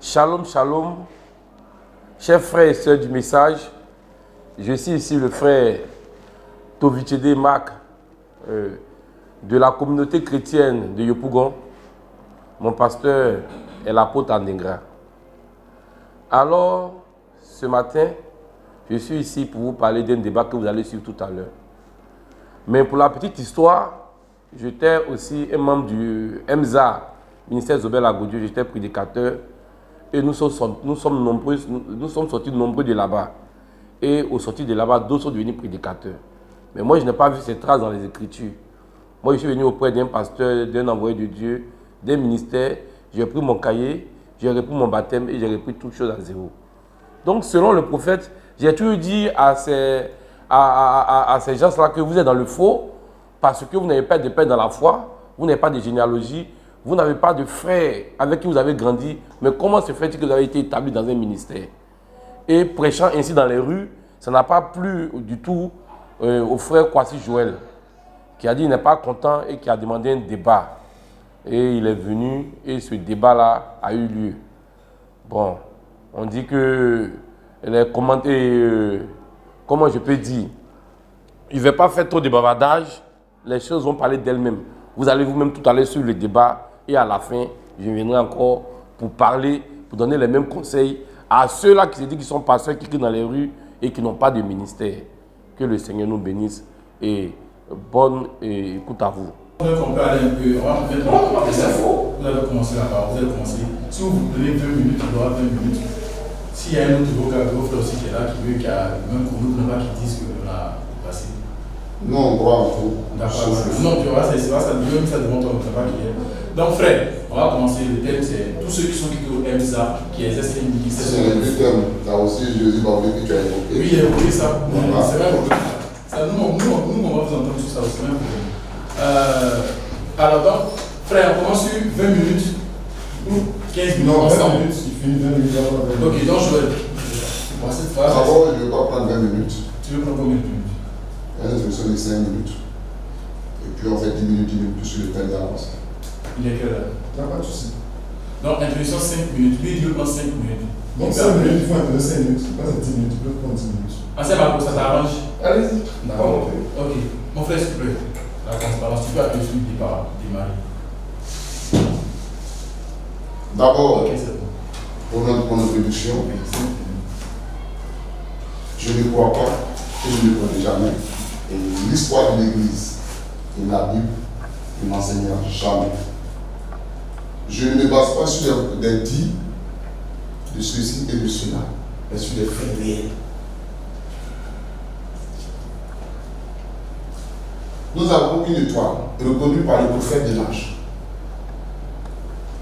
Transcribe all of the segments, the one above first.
Shalom, shalom, chers frères et sœurs du message. Je suis ici le frère Tovichede Marc de la communauté chrétienne de Yopougon. Mon pasteur est l'apôtre Andengra. Alors, ce matin, je suis ici pour vous parler d'un débat que vous allez suivre tout à l'heure. Mais pour la petite histoire, j'étais aussi un membre du MZA, ministère Zobel Agodieu, j'étais prédicateur. Et nous sommes sortis nombreux de là-bas. Et au sortir de là-bas, d'autres sont devenus prédicateurs. Mais moi, je n'ai pas vu ces traces dans les Écritures. Moi, je suis venu auprès d'un pasteur, d'un envoyé de Dieu, d'un ministère. J'ai pris mon cahier, j'ai repris mon baptême et j'ai repris toutes choses à zéro. Donc, selon le prophète, j'ai toujours dit à ces gens-là que vous êtes dans le faux parce que vous n'avez pas de paix dans la foi, vous n'avez pas de généalogie, vous n'avez pas de frères avec qui vous avez grandi, mais comment se fait-il que vous avez été établi dans un ministère? Et prêchant ainsi dans les rues, ça n'a pas plu du tout au frère Kwasi Joël, qui a dit qu'il n'est pas content et qui a demandé un débat. Et il est venu et ce débat-là a eu lieu. Bon, on dit que les commentaires, comment je peux dire, il ne va pas faire trop de bavardage, les choses vont parler d'elles-mêmes. Vous allez vous-même tout à l'heure sur le débat. Et à la fin, je viendrai encore pour parler, pour donner les mêmes conseils à ceux-là qui se disent qu'ils sont pasteurs, qui crient dans les rues et qui n'ont pas de ministère. Que le Seigneur nous bénisse et bonne écoute à vous. On peut aller un peu, on va faire ça. Vous allez commencer là-bas, vous allez commencer. Si vous prenez 20 minutes, il y aura 20 minutes. S'il y a un autre frère aussi qui est là, qui veut qu'il y a le même chrono, qui disent qu'on a passé. Non, on croit en tout. D'accord. Non, tu vois, ça demande ton travail qui est. Donc, frère, on va commencer. Le thème, c'est tous ceux qui sont quittés au MSA, qui exercent un ministère. C'est le but thème. Là aussi, Jésus m'a oublié que tu as évoqué. Oui, il a évoqué ça. C'est vrai. Nous, on va vous entendre sur ça aussi. Alors, donc, frère, on commence sur 20 minutes ou 15 minutes. Non, 20 minutes. Il finit 20 minutes. Ok, donc je vais. Cette phrase. D'abord, je ne vais pas prendre 20 minutes. Tu veux prendre combien de minutes? La introduction de 5 minutes. Et puis, on fait 10 minutes plus sur le thème d'avance. Il est quelle heure? Il n'y a pas de souci. Donc, introduction 5 minutes. Lui, il veut prendre 5 minutes. Donc, 5 minutes, il faut introduire 5 minutes. Pas 10 minutes, tu peux prendre 10 minutes. Ah, c'est ma ça t'arrange? Allez-y. D'accord. Ok. Mon frère, s'il te plaît. La transparence, tu peux appuyer sur le démarrer. D'abord, ok, c'est bon. pour notre introduction, je ne crois pas que je ne le connais jamais. Et l'histoire de l'Église et la Bible ne m'enseignera jamais. Je ne me base pas sur des dits de ceci et de cela, mais sur des faits réels. Nous avons une étoile reconnue par les prophètes de l'âge,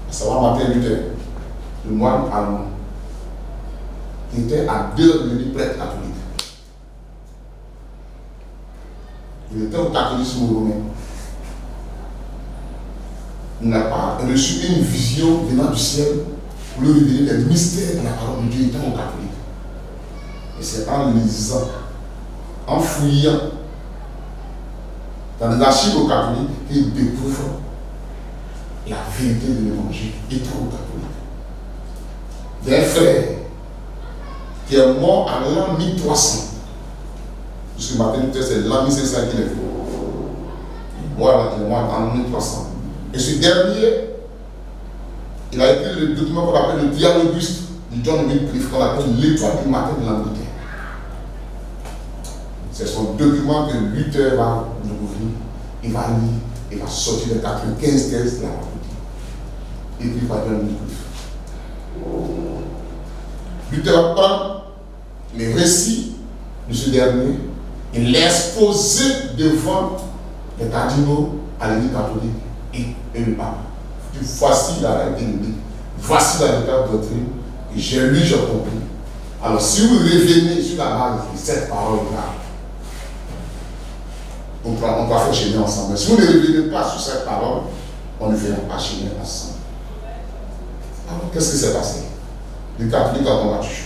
à savoir Martin Luther, le moine allemand, qui était à 2 heures devenu prêtre catholique. Il était au catholicisme romain. Il n'a pas reçu une vision venant du ciel pour lui révéler les mystères de la parole de Dieu étant au catholique. Et c'est en lisant, en fouillant dans les archives au catholique qu'il découvre la vérité de l'évangile étant au catholique. D'un frère qui est mort à l'an 1300. Puisque Martin Luther, c'est l'an 1500 qu'il est fait. Il est mort en 1300. Et ce dernier, il a écrit le document qu'on appelle le Dialoguste de John Wycliffe, qu'on appelle l'étoile du matin de l'Angleterre. C'est son document que Luther va nous ouvrir, il va lire, il va sortir les 95 thèses de la parole. Écrit par John Wycliffe. Luther va prendre les récits de ce dernier et l'exposer devant les cardinaux à l'église catholique et le pape. Voici la réalité biblique, voici la véritable doctrine, et j'ai lu, j'ai compris. Alors, si vous revenez sur la base de cette parole-là, on va faire cheminer ensemble. Mais si vous ne revenez pas sur cette parole, on ne verra pas cheminer ensemble. Alors, qu'est-ce qui s'est passé? Les catholiques ont combattu.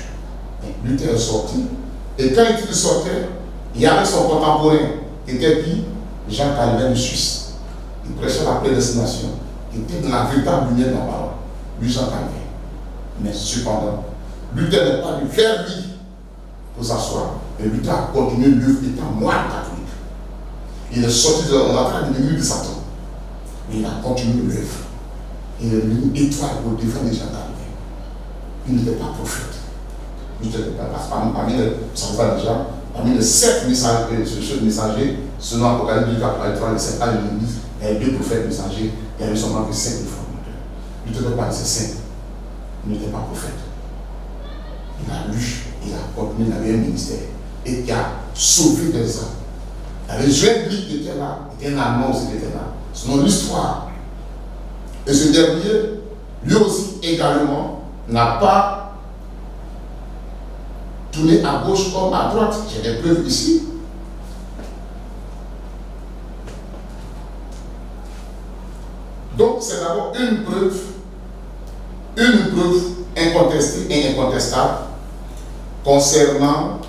Luther est sorti. Et quand il sortait, il y avait son contemporain, qui était qui? Jean Calvin de Suisse. Il prêchait la prédestination. Il était dans la véritable lumière de la parole. Lui, Jean Calvin. Mais cependant, Luther n'est pas venu vers lui pour s'asseoir. Et Luther a continué l'œuvre étant moine catholique. Il est sorti de l'église de Satan. Mais il a continué l'œuvre. Il est venu étoile au devant des gens catholiques. Il n'était pas prophète. Il n'était pas parmi les, ça va déjà, parmi les 7 messagers, selon Apocalypse 3, les 7 âges de l'église, il y avait 2 prophètes messagers, il y avait seulement que 5 réformateurs. Il n'était pas de ces 5. Il n'était pas prophète. Il a lu, il a continué, il avait un ministère et qui a sauvé des âmes. Il y avait Joël qui était là, il était un Allemand aussi qui était là. Selon l'histoire. Et ce dernier, lui aussi également, n'a pas tourné à gauche comme à droite. J'ai des preuves ici. Donc c'est d'abord une preuve incontestée et incontestable concernant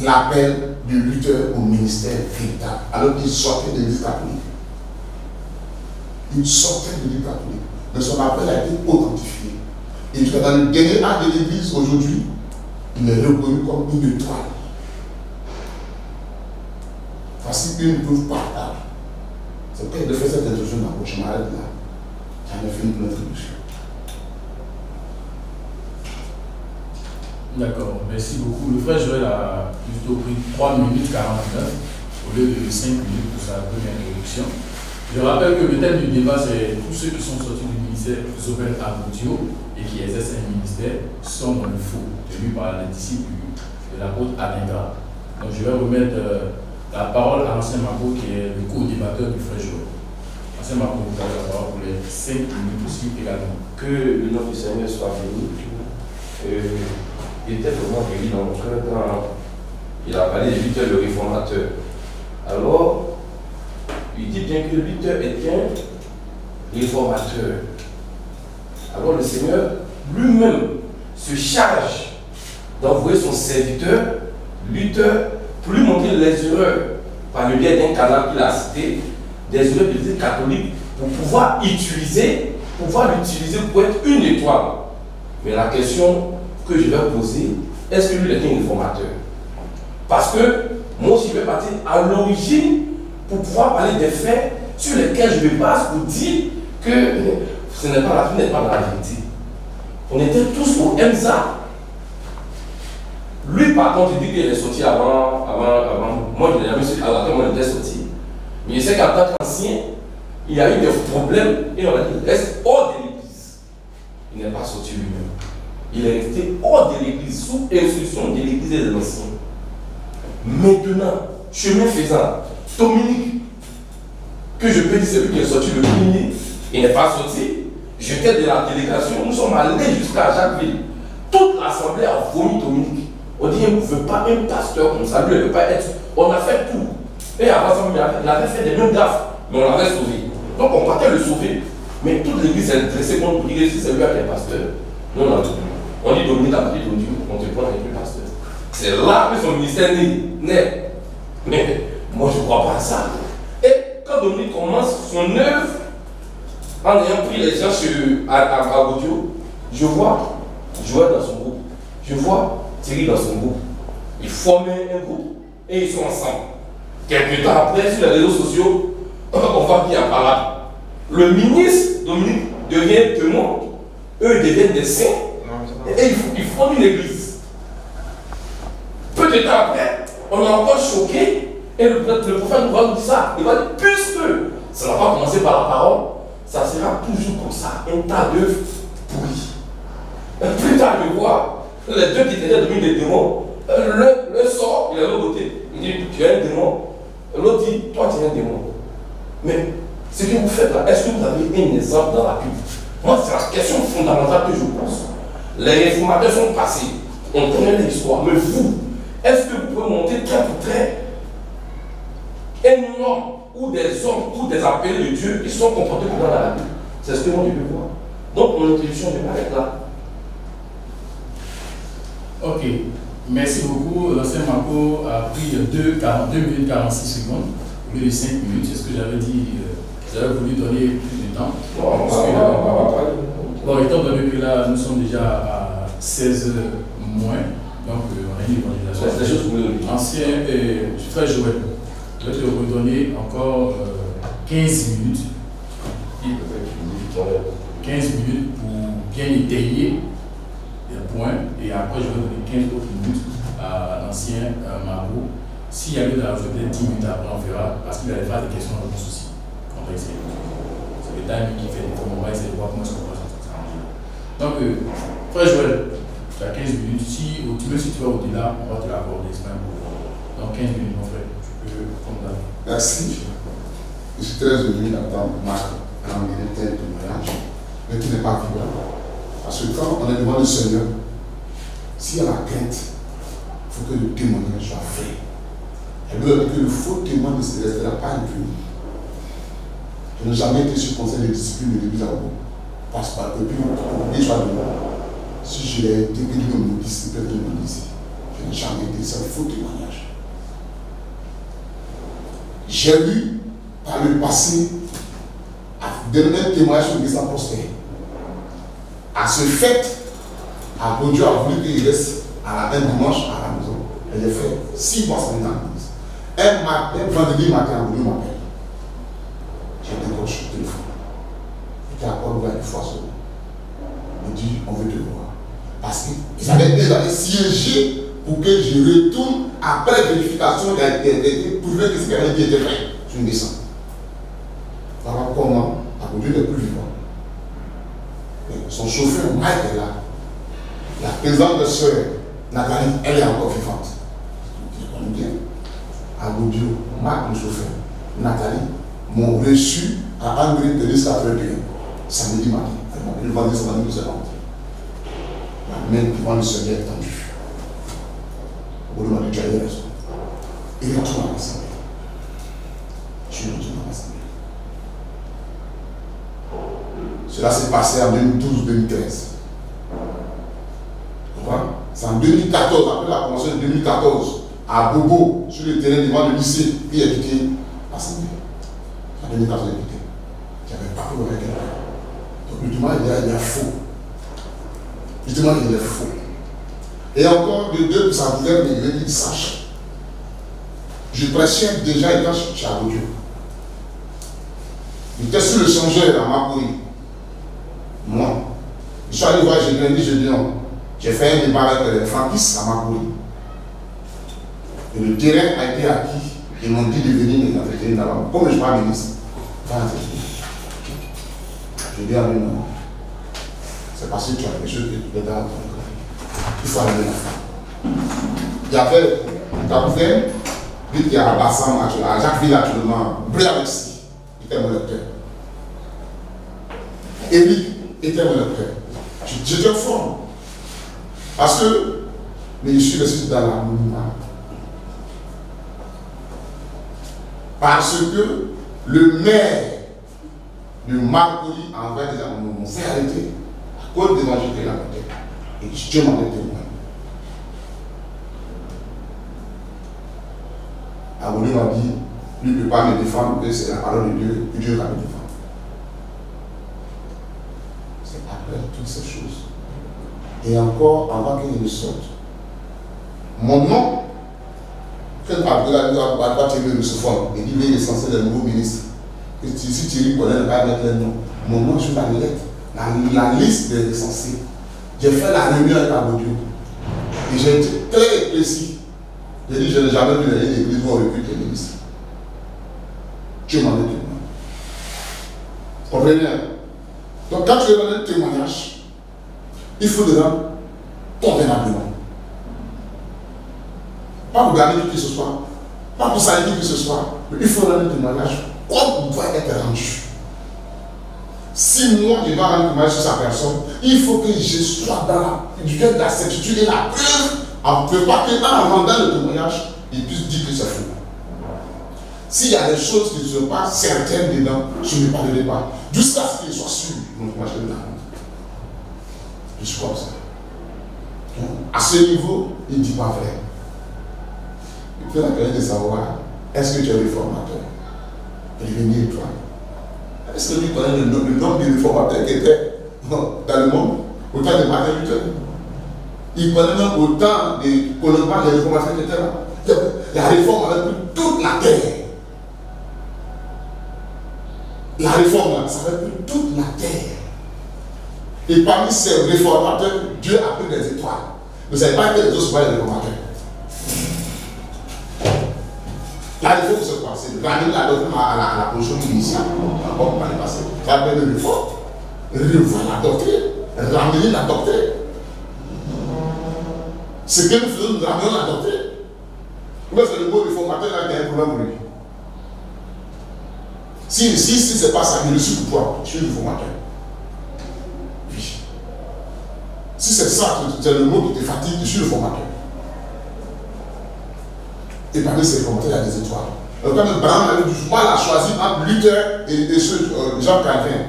l'appel de Luther au ministère véritable. Alors qu'il sortait de l'Église catholique. Il sortait de l'Église catholique. Mais son appel a été authentifié. Et dans le dernier âge de l'Église aujourd'hui, il est reconnu comme une étoile. Voici une preuve partable. C'est pourquoi il a fait cette introduction dans le prochain arrête là. J'en ai fini pour l'introduction. D'accord, merci beaucoup. Le frère Joël a plutôt pris 3 minutes 49 au lieu de 5 minutes pour sa première introduction. Je rappelle que le thème du débat, c'est tous ceux qui sont sortis du ministère Zobel Agoudio et qui exercent un ministère sont dans le faux, tenu par les disciples de l'apôtre Adenga. Donc je vais remettre la parole à l'ancien Mako qui est le co-débatteur du frère Joël. Ancien Mako, vous avez la parole pour les 5 minutes aussi également. Que le nom du Seigneur soit béni. Il était vraiment guéri dans mon cœur quand il a parlé de Luther le réformateur. Alors, il dit bien que Luther était un réformateur. Alors le Seigneur lui-même se charge d'envoyer son serviteur, Luther, pour lui montrer les erreurs par le biais d'un canal qu'il a cité, des erreurs de l'Église catholique, pour pouvoir l'utiliser pour être une étoile. Mais la question que je vais poser, est-ce que lui est un réformateur? Parce que moi aussi je vais partir à l'origine pour pouvoir parler des faits sur lesquels je me base pour dire que ce n'est pas dans la vérité. On était tous au MSA. Lui par contre il dit qu'il est sorti avant. Moi je l'ai jamais su avant moi il était sorti. Mais je sais qu'en tant qu'ancien, il y a eu des problèmes et on a dit qu'il reste hors de l'église. Il n'est pas sorti lui-même. Il est resté hors de l'église, sous instruction de l'église des anciens. Maintenant, chemin faisant, Dominique, que je peux dire c'est lui qui est sorti le premier, il n'est pas sorti. J'étais de la délégation, nous sommes allés jusqu'à Jacquesville. Toute l'assemblée a vomi Dominique. On dit, il ne veut pas un pasteur comme ça, lui, il ne veut pas être. On a fait tout. Et avant ça, il avait fait des mêmes gaffes, mais on l'avait sauvé. Donc on partait le sauver. Mais toute l'église est dressée contre lui, si c'est lui qui est pasteur. Non, non. On dit Dominique a parlé de Dieu, on te prend avec le pasteur. C'est là que son ministère naît. Mais moi je ne crois pas à ça. Et quand Dominique commence son œuvre, en ayant pris les gens à Gaudio, je vois Joël dans son groupe, je vois Thierry dans son groupe. Ils formaient un groupe et ils sont ensemble. Quelques temps après, sur les réseaux sociaux, on va bien par là. Le ministre Dominique devient témoin, eux deviennent des saints. Et ils font une église. Peu de temps après, on est encore choqué. Et le prophète nous va nous dire ça. Il va dire, puisque ça n'a pas commencé par la parole, ça sera toujours comme ça, un tas d'œuvres pourries. Plus tard, je vois les deux qui étaient devenus des démons. Le sort, il est de l'autre côté. Il dit, tu es un démon. L'autre dit, toi tu es un démon. Mais ce que vous faites là, est-ce que vous avez un exemple dans la Bible? Moi, c'est la question fondamentale que je pose. Les réformateurs sont passés, on connaît l'histoire, mais vous, est-ce que vous pouvez montrer trait pour trait un homme ou des hommes ou des appelés de Dieu qui sont comportés comme dans la Bible? C'est ce que moi je veux voir. Donc mon introduction, je m'arrête là. Ok, merci beaucoup. L'ancien Mako a pris 2 minutes 46 secondes au lieu de 5 minutes. C'est ce que j'avais dit. J'avais voulu donner plus de temps. Bon, étant donné que là, nous sommes déjà à 16h moins, donc on a une évaluation. Ancien, frère Joël, je vais te redonner encore 15 minutes. 15 minutes pour bien étayer les points, et après je vais donner 15 autres minutes à l'ancien Margot. S'il y a lieu d'ajouter 10 minutes après, on verra, parce qu'il va y avoir des questions à réponse aussi. On va essayer. C'est le timing qui fait des fois, on va essayer de voir comment ça va s'arranger. Donc, frère Joël, tu as 15 minutes. Si tu vas au-delà, on va te l'accorder. Donc 15 minutes, mon frère, tu peux comme ça. Merci. Je suis très heureux d'attendre Marc à un tel témoignage, mais qui n'est pas vivant. Parce que quand on est devant le Seigneur, s'il y a la crainte, il faut que le témoignage soit vrai. Et lui a dit que le faux témoin ne se restera pas impuni. Je n'ai jamais été sur conseil de discipline de l'église à Obo. Parce que puis, soit de moi. Si je l'ai été, que Dieu me maudisse, peut-être me maudisse. Je n'ai jamais été, c'est un faux témoignage. J'ai lu par le passé donner un témoignage sur l'église à prospère. À ce fait, Dieu a voulu qu'il reste un dimanche à la maison. Elle a fait 6 mois sans venir à l'église. Un vendredi matin, Dieu m'appelle. J'ai décroché le téléphone. Il était à Port-Louvain une fois seulement. Il dit, on veut te voir. Parce qu'ils avaient déjà siégé pour que je retourne après vérification pour prouver que ce qu'il avait dit était vrai. Je me descends. Voilà comment Dieu n'est plus vivant. Son chauffeur, Mike, est là. La présence de sœur Nathalie, elle est encore vivante. Je connais bien. Dieu, Marc, le chauffeur, Nathalie, m'ont reçu à André de l'Israël samedi matin. Le vendredi, ça m'a dit que c'est rentré. La main devant le Seigneur est tendue. Au bout de tu as eu raison. Il retourne à l'Assemblée. Je retourne à l'Assemblée. Cela s'est passé en 2012-2013. C'est en 2014, après la convention de 2014, à Bobo, sur le terrain devant le lycée, il a quitté l'Assemblée. En 2014, il a quitté. J'avais pas pu avec quelqu'un. Donc, le témoin, il est faux. Le témoin, il est faux. Et encore, de deux, ça voulait me dire, sache. Je prêchais déjà étant chez Dieu. J'étais sur le changeur à Makoui. Moi. Je suis allé voir Gédéon. J'ai fait un débat avec Francis à Makoui. Et le terrain a été acquis. Ils m'ont dit de venir m'entretenir là-bas. Comme je ne suis pas ministre, va entretenir. Je dis à mes mamans, c'est parce que tu as quelque chose que tu peux dans ton corps. Il faut aller la femme. Il y avait Capitaine, lui qui est à Bassam, à Jacquesville actuellement, Bréalexi, il était mon lecteur. Élie était mon lecteur. J'étais fort. Parce que, mais je suis resté dans la mouvement. Parce que le maire de Marcory a envoyé des amours, m'ont fait arrêter à cause de l'évangile qu'il a porté. Et Dieu m'en est témoin. Aboulé m'a dit, lui ne peut pas me défendre, que c'est la parole de Dieu, que Dieu va me défendre. C'est après toutes ces choses. Et encore, avant qu'il ne sorte, mon nom, quand Abdoulaye va tirer le souffle, il dit, il est censé être le nouveau ministre. Et si Thierry connaît, il va mettre le nom. Mon nom sur la lettre, la liste des recensés. J'ai fait la réunion avec Abodou. Et j'ai été très précis. J'ai dit, je n'ai jamais vu l'église où on recrute les ministres. Dieu m'en est témoin. Comprenez? Donc quand tu veux donner un témoignage, il faut le rendre convenablement. Pas pour gagner qui que ce soit, pas pour salir qui que ce soit, mais il faut rendre un témoignage comme il doit être rendu. Si moi je dois rendre un témoignage sur sa personne, il faut que je sois dans la certitude et la preuve, en ne peut pas qu'en rendant le témoignage, il puisse dire que c'est faux. S'il y a des choses qui ne sont pas certaines dedans, je ne parlerai pas. Jusqu'à ce qu'il soit sûr, donc moi je vais la rendre. Je suis comme ça. Donc, à ce niveau, il ne dit pas vrai. Il fait la peine de savoir, est-ce que tu es réformateur? Revenir toi. Est-ce que lui connaît le nom du réformateur qui était dans le monde, au temps de Martin Luther. Il prenait même autant de colonnements, les réformations, etc. La réforme avait pris toute la terre. La réforme, ça avait pris toute la terre. Et parmi ces réformateurs, Dieu a pris des étoiles. Vous ne savez pas que les autres sont pas les réformateurs. La réforme, c'est quoi? C'est de ramener la doctrine à la position initiale. Encore par le passé. Ça s'appelle une réforme. Revoir la doctrine. Ramener la doctrine. Ce que nous faisons, nous ramenons la doctrine. Pourquoi c'est le mot réformateur là qui a un problème pour lui? Si c'est pas ça, il le suit pour toi. Je suis réformateur. Oui. Si c'est ça, c'est le mot qui te fatigue, je suis réformateur. Et parmi ces réformateurs, il y a des étoiles. Quand même, Branham a choisi entre Luther et Jean Calvin.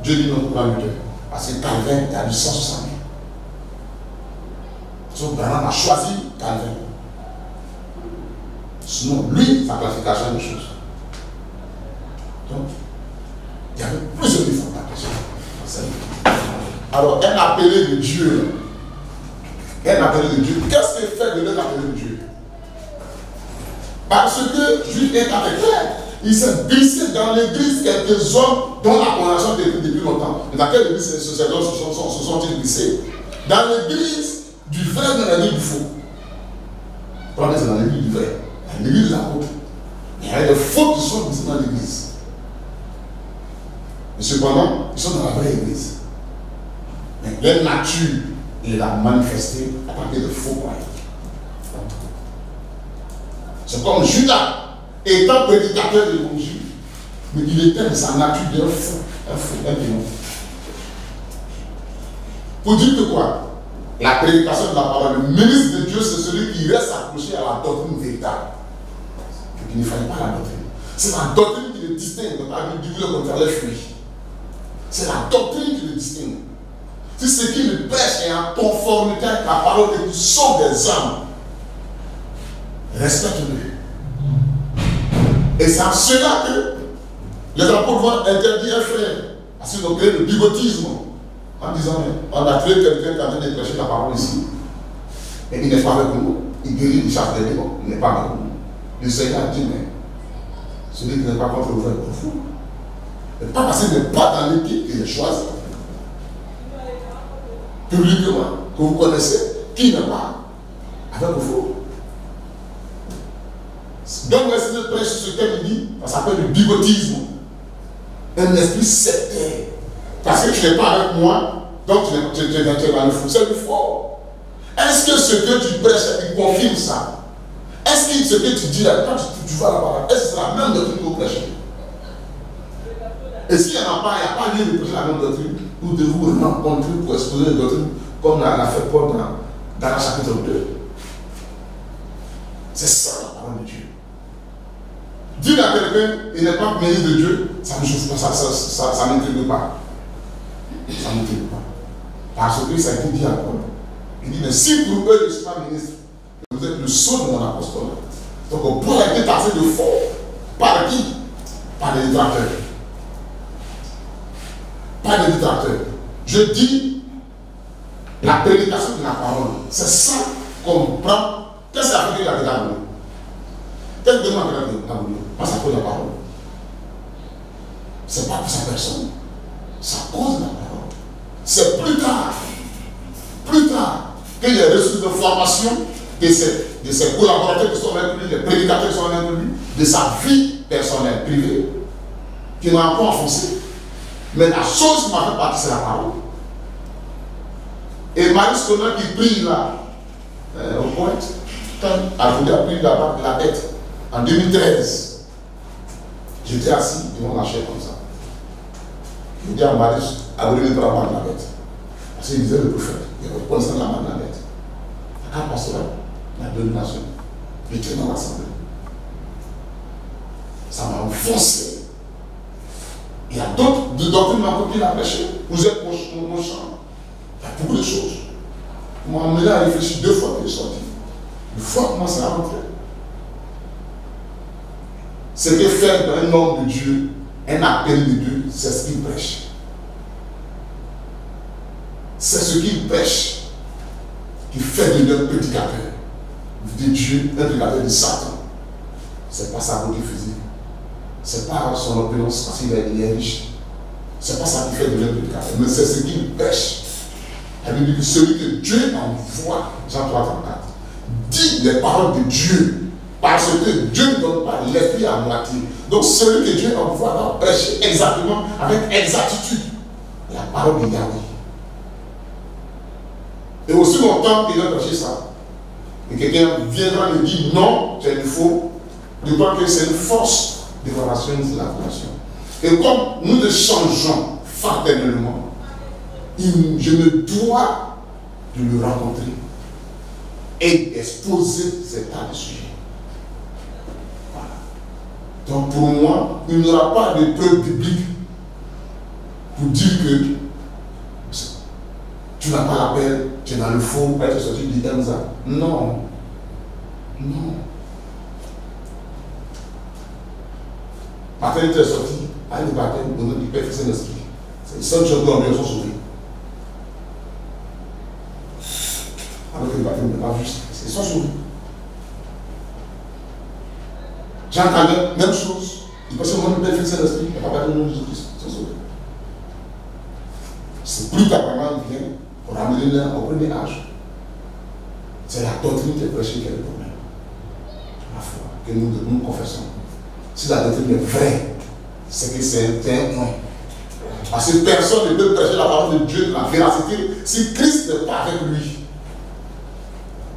Dieu dit non, pourquoi Luther? Parce que Calvin, il a du 160 000. Donc Branham a choisi Calvin. Sinon, lui, sa classification des choses. Donc, il y avait plusieurs réformateurs. Alors, un appelé de Dieu. Un appelé de Dieu. Qu'est-ce qu'il fait de l'un appelé de Dieu? Parce que Jules est avec clair. Il s'est glissé dans l'église quelques hommes dont la condamnation était depuis longtemps. Dans quelle église ces hommes se sont-ils glissés? Dans l'église du vrai, dans l'église du faux. Probablement c'est dans l'église du vrai. Dans l'église de l'apôtre. Il y a des faux qui sont glissés dans l'église. Mais cependant, ils sont dans la vraie église. Mais leur nature, il l'a manifesté à partir de faux croyants. C'est comme Judas, étant prédicateur de l'évangile, mais il était de sa nature d'un fou, un démon. Pour dire que quoi? La prédication de la parole, le ministre de Dieu, c'est celui qui reste accroché à la doctrine véritable. Et qu'il ne fallait pas la doctrine. C'est la doctrine qui le distingue, donc à lui dire contraire les fruits. C'est la doctrine qui le distingue. Si ce qu'il prêche est en conformité avec la parole et qui sauve des âmes, respecte-le. Et c'est en cela que les apôtres vont interdire un frère. Parce qu'ils ont créé le bigotisme. En disant, on a créé quelqu'un qui est en train de prêcher la parole ici. Et il n'est pas avec nous. Il guérit, il chasse les démons. Il n'est pas avec nous. Le Seigneur a dit, mais celui qui n'est pas contre vous est contre vous. Mais pas parce qu'il n'est pas dans l'équipe qu'il est choisi. Publiquement, que vous connaissez, qui n'est pas avec vous. Donc, le Seigneur prêche ce qu'elle dit, ça s'appelle le bigotisme. Un esprit sectaire. Parce que tu n'es pas avec moi, donc tu es dans le fou. C'est le faux. Est-ce que ce que tu prêches, il confirme ça? Est-ce que ce que tu dis là, quand tu vas là-bas, est-ce que c'est la même doctrine que vous prêchez? Et s'il n'y en a pas, il n'y a pas lieu de prêcher la même doctrine, vous devez vous rencontrer pour exposer les doctrines, comme l'a fait Paul dans le chapitre 2. C'est ça la parole de Dieu. Dire à quelqu'un, il n'est pas ministre de Dieu, ça ne chauffe pas, ça n'intrigue pas. Ça n'intrigue pas. Parce que ça a été dit à Paul. Il dit, mais si pour eux, je ne suis pas ministre, vous êtes le sceau de mon apostolat. Donc Paul a été taxé de faux. Par qui? Par les détracteurs. Par les détracteurs. Je dis, la prédication de la parole, c'est ça qu'on prend. Qu'est-ce que ça fait qu'il a regardé? Quel demande qu'il a regardé? Parce que ça cause la parole. C'est pas pour sa personne. Ça cause la parole. C'est plus tard qu'il ait reçu de formation de ses collaborateurs qui sont avec lui, les prédicateurs qui sont avec lui, de sa vie personnelle, privée, qui m'a un peu enfoncé. Mais la chose qui m'a fait partie, c'est la parole. Et Marie Scola qui prie là, au point, quand elle a pris la tête, en 2013, j'étais assis devant la chaise comme ça. Je dis à Marius, abonnez le bras de la bête. Parce qu'il disait le prophète, il reprend ça la main de la bête. La carte pastorale, la domination, j'étais dans l'assemblée. Ça m'a enfoncé. Il y a d'autres doctrines qui l'ont prêché. Vous êtes mon champ. Il y a beaucoup de choses. On m'a emmené à réfléchir 2 fois qu'il est sorti. Une fois comment ça a rentré. Ce que fait un homme de Dieu, un appel de Dieu, c'est ce qu'il prêche. c'est ce qu'ils pêchent qui fait de leur prédicateur de Dieu, un prédicateur de Satan. C'est pas sa beauté physique, c'est pas son opulence parce qu'il est riche, c'est pas ça qui fait de leur prédicateur, mais c'est ce qu'ils pêchent. La Bible dit que celui que Dieu envoie, Jean 3,34, dit les paroles de Dieu, parce que Dieu ne donne pas l'esprit à moitié. Donc celui que Dieu envoie doit prêcher exactement, avec exactitude, la parole de Yahweh. Et aussi longtemps qu'il a prêché ça, et quelqu'un viendra et dire non, c'est faux, de croire que c'est une fausse déclaration de la formation. Et comme nous ne changeons fraternellement, je me dois de le rencontrer et d'exposer cet tas de sujets. Voilà. Donc pour moi, il n'y aura pas de preuve biblique pour dire que tu n'as pas l'appel, tu es dans le faux, tu es sorti du Emza. Non. Non. Matin, tu es sorti à une baptême au nom du Père, Fils et Esprit. C'est une seule chose dont ils sont sauvés. Alors que le baptême n'est pas juste. Ils sont sauvés. J'entends la même chose. Ils pensent au nom du Père, Fils et Esprit. Il n'y a pas baptême au nom de Jésus-Christ. Ils sont sauvés. C'est plus ta maman vient pour ramener l'un au premier âge. C'est la doctrine qui est prêchée qui est le problème. La foi que nous confessons. Si la doctrine est vraie, c'est que c'est un point. Parce que personne ne peut prêcher la parole de Dieu, la véracité, si Christ n'est pas avec lui.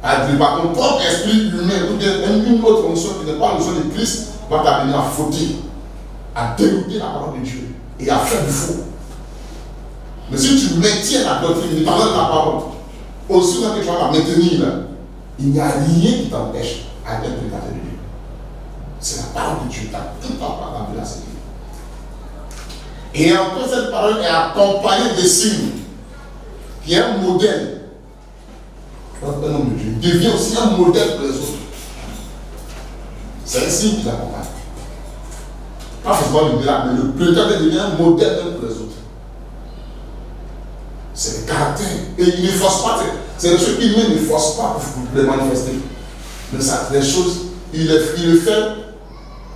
Par ton propre esprit humain, ou bien une autre fonction qui n'est pas la fonction de Christ, va t'amener à fauter, à dégoûter la parole de Dieu et à faire du faux. Mais si tu maintiens la doctrine, tu parles de la parole, aussi que tu vas la maintenir, il n'y a rien qui t'empêche à être prédicateur de Dieu. C'est la parole de Dieu, toute la parole de la Seigneur. Et après, cette parole est accompagnée de signes, qui est un modèle. Un homme de Dieu devient aussi un modèle pour les autres. C'est un signe qui l'accompagne. Pas forcément le miracle, mais le prédicateur devient un modèle pour les autres. C'est le caractère. Et il ne force pas. C'est des choses qu'il ne force pas pour les manifester. Mais ça, les choses, il le fait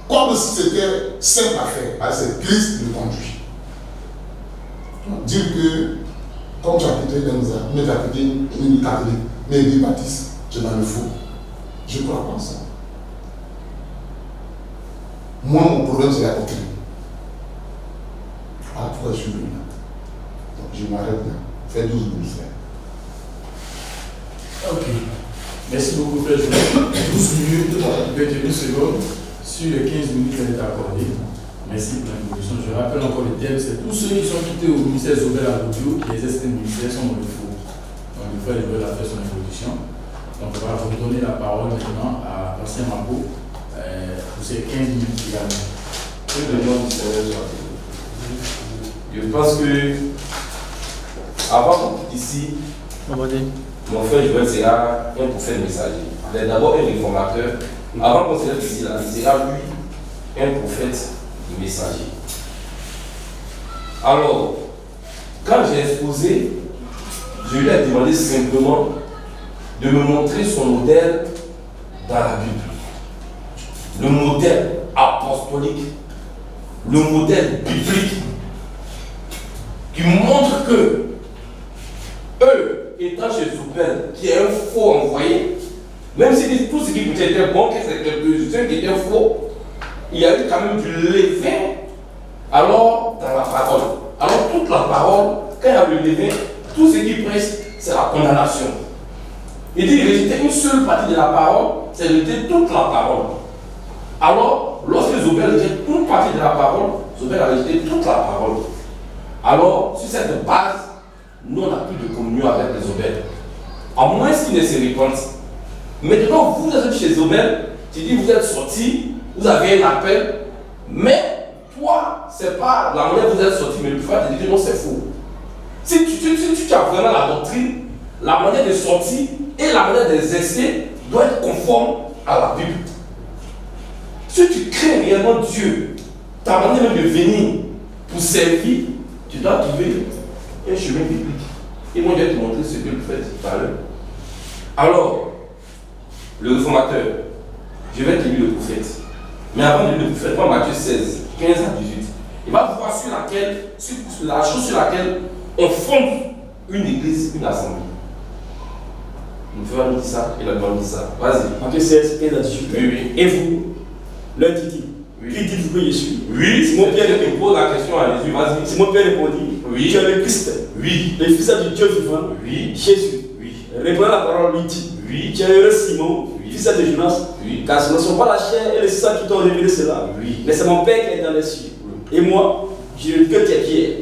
comme si c'était simple à faire. Parce que Christ le conduit. Dire que, comme tu as quitté l'Enza, mais tu as quitté une catholique, mais une baptiste, tu es dans le faux. Je crois pas ça. Moi, mon problème, c'est la doctrine. Ah, pourquoi je suis venu là? Donc, je m'arrête là. Fais 12 minutes. Ok. Merci beaucoup, Frère Joël. 12 minutes, 21 secondes sur les 15 minutes qui ont été accordées. Merci pour l'introduction. Je rappelle encore le thème, c'est tous ceux qui sont quittés au ministère Zobel à l'audio, qui exercent le ministère sont dans le faux. Donc le frère Joël a fait son introduction. Donc on va redonner la parole maintenant à Pasteur Mabo pour ces 15 minutes également. Je pense que avant qu'on quitte ici, mon frère Joël sera un prophète messager. Il est d'abord un réformateur. Avant qu'on se lève ici, là, il sera lui un prophète messager. Alors, quand j'ai exposé, je lui ai demandé simplement de me montrer son modèle dans la Bible. Le modèle apostolique, le modèle biblique, qui montre que eux, étant chez Zobel, qui est un faux envoyé, même si tout ce qui était bon, que c'était quelques-uns qui étaient faux, il y a eu quand même du levain, alors dans la parole. Alors toute la parole, quand il y a le levain, tout ce qui prêche, c'est la condamnation. Il dit rejeter une seule partie de la parole, c'est rejeter toute la parole. Alors, lorsque Zobel rejette une partie de la parole, Zobel a rejeté toute la parole. Alors, sur cette base, nous on n'a plus de communion avec les Zobel. À moins qu'ils ne se répandent. Maintenant, vous êtes chez Zobel, tu dis vous êtes sorti, vous avez un appel, mais toi, c'est pas la manière dont vous êtes sorti, mais le frère te dit non, c'est faux. Si tu as vraiment la doctrine, la manière de sortir et la manière d'exercer doit être conforme à la Bible. Si tu crées réellement Dieu, ta manière même de venir pour servir, tu dois trouver un chemin biblique. Et moi, je vais te montrer ce que le prophète dit tout à l'heure. Alors, le réformateur, je vais te lire le prophète. Mais avant de lire le prophète, moi, Matthieu 16, 15 à 18, il va voir sur la chose sur laquelle on fonde une église, une assemblée. Une fois on dit ça, et la demande dit ça. Vas-y. Matthieu 16, 15 à 18. Oui, oui. Et vous, leur dit-il, Oui. qui dites-vous que je suis? Oui, Simon Pierre me pose la question à Jésus, vas-y. Simon Pierre répondit, Oui. tu es le Christ, Oui. le Fils du Dieu vivant, Oui. Jésus. Oui. Répondant la parole, lui dit, Oui. tu es heureux Simon, Oui. fils de Jonas, Oui. car ce ne sont pas la chair et le sang qui t'ont révélé cela, Oui. mais c'est mon Père qui est dans les cieux. Oui. Et moi, je ne que tes pierres.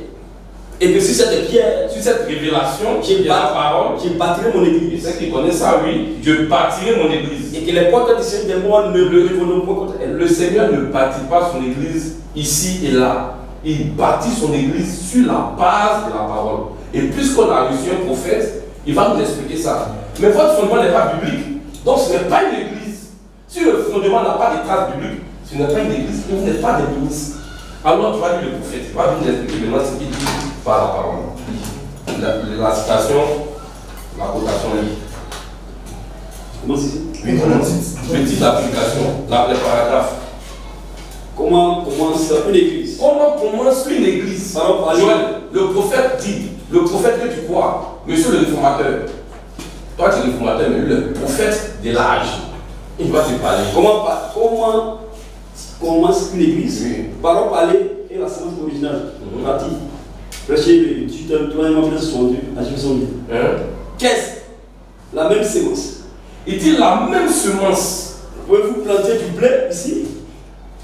Et que sur cette pierre, Sur cette révélation, j'ai il y a la parole. bâtirai mon Et église. ceux qui connaissent ça, oui, je bâtirai mon église. Et que les portes du Seigneur des morts ne le reviendront pas contre elle. Le Seigneur ne bâtit pas son église ici et là. Il bâtit son église sur la base de la parole. Et puisqu'on a reçu un prophète, il va nous expliquer ça. Mais votre fondement n'est pas biblique. Donc ce n'est pas une église. Si le fondement n'a pas de traces bibliques, ce n'est pas une église. Vous n'êtes pas des ministres. Alors tu vas lire le prophète. Il va nous expliquer maintenant ce qu'il dit par la parole. La citation, la quotation est. Comment c'est? Oui, comment dit? Le titre d'application, le paragraphe. Comment commence une église? Comment commence une église? Joël, le prophète dit, le prophète que tu crois, monsieur le réformateur, toi tu es le réformateur, mais lui, le prophète de l'âge, il va te parler. Comment commence une église? Oui. Parole parler et la séance originale. Partie. Prêcher le 3e après 62 à Jésus. Hein? Qu'est-ce? La même séance. Il dit la même semence. Pouvez-vous planter du blé ici?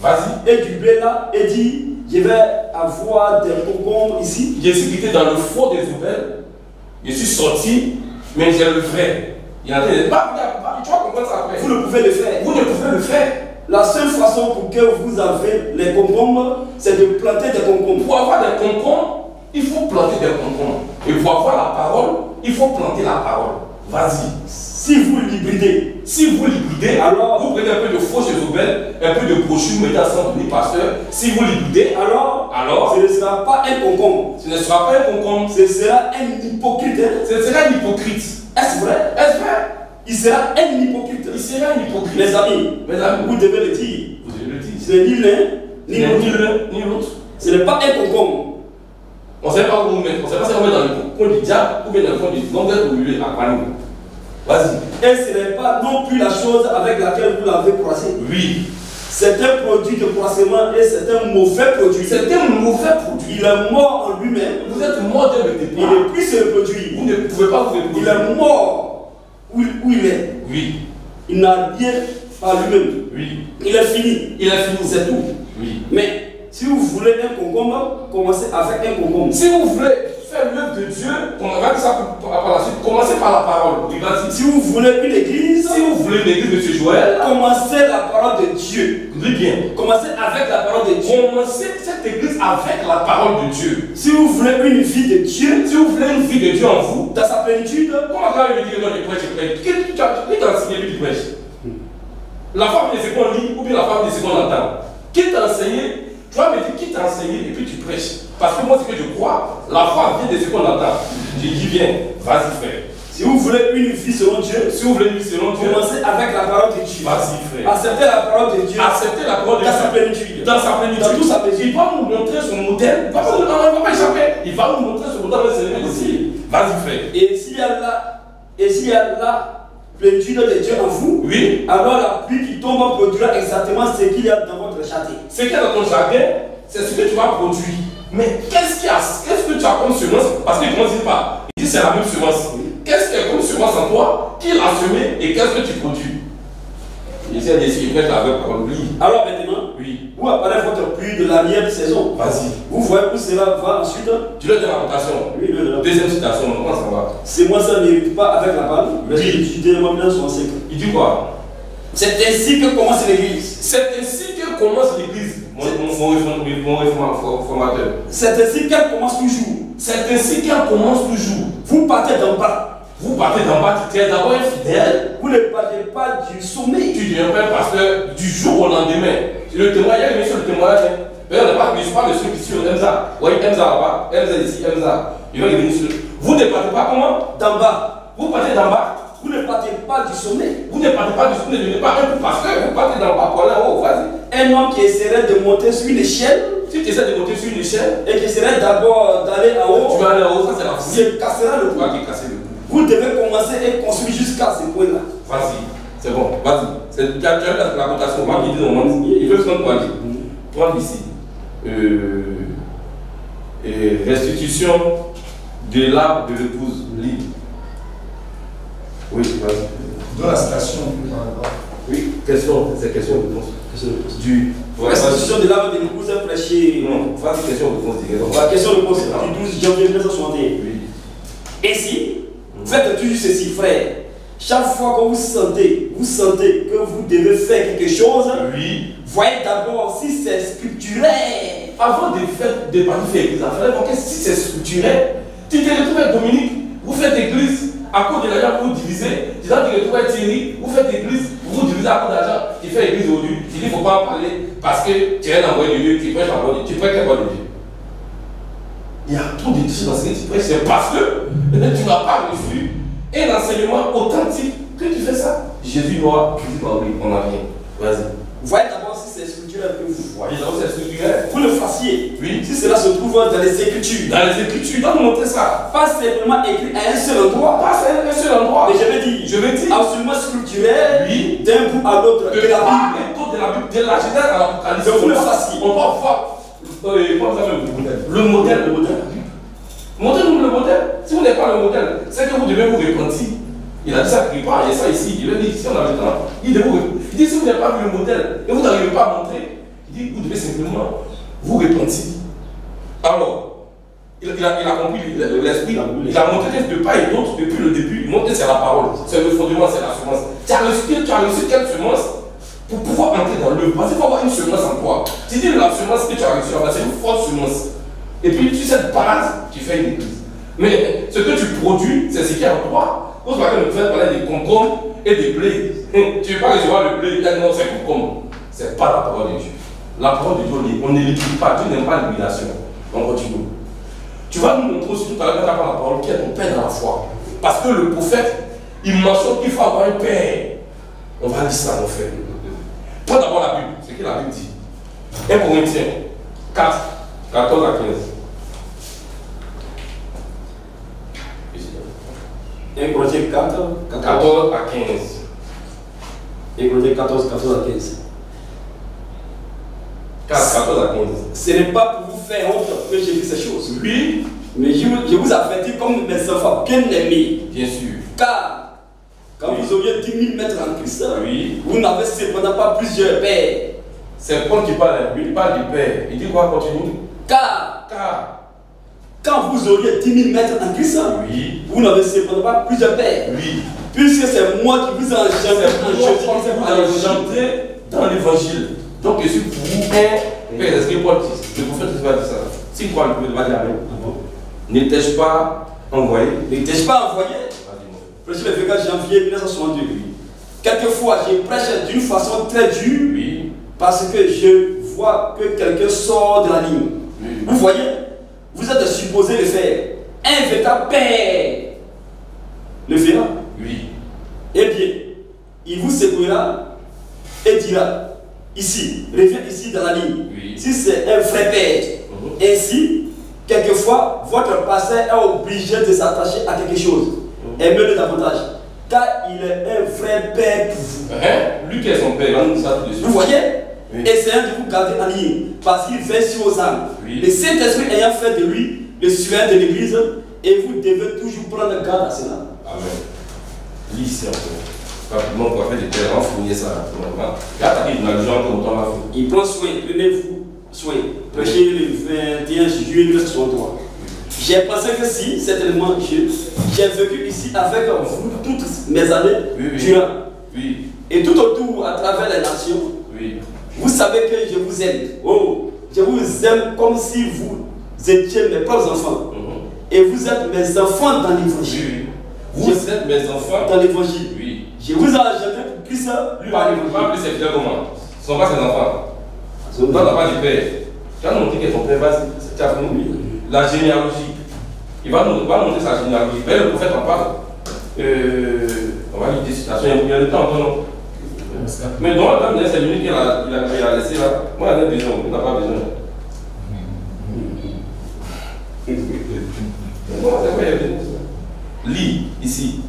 Vas-y. Et du blé là, et dit, je vais avoir des concombres ici. Je suis quitté dans le faux des aubelles. Je suis sorti, mais j'ai le vrai. Il y a des. Tu vas comprendre ça après. Vous ne pouvez le faire. Vous ne pouvez le faire. La seule façon pour que vous avez les concombres, c'est de planter des concombres. Pour avoir des concombres, il faut planter des concombres. Et pour avoir la parole, il faut planter la parole. Vas-y. Si vous l'hybridez, Si vous l'hybridez, alors vous prenez un peu de faux chez Zobel, un peu de brochures, mettez à Saint-Denis Pasteur. Si vous l'hybridez, alors ce ne sera pas un concombre. ce ne sera pas un concombre, Ce sera un hypocrite. ce sera un hypocrite. Est-ce vrai? Est-ce vrai? Il sera un hypocrite. Il sera un hypocrite. Mes amis, vous vous devez le dire. devez le dire. Ce n'est ni l'un, ni Ni l'autre. l'un, ni l'autre. Ce n'est pas un concombre. On ne sait pas où vous mettre. On ne sait pas si on met dans le fond du diable ou bien dans le fond du longueur ou milieu à Paris. Vas-y. Et ce n'est pas non plus la chose avec laquelle vous l'avez croisé. Oui. C'est un produit de croissement et c'est un mauvais produit. C'est un mauvais produit. Il est mort en lui-même. Vous êtes mort dès le Il départ. n'est plus ce produit. Vous ne pouvez pas vous Il reproduire. est mort où il est. Oui. Il n'a rien par lui-même. Oui. Il est fini. Il a fini. C'est tout. Oui. Mais si vous voulez un concombre, commencez avec un concombre. Si vous voulez faire l'œuvre de Dieu, on va dire ça par la suite, commencez par la parole. Il va dire, Si vous voulez une église, si vous voulez une église, monsieur Joël, commencez la parole de Dieu. écoutez bien. Commencez avec la parole de Dieu. Commencez cette église avec la parole de Dieu. Si vous voulez une vie de Dieu, Si vous voulez une vie de Dieu en vous, dans sa plénitude, comment quand il dit que non, il prêche, il prêche. Qui t'a enseigné lui qui prêche? La femme de ce qu'on lit ou bien la femme de ce qu'on entend? Qui t'a enseigné? Tu vas me dire qui t'a enseigné et puis tu prêches. Parce que moi, ce que je crois, la foi vient de ce qu'on entend. Je dis bien, vas-y frère. si vous voulez une vie selon Dieu, Si vous voulez une vie selon Dieu, commencez avec la parole de Dieu. vas-y frère. Acceptez la parole de Dieu Acceptez la parole de dans sa Dieu plénitude. dans sa plénitude. Dans toute sa plénitude. Il va nous montrer son modèle. Il va pas échapper. Il va nous montrer son modèle. Ici. Vas-y frère. Et s'il y a la plénitude de Dieu en vous, Oui. alors la pluie qui tombe produira exactement ce qu'il y a dans votre jardin. Ce qu'il y a dans ton jardin, c'est ce que tu vas produire. Mais qu'est-ce que tu as comme semence? Parce qu'il ne commence pas. Il dit c'est la même semence. Qu'est-ce qu'il y a comme semence en toi? Qui l'a semé et qu'est-ce que tu produis? J'essaie d'essayer de mettre la vraie parole. Oui. Alors maintenant, Oui. où apparaît votre pluie de l'arrière-saison? Vas-y. Vous voyez où cela va ensuite? Tu leur donnes la notation. Oui, Deuxième citation, comment ça va? c'est moi, ça n'hérite pas avec la parole. Mais Oui. j'ai dit moi bien sur 5. Il dit quoi? C'est ainsi que commence l'église. C'est ainsi que commence l'église, mon réformateur. C'est ainsi qu'elle commence toujours. C'est ainsi qu'elle commence toujours. Vous partez d'en bas. Vous partez d'en bas, tu es d'abord un fidèle, Vous ne partez pas du sommet. tu deviens un pasteur du jour au lendemain. Le témoignage, bien sûr, le témoignage. Mais on n'est pas, je parle de ceux qui sont Emza. Oui, Emza là-bas, Emza ici, Emza. Il va revenir sur. Vous ne partez pas comment? D'en bas. Vous partez d'en bas. Vous ne partez pas du sommet. Vous ne partez pas du sommet, ne devenez pas un coup parce que vous partez d'en bas pour aller en haut. Vas-y. Un homme qui essaierait de monter sur une échelle. Si tu essaies de monter sur une échelle, et qui essaierait d'abord d'aller en haut. tu vas aller en haut, ça c'est la folie. Se cassera le cou. Qui casser le cou. Vous devez commencer et construire jusqu'à ce point-là. Vas-y, c'est bon, vas-y. Tu as la cotation, moi qui dis normalement, il veut se quoi dire. Prends ici. Restitution de l'arbre de l'épouse libre. Oui, vas-y. Dans la station. Oui, question, c'est question de réponse. Du. Restitution de l'arbre de l'épouse prêchée. Non, vas-y, question de réponse directement. La question de réponse du 12 janvier 1961. Oui. Ainsi, faites toujours ceci, frère. Chaque fois que vous sentez que vous devez faire quelque chose, Oui. voyez d'abord si c'est scripturaire. Avant de partir faire église, il fallait si c'est structuré. Tu te retrouves avec Dominique, vous faites église à cause de l'argent pour vous diviser. Tu te retrouves avec Thierry, vous faites église, vous divisez à cause de l'argent. Tu fais église aujourd'hui. Tu dis qu'il ne faut pas en parler parce que tu es un envoyé de Dieu, tu prêches la parole de Dieu. Tu prêches la parole de Dieu. Il y a trop de choses dans ce que tu prêches, c'est parce que tu n'as pas reçu un enseignement authentique que tu fais ça. Jésus noir, Jésus pas oui, on n'a rien. Vas-y. Voyez d'abord si c'est structurel que vous Voyez d'abord c'est structurel. vous le fassiez. Oui. Si cela se trouve dans les Écritures. Dans les Écritures, dois nous montrer ça. Pas simplement écrit à un seul endroit. Pas un seul endroit. Mais je vais dire absolument structurel Oui. d'un bout à l'autre de la Bible. De la Bible, de la Genèse à l'Apocalypse. Donc vous le fassiez. On va voir le modèle. Montrez-nous le modèle. Si vous n'avez pas le modèle, c'est que vous devez vous repentir. Il a dit ça quelque part, il y a ça ici. Il a dit si on a le temps. Il dit si vous n'avez pas vu le modèle et vous n'arrivez pas à montrer, il dit vous devez simplement vous repentir. Alors, il a compris l'esprit. Il a montré que de part et d'autre, depuis le début, il montre que c'est la parole. C'est le fondement, c'est la semence. Tu as reçu quelle semence pour pouvoir entrer dans l'œuvre? Parce qu'il faut avoir une semence en toi. Tu dis la semence que tu as reçue, c'est une forte semence. Et puis, sur cette base, tu fais une église. Mais ce que tu produis, c'est ce qu'il y a en toi. Pour ce que nous faisons parler des concombres et des blés. Tu ne veux pas recevoir le blé, non, c'est concombre. Ce n'est pas la parole de Dieu. La parole de Dieu, on ne l'écrit pas. Dieu n'aime pas l'humiliation. On continue. Tu vas nous montrer aussi tout à l'heure quand tu as la parole qui est ton père dans la foi. Parce que le prophète, il mentionne qu'il faut avoir un père. On va lire ça, mon frère. Prends d'abord la Bible, c'est ce que la Bible dit. 1 Corinthiens 4, 14 à 15. 1 Corinthiens 4, 14 à 15. 1 Corinthiens 14, 14 à 15. 4, 14 à 15. Ce n'est pas pour vous faire honte que j'ai dit ces choses. Oui, Mais je vous avertis comme mes enfants bien-aimés. bien sûr. Car quand vous auriez 10 000 mètres en Christ, Oui. vous n'avez cependant pas plusieurs pères. C'est Paul qui parle, lui, il parle du Père. Il dit quoi, continue? Car quand vous auriez 10 000 mètres en Christ, Oui. vous n'avez cependant pas plusieurs pères. Oui. Puisque c'est moi qui vous ai engendré dans l'évangile. Donc je suis pour vous un Père. Est-ce que Paul dit? Le prophète va dire ça. Si Paul va dire Amen. N'étais-je pas envoyé? N'étais-je pas envoyé? Prêcher le 24 janvier 1962. Quelquefois, je prêche d'une façon très dure. Oui. Parce que je vois que quelqu'un sort de la ligne. Oui. Vous voyez? Vous êtes supposé le faire. Un véritable père le fera. Oui. Eh bien, il vous secouera et dira, ici, reviens ici dans la ligne. Oui. Si c'est un vrai père, ainsi, quelquefois, votre pasteur est obligé de s'attacher à quelque chose. Aimez-le davantage, car il est un vrai père pour vous. Lui qui est son père, là, nous ça tout de suite. Vous voyez? Oui. Essayez de vous garder en ligne, parce qu'il veille sur aux âmes. Oui. Le Saint-Esprit ayant fait de lui le surveillant de l'Église, et vous devez toujours prendre garde à cela. Amen. Lis ici encore. Rapidement, on va faire des terrains, on fournit ça rapidement. Et attaquer une allusion comme on va faire. Il prend soin, prenez-vous soin. Prêchez le 21 juillet 1963. J'ai pensé que si, certainement, j'ai vécu ici avec vous toutes mes années durant. Oui. Et tout autour, à travers les nations, Oui. vous savez que je vous aime. Oh, je vous aime comme si vous étiez mes propres enfants. Et vous êtes mes enfants dans l'évangile. Vous êtes mes enfants dans l'évangile. Oui. Je vous ai engendré pour Christ par l'évangile. Pas plus c'est fidèle comment? Ce ne sont pas ses enfants. Toi, tu n'as pas de père. Tu as montré que ton père, vas-y, tu as compris. La généalogie. Il va nous montrer sa généalogie. Mais le prophète en parle. On va lui dire citation, il y a le temps encore, non? Mais dans la dame, c'est lui qui a laissé là. Moi, il a besoin, il n'a pas besoin. Lis ici.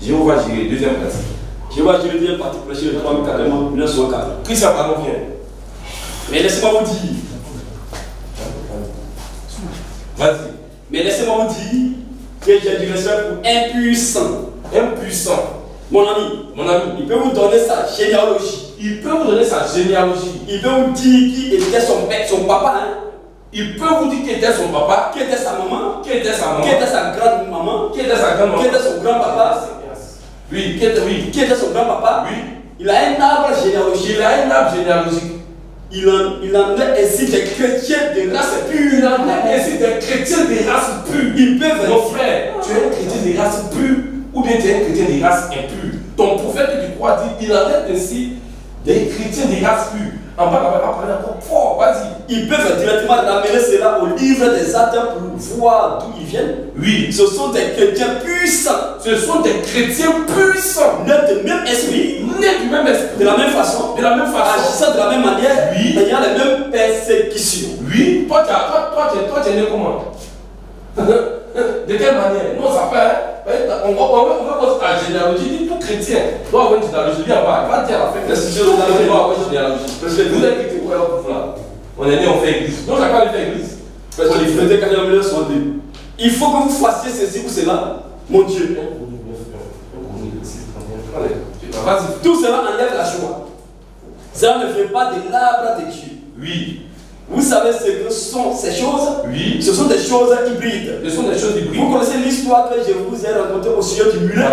Jéhovah Jireh, deuxième partie. Jéhovah Jireh, deuxième partie, prêcher le 3 carrément, 1904. Christian, pardon, viens. Mais laissez-moi vous dire. Vas-y. Mais laissez-moi vous dire que j'ai du respect pour impuissant. Impuissant. Mon ami, il peut vous donner sa généalogie. Il peut vous donner sa généalogie. Il peut vous dire qui était son père, son papa. Hein? Il peut vous dire qui était son papa, qui était sa maman, qui était sa maman, qui était sa grande-maman, qui était sa grande-maman, qui était son grand-papa. Oui, qui était son grand-papa. Oui. Il a un arbre généalogique. Il a un arbre généalogique. Il en est ainsi des chrétiens de race pure. Il en est ainsi des chrétiens de race pure. Ils peuvent. Mon frère, tu es un chrétien de race pure ou bien tu es un chrétien de race impure. Ton prophète que tu crois dit, il en est ainsi des chrétiens de race pure. En bas, on va parler encore fort, vas-y. Ils peuvent directement ramener cela au livre des actes pour voir d'où ils viennent. Oui. Ce sont des chrétiens puissants. Ce sont des chrétiens puissants. Nés du même esprit. Nés du même esprit. De la même façon. De la même façon. Agissant de la même manière. Oui. Ayant les mêmes persécutions. Oui. Toi, tu es né comment? De quelle manière? Non, ça fait. On va voir ta généalogie. Dis tout chrétien doit avoir une généalogie. Viens en bas. Il va dire à la fin que si je dois avoir une généalogie. Parce que vous êtes quitté, on est né, on fait église. Non, j'ai pas fait église. Parce que les frères quand ils sont deux. Il faut que vous fassiez ceci ou cela. Mon Dieu. Tout cela enlève la joie. Ça ne fait pas de l'arbre de Dieu. Oui. Vous savez ce que sont ces choses? Oui. Ce sont des choses hybrides. Ce sont des choses hybrides. Vous connaissez l'histoire que je vous ai racontée au sujet du mulet?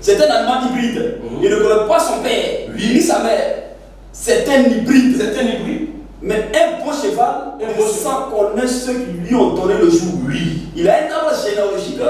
C'est un animal hybride. Il ne connaît pas son père, ni sa mère. C'est un hybride. C'est un hybride. Mais un bon cheval, sans connaître ceux qui lui ont donné le jour. Oui. Il a un arbre généalogique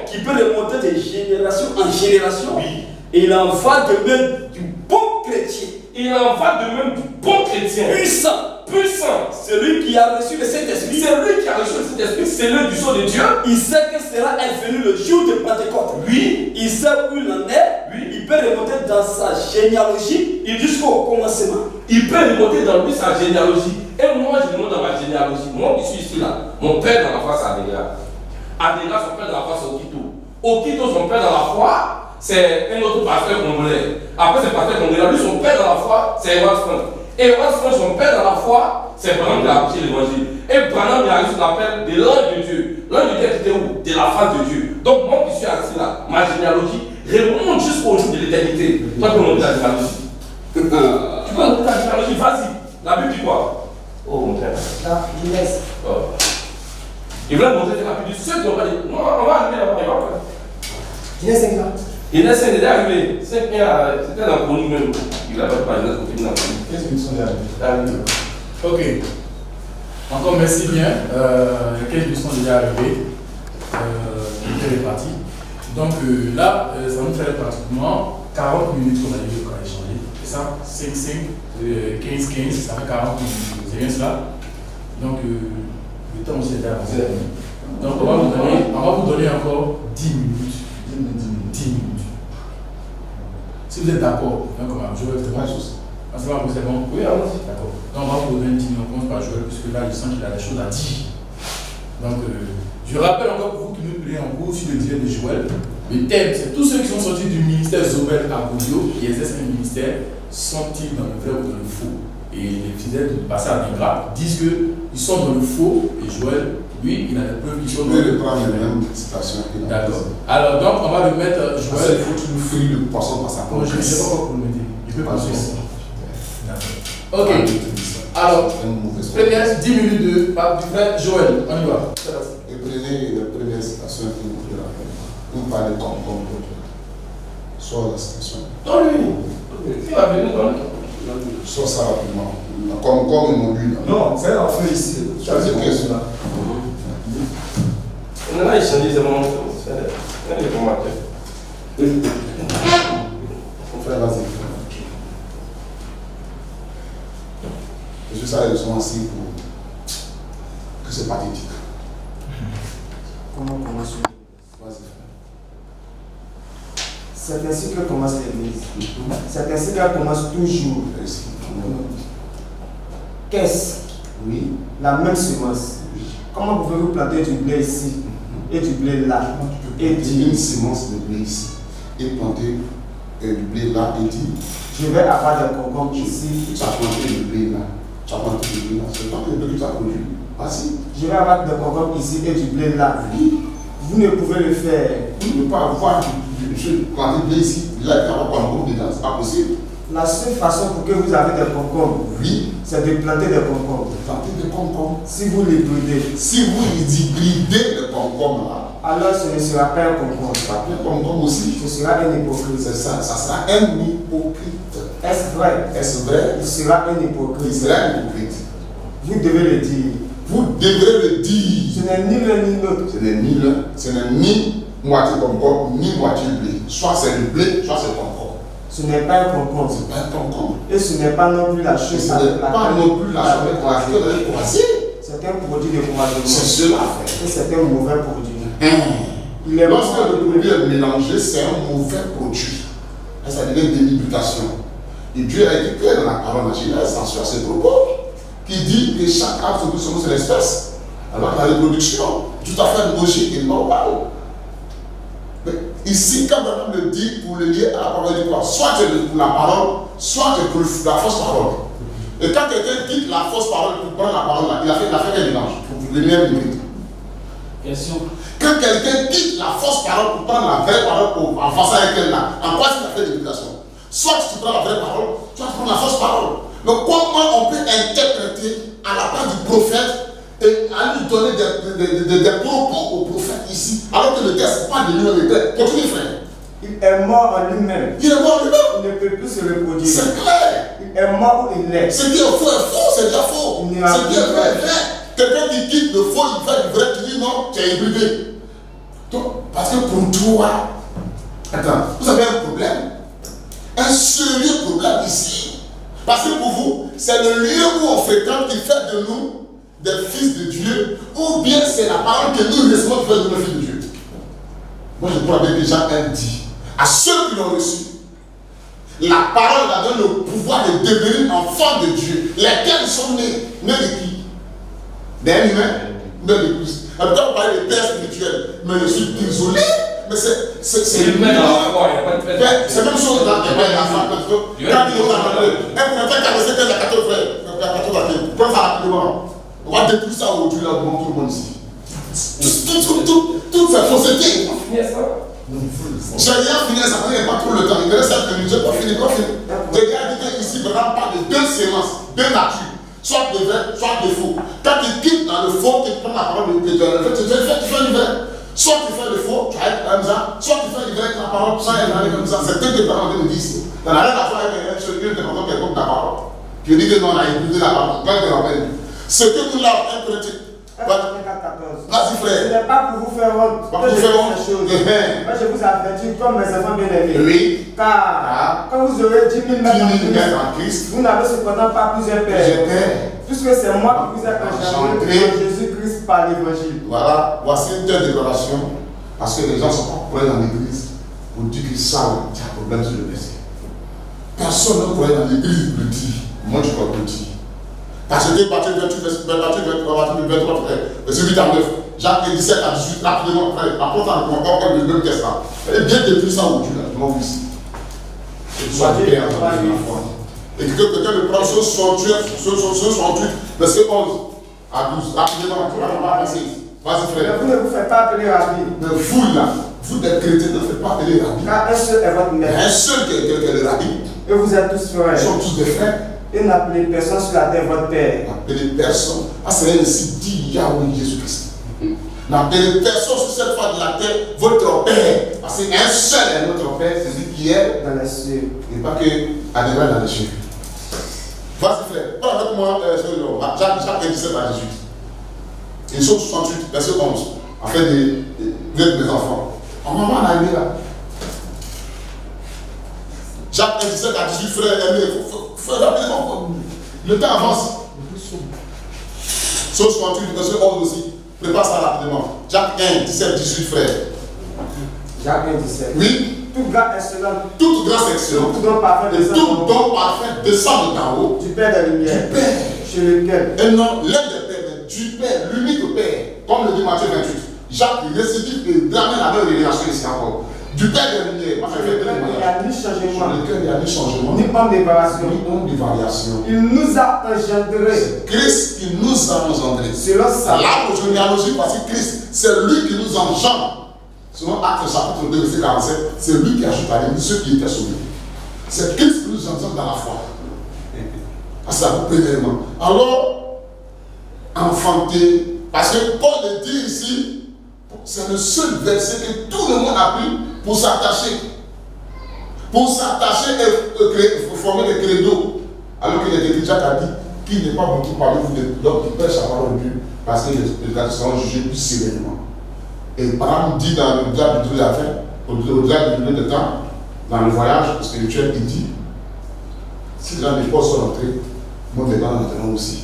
qui peut remonter de génération en génération. Oui. Et il en va de même du bon chrétien. Il en va de même du bon chrétien. Puissant. Puissant. Celui qui a reçu le Saint-Esprit. Celui qui a reçu le Saint-Esprit, c'est le du sceau de Dieu. Il sait que cela est venu le jour de Pentecôte. Oui. Il sait où il en est. Oui. Il peut remonter dans sa généalogie jusqu'au commencement. Il peut remonter dans lui sa généalogie. Et moi, je remonte dans ma généalogie. Moi qui suis ici là, mon père dans la foi, c'est Adéla. Adéla, son père dans la foi, c'est Okito. Okito, son père dans la foi, c'est un autre pasteur congolais. Après, c'est pasteur congolais. Lui, son père dans la foi, c'est Edouard Franck. Et Edouard Franck, son père dans la foi, c'est Branham qui a apporté l'évangile. Et Branham, il a reçu l'appel de l'ange de Dieu. L'ange de Dieu était où? De la face de Dieu. Donc, moi qui suis assis là, ma généalogie remonte jusqu'au jour de l'éternité. Toi, tu peux monter ta généalogie. Tu peux monter ta généalogie, vas-y. La Bible dit quoi? Oh, mon frère. La Genèse. Oh. Il voulait montrer la Bible. Ceux qui n'ont pas dit, non, on va arriver là-bas, il va pas. Genèse 5 ans. Genèse 5 est arrivé. C'était dans le chronique même. Il n'a pas Genèse pour finir dans le chronique. Qu'est-ce qu'ils sont arrivés? Ok. Encore merci bien. Les 15 minutes sont déjà arrivés. On est parti. Donc là, ça nous fait pratiquement 40 minutes qu'on a eu quand échanger. C'est ça? 5, 15, 15, ça fait 40 minutes. C'est bien cela? Donc le temps aussi est avancé. Donc on va vous donner encore 10 minutes. 10 minutes. Si vous êtes d'accord, je vais faire la chose. C'est pas c'est bon? Oui, allons-y. D'accord. Donc on va vous donner 10 minutes, on commence par Joël, puisque là je sens qu'il a des choses à dire. Donc je rappelle encore pour vous qui nous plaît en cours sur le direct de Joël. Le thème, c'est tous ceux qui sont sortis du ministère Zobel à Boudio, qui exercent un ministère, sont-ils dans le vrai ou dans le faux? Et les fidèles du passage des graphes disent qu'ils sont dans le faux, et Joël, lui, il a des preuves qui sont dans le faux. Je vais reprendre la même citation. D'accord. Alors donc on va le mettre Joël. Il faut que tu nous fries le poisson dans sa Je ne sais pas pourquoi vous le mettez. Il peut passer. Ok. Alors, première 10 minutes du frère Joël. On y va. Et prenez la première citation que vous pouvez rappeler. Vous parlez comme soit la citation. Donne-lui. Il va venir dans le Soit ça rapidement. Comme ils m'ont dit. Non, c'est un feu ici. Tu as dit que là. On a échangé, c'est mon c'est un informateur. Mon frère, vas-y. Je suis ça, ils sont assis pour que c'est pathétique. Comment commence l'église? C'est ainsi que commence l'église. C'est ainsi qu'elle commence toujours. Qu'est-ce? Oui. La même semence. Comment pouvez-vous planter du blé ici et du blé là? Et dire une semence de blé ici et planter du blé là et dire je vais avoir des concombres ici. tu as planté du blé là. Tu as planté du blé là. C'est pas le blé que tu as produit. Vas-y. Je vais avoir des concombres ici et du blé là. Vous ne pouvez le faire. Vous ne pouvez pas avoir du blé ici. Là, il n'y a pas de concombres dedans. C'est pas possible. La seule façon pour que vous avez des concombres, Oui. c'est de planter des concombres. Planter des concombres. Si vous les brûlez, Si vous hybridez le concombre là, alors ce ne sera pas un concombre. ça peut être concombre aussi. Ce sera un hypocrite. C'est ça, ça sera un hypocrite. Est-ce vrai? Est-ce vrai? Il sera un Il hypocrite. sera un hypocrite. Vous devez le dire. Vous devrez le dire. Ce n'est ni l'un ni l'autre. Ce n'est ni l'un, ce n'est ni moitié concombre, ni moitié blé. Soit c'est du blé, soit c'est concombre. Ce n'est pas un concombre. C'est pas un concombre. Et ce n'est pas non plus la Et chose ce avec n'est pas non plus la chose avec laquelle vous allez croiser. C'est un produit de croisement. C'est cela, frère. Et c'est un mauvais produit. Il est Lorsque mort. le produit est mélangé, c'est un mauvais produit. Et ça devient une délibrication. Et Dieu a été clair dans la parole de Genèse, sur ses propos, qui dit que chaque arbre se selon son espèce. Alors la reproduction, tout à fait logique et normale. Mais ici, quand Abraham le dit pour le lier à la parole de quoi, soit tu es pour la parole, soit tu es pour la fausse parole. Et quand quelqu'un dit la fausse parole pour prendre la parole, il a fait quel mélange pour le meilleur limite. Question. Quand quelqu'un quitte la fausse parole pour prendre la vraie parole en face avec elle là, en quoi il a fait l'éducation? Soit tu prends la vraie parole, soit tu prends la fausse parole. Donc comment on peut interpréter à la part du prophète et à lui donner des propos au prophète ici, alors que le texte parle de lui-même? Continue, frère. Il est mort en lui-même. Il est mort lui-même. Il ne peut plus se reproduire. C'est clair. Il est mort où il est. Ce qui est faux est faux, c'est déjà faux. Il n'y a Ce qui est plus vrai de- est vrai. Quelqu'un qui quitte le faux, il fait du vrai, tu dis non, tu es hybridé. Donc, parce que pour toi, attends, vous avez un problème. Un sérieux problème ici. Parce que pour vous, c'est le lieu où on fréquente qui fait de nous des fils de Dieu, ou bien c'est la parole que nous recevons qui fait de nous des fils de Dieu. Moi, je crois bien que Jean 1 dit à ceux qui l'ont reçu, la parole leur donne le pouvoir de devenir enfants de Dieu. Lesquels sont nés de qui? D'un humain, de l'épouse. En tout cas, on parlait de père spirituel, mais je suis désolé, mais c'est l'humain dans la foi, il n'y a pas de fait. c'est la même chose dans les pères et l'enfant. Quand il est en train de un frère qui a laissé 15 à 14 frères, 14 à 15, prends ça rapidement. On va détruire ça aujourd'hui là devant tout le monde ici. Toute cette fausseté. J'ai rien fini, ça ne pas trop le temps. Il me reste 5 minutes, je n'ai pas fini, J'ai déjà dit qu'ici, vraiment, parle de deux séances, deux natures. Soit de vrai, soit de faux. Quand tu quittes dans le faux, tu prends la parole de Dieu, tu fais du vrai. Soit tu fais le faux, tu vas être comme ça. Soit tu fais du vrai avec la parole, sans être comme ça. C'est deux différents de ici. Dans la rien à faire avec un seul Dieu, tu es content qu'elle compte ta parole. Tu dis que non, on a écouté la parole. Quand tu rappelles, ce que nous l'avons interprété. Vas-y, frère. Ce n'est pas pour vous faire honte. Pas pour vous faire honte. Moi, je vous avertis comme mes enfants bien-aimés. Oui. Car quand vous aurez 10 000 mètres en Christ, vous n'avez cependant pas plusieurs pères. Puisque c'est moi qui vous ai engendré Engendré. Jésus-Christ par l'évangile. Voilà, voici une telle déclaration. Parce que les gens ne sont pas croyants dans l'église pour dire qu'ils savent qu'il y a un problème sur le verset. Personne ne croit dans l'église le dit. Moi, je crois que le dit. Parce que Matthieu 28, verset 8 à 9, Jacques 17 à 18, rapidement, frère, apporte encore le même texte là. Et bien depuis ça aujourd'hui, là, devant vous ici. Sois bien dans la foi. Et que quelqu'un me prend ce 68, verset 11 à 12, rapidement, vas-y frère. Vous ne vous faites pas appeler rabbi. Mais vous là, vous des chrétiens, ne faites pas appeler rabbi. Car un seul est votre maître. Un seul qui est le rabbi. Et vous êtes tous frères. Nous sommes tous des frères. Et n'appelez personne sur la terre votre père. N'appelez personne. Ah, c'est ainsi dit Yahweh Jésus-Christ. N'appelez personne sur cette face de la terre votre père. Parce qu'un seul est notre père, c'est celui qui est Dans les cieux. et pas que Adéval dans les cieux. Vas-y frère, parle avec moi, Jacques 17 à 18. Ils sont 68, verset 11. En fait, des enfants. On va voir l'arrivée là. Jacques 17 à 18, frère, aimé, frère, rapidement. Le temps avance. Sauf 68, verset 11 aussi. Prépare ça rapidement. Jacques 1, 17, 18 frères. Jacques 1, 17. Oui. Tout grâce excellent. Toute grâce excellente. Tout don parfait Et tout don parfait descend d'en haut. Du Père des Lumières. Du Père. Chez lequel. Et non, l'un des pères, mais du Père, l'unique Père. Comme le dit Matthieu 28. Jacques récidive et ramène la même révélation ici encore. Du Père des Lumières. Il n'y a ni changement. Sur lequel il n'y a ni changement. Ni homme de variation. Ni homme de variation. Il nous a engendrés. C'est Christ qui nous a engendrés. Selon ça. L'arbre généalogique, parce que Christ, c'est lui qui nous engendre. Selon Actes chapitre 2, verset 47, c'est lui qui ajoute à lui ceux qui étaient sauvés. C'est Christ qui nous engendre dans la foi. C'est la premièrement. Alors, enfanter, parce que Paul le dit ici, c'est le seul verset que tout le monde a pris pour s'attacher. Pour s'attacher et former des credos. Alors qu'il est déjà a dit qu'il n'est pas beaucoup parmi vous de l'homme qui prêche la parole de Dieu, parce que les cas seront jugés plus sévèrement. Et par exemple, dit dans le diable de la fin, au-delà du de temps, dans le voyage spirituel, il dit si les gens des postes sont entrés, moi mes parents entreront aussi.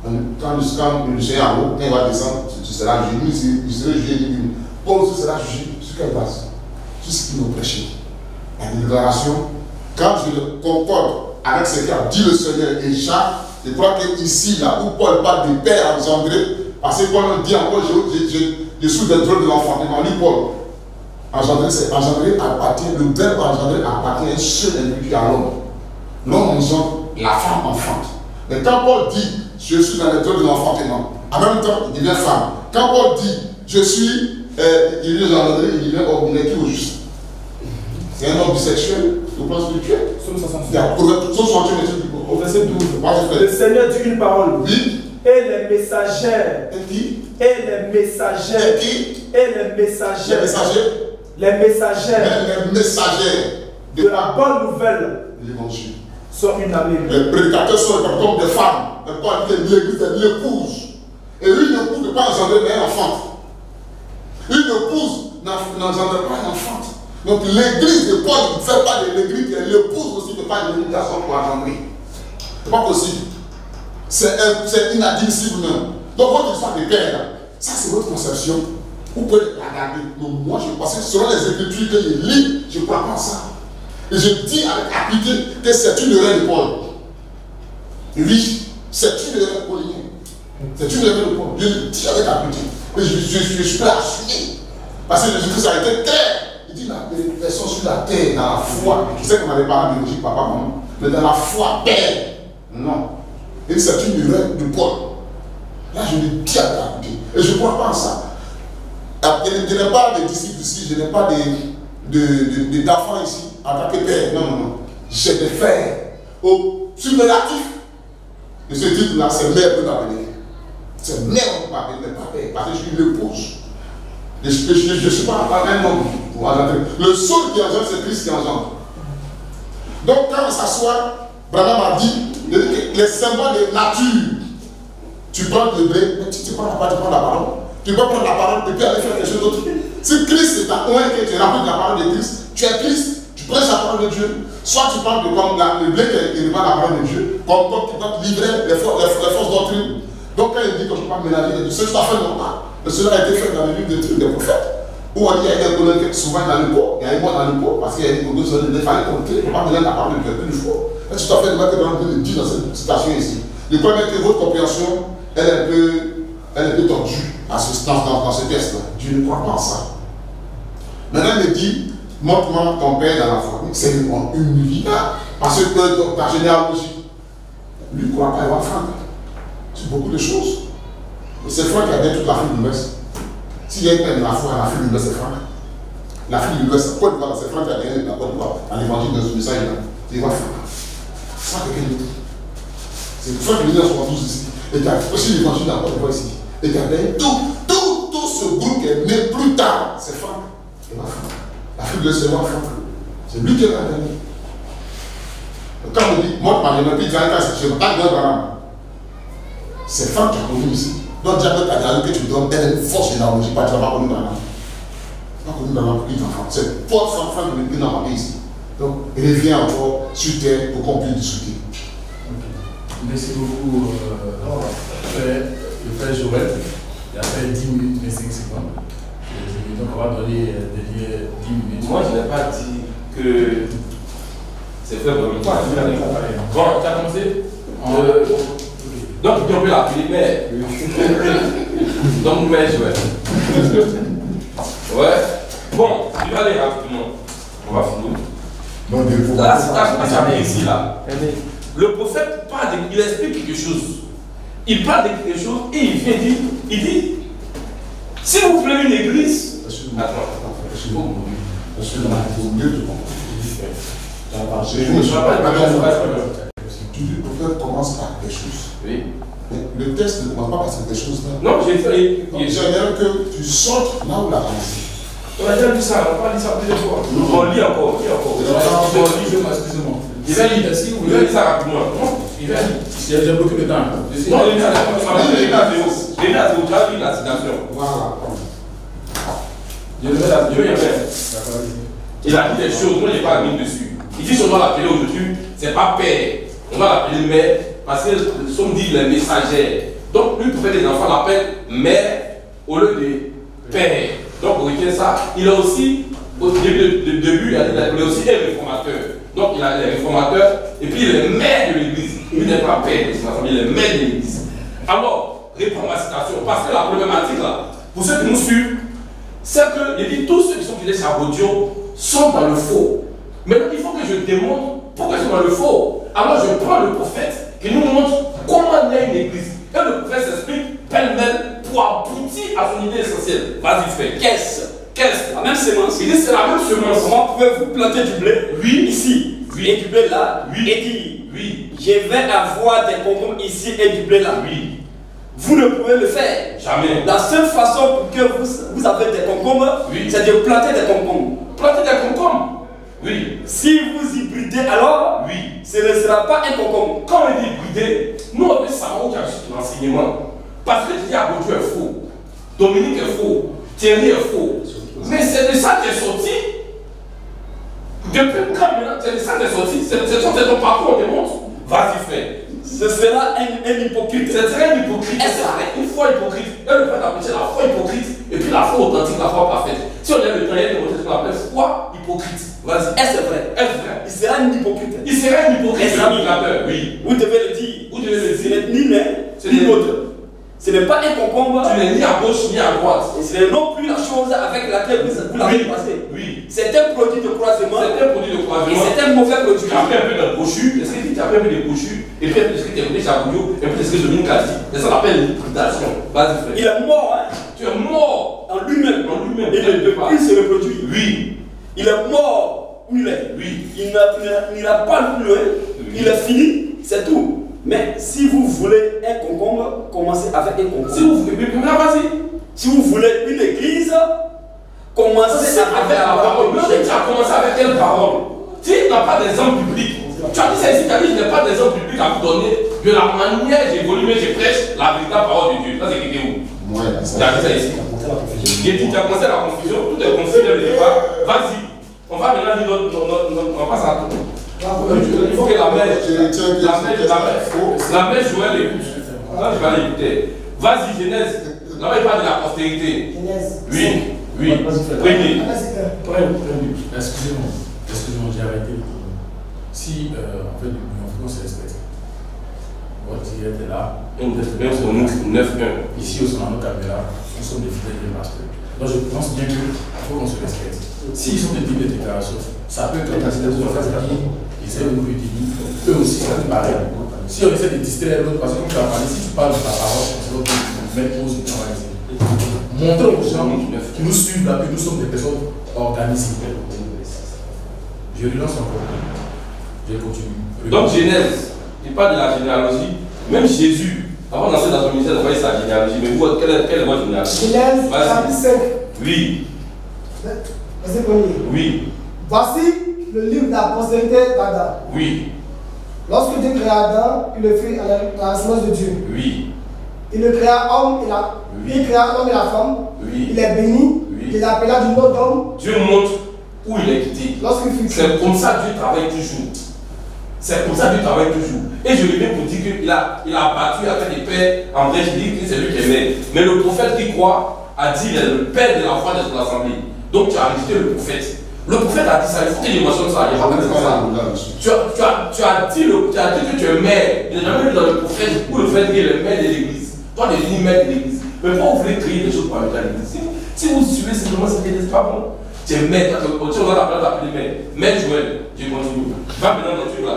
Quand le Seigneur en haut, quand il va descendre, tu seras jugé, tu seras jugé. Paul aussi sera jugé sur quelle base? Sur ce qu'il nous prêchait. La déclaration, quand je le concorde avec ce qu'a dit le Seigneur et Jacques, je crois qu'ici, là où Paul parle du Père engendré, parce que Paul dit encore, je suis le trône de l'enfantement, lui Paul. Engendré, c'est engendré appartient, le verbe engendré appartient à un seul individu à l'homme. L'homme engendre, la femme enfante. Mais quand Paul dit, je suis dans le trône de l'enfantement, en même temps, il devient femme. Quand Paul dit, je suis, il devient engendré, il devient ordinaire qui au juste. C'est un homme bisexuel, au plan spirituel. Il y a au verset 12. Le Seigneur dit une parole. Oui. Et les messagères. Et qui? Et les messagères. Et qui? Et les messagères. Les messagers. Les messagères. Les messagers de la bonne nouvelle. L'évangile. Sont une âme. Les prédicateurs sont comme des femmes. L'église est l'épouse. Et une épouse ne peut pas engendrer mais un enfant. Une épouse n'engendre pas un enfant. Donc l'église de Paul ne fait pas de l'église, l'épouse aussi ne fait pas de l'église garçon pour engendrer. C'est pas possible. C'est inadmissible même. Donc votre histoire de père, ça c'est votre conception. Vous pouvez la garder. Mais moi je pense que selon les écritures que je lis, je ne crois pas ça. Et je dis avec aptitude que c'est une erreur de Paul. Oui, c'est une erreur paulinienne. C'est une erreur de Paul. Je le dis avec aptitude. Et je suis là à assumer. Parce que Jésus-Christ a été clair. Il dit la personne sur la terre, dans la foi. Je sais qu'on avait parlé biologique, papa, maman. Mais dans la foi, père. Non. Et c'est une erreur de Paul. Là, je le dis à la vie. Et je ne crois pas en ça. Je n'ai pas de disciples ici, je n'ai pas d'enfants ici en tant que père. Non, non, non. J'ai des frères au superlatif. Et ce titre-là, c'est mère que m'appeler. C'est mère que m'appeler, mais pas père. Parce que je suis l'épouse. Je ne suis pas un homme pour engendrer. Le seul qui engendre, c'est Christ qui engendre. Donc, quand on s'assoit, Branham a dit les symboles de nature. Tu prends le blé, mais tu ne prends pas, tu prends la parole. Tu peux prendre la parole et puis aller faire quelque chose d'autre. Si Christ est ta oint que tu remplis la parole de Christ, tu es Christ, tu prêches la parole de Dieu. Soit tu parles de comme le blé qui répand la parole de Dieu, comme tu peux livrer les fausses doctrines. Donc, quand il dit que je ne peux pas mélanger les deux, c'est tout à fait normal. Mais cela a été fait dans le livre des prophètes. Où on dit qu'il y a des colonnes souvent dans le pot, il y a un mot dans le pot, parce qu'il y a des colonnes il fallait compter, il ne faut pas mélanger la parole de Dieu plus fois. C'est tout à fait normal que dans le dit dans cette citation ici. Je crois même que votre compréhension, elle est un peu tordue dans ce texte-là. Je ne crois pas en ça. Maintenant, il me dit, montre-moi ton père dans la foi. C'est une vie. Parce que ta généalogie, lui ne croit pas avoir Franck. C'est beaucoup de choses. Et c'est Franck qui a bien toute l'Afrique de l'Ouest. S'il y a une peine de la foi en Afrique de l'Ouest, c'est Franck. L'Afrique de l'Ouest, c'est Côte d'Ivoire, c'est Franck qui a gagné la Côte d'Ivoire dans l'évangile de ce message-là. C'est Franck. C'est Franck qui a gagné. C'est Franck qui est venu en 72 ici. Et qui a aussi l'évangile dans la Côte d'Ivoire ici. Et qui a gagné tout ce groupe qui est né plus tard. C'est Franck. C'est pas Franck. L'Afrique de l'Ouest, c'est pas Franck. C'est lui qui l'a gagné. Quand on dit, moi, par exemple, je ne pas de Branham. C'est Franck qui a connu ici. Donc, diable, ta garantie que tu donnes, elle est une force généalogique, pas tu ne vas pas connu Branham. Pas connu Branham pour qui tu enfants. C'est force Franck qui est dans ma vie ici. Donc, reviens encore sur terre pour qu'on puisse discuter. Merci beaucoup, le frère Joël. Il a fait 10 minutes, 25 secondes. Donc on va donner 10 minutes. Moi, je n'ai pas dit que c'est fait pour le temps. Bon, tu as commencé donc, on peut l'appeler mère. Donc, mère, ouais. Bon, je vais aller rapidement. On va finir. La citation que j'avais ici, là. Le prophète parle il explique quelque chose. Il parle de quelque chose et il vient dire, il dit, si vous voulez une église, Le prophète commence par des choses. Oui. Le texte ne commence pas par ces choses-là. Non, j'ai fait. J'aimerais que tu sortes là où la commencé. On a déjà dit ça, on n'a pas dit ça plusieurs fois. On lit encore, Excusez-moi. Il va lire, il va lire ça rapidement. Il va lire. J'ai beaucoup de temps. Non, il va lire la citation. Voilà. Il a dit des choses, moi je n'ai pas mis dessus. Il dit qu'on doit l'appeler aujourd'hui, c'est pas père, on doit l'appeler mère, parce que son dit les messagères. Donc lui, pour faire des enfants, l'appelle mère au lieu de père. Donc on retient ça. Il a aussi, au début, il a dit aussi un réformateur. Donc il a les réformateurs, et puis il est maire de l'église. Il n'est pas père de sa famille, il est maire de l'église. Alors, répondre à la citation, parce que la problématique là, pour ceux qui nous suivent, c'est que, il dit, tous ceux qui sont fidèles à Bodio sont dans le faux. Maintenant, il faut que je démontre pourquoi ils sont dans le faux. Alors, je prends le prophète qui nous montre comment il y a une église. Et le prophète s'explique pêle-mêle pour aboutir à son idée essentielle. Vas-y, fais. Qu'est-ce la même semence. Il dit, c'est la même semence. Comment pouvez-vous planter du blé? Oui. Ici. Oui. Et du blé là. Oui. Et dire, oui. Je vais avoir des concombres ici et du blé là. Oui. Vous ne pouvez le faire. Jamais. La seule façon pour que vous avez des concombres, oui. c'est de planter des concombres. Planter des concombres? Oui. Si vous hybridez alors, oui. Ce ne sera pas un concombre. Quand on dit hybrider, nous on veut savoir où il y a juste l'enseignement. Parce que Dieu est faux. Dominique est faux. Thierry est faux. Mais c'est de ça qui est sorti. Depuis quand maintenant, c'est de ça qui est sorti. C'est ton parcours, on te montre. Vas-y, fais. Ce sera un hypocrite. Ce sera un hypocrite. Une foi hypocrite. Et le fait d'appeler la foi hypocrite. Et puis la foi authentique, la foi parfaite. Si on a le temps, il y a une autre qu'on appelle foi hypocrite. Vas-y. Est-ce vrai? Est-ce vrai? Il sera un hypocrite. Il sera un hypocrite. Oui. Vous devez le dire. Vous devez le dire. Ce n'est ni l'un, ni l'autre. Ce n'est pas un concombre. Tu n'es ni à gauche ni à droite. Et ce n'est non plus la chose avec laquelle vous l'avez passé. Oui. C'est un produit de croisement. C'est un produit de croisement. Et c'est un mauvais produit. Tu as pris un peu de brochu. Est-ce que tu as pris un peu de brochu? Et puis est-ce que tu as pris Chabouillot? Et puis est-ce que Dominique a dit? C'est ça qu'on appelle l'hybridation. Vas-y, frère. Il est mort, hein? Tu es mort. En lui-même. En lui-même. Et il ne peut plus se reproduire. Oui. Il est mort où il est. Oui. Il n'ira pas plus loin. Oui. Il est fini. C'est tout. Mais si vous voulez un concombre, commencez avec un concombre. Si vous voulez, mais vas-y. Si vous voulez une église, commencez avec la parole. Tu as commencé avec quelle parole? Si tu n'as pas d'exemple public, tu as dit ça ici, tu as dit je n'ai pas d'exemple public à vous donner de la manière j'évolue, mais je prêche la véritable parole de Dieu. Ça, c'est écrit où? Moi, tu as dit ça ici. J'ai dit, tu as commencé la confusion, tout est confus dès le départ. Vas-y. On va maintenant dire on passe à tout. Il faut que la mère Joël écoute. Là, je vais aller écouter. Vas-y, Genèse. Là-bas, il parle de la postérité. Oui, oui. Premier. Excusez-moi, j'ai arrêté. Si, en fait, on se respecte. Votre était là. Ici, au Sonano Caméra, nous sommes des fidèles des pasteurs. Donc, je pense bien qu'il faut qu'on se respecte. S'ils sont des types de déclarations, ça peut être la situation qui essaie de nous utiliser. Eux aussi, ça nous paraît. Si on essaie de distraire l'autre, parce que comme tu as parlé, si tu parles de ta parole, c'est l'autre qui met pause et travail. Montrons aux gens qui nous suivent là que nous sommes des personnes organisées. Je relance encore. Je continue. Donc, Genèse, il parle de la généalogie. Même Jésus, avant d'entrer dans son ministère, il a sa généalogie. Mais vous, quelle est votre généalogie? Genèse, chapitre 5. Oui. Verset 1er. Oui. Voici le livre de la postérité d'Adam. Oui. Lorsque Dieu créa Adam, il le fit à la semence de Dieu. Oui. Il le créa l'homme et la femme. Oui. Il les bénit. Oui. Il l'appela du nom d'homme. Dieu montre où il est quitté. Lorsqu'il fut c'est comme ça que Dieu travaille toujours. C'est comme ça qu'il travaille toujours. Et je reviens pour dire qu'il a battu, il a fait des pères en vrai, je dis que c'est lui qui est maire. Mais le prophète qui croit a dit il est le père de la foi de son assemblée. Donc tu as rejeté le prophète. Le prophète a dit ça, il faut qu'il mentionne ça. Il n'y a pas de ça. Tu as dit que tu es maire. Il n'est jamais vu dans le prophète où le fait qu'il est le maire de l'église. Toi, tu es devenu maire de l'église. Mais pourquoi vous voulez créer des choses pour ajouter à l'église? Si vous suivez simplement ce qui n'est pas bon, tu es maire. Tu as la place d'appeler maire. Maire Joël, je continue. Va maintenant dans le truc là.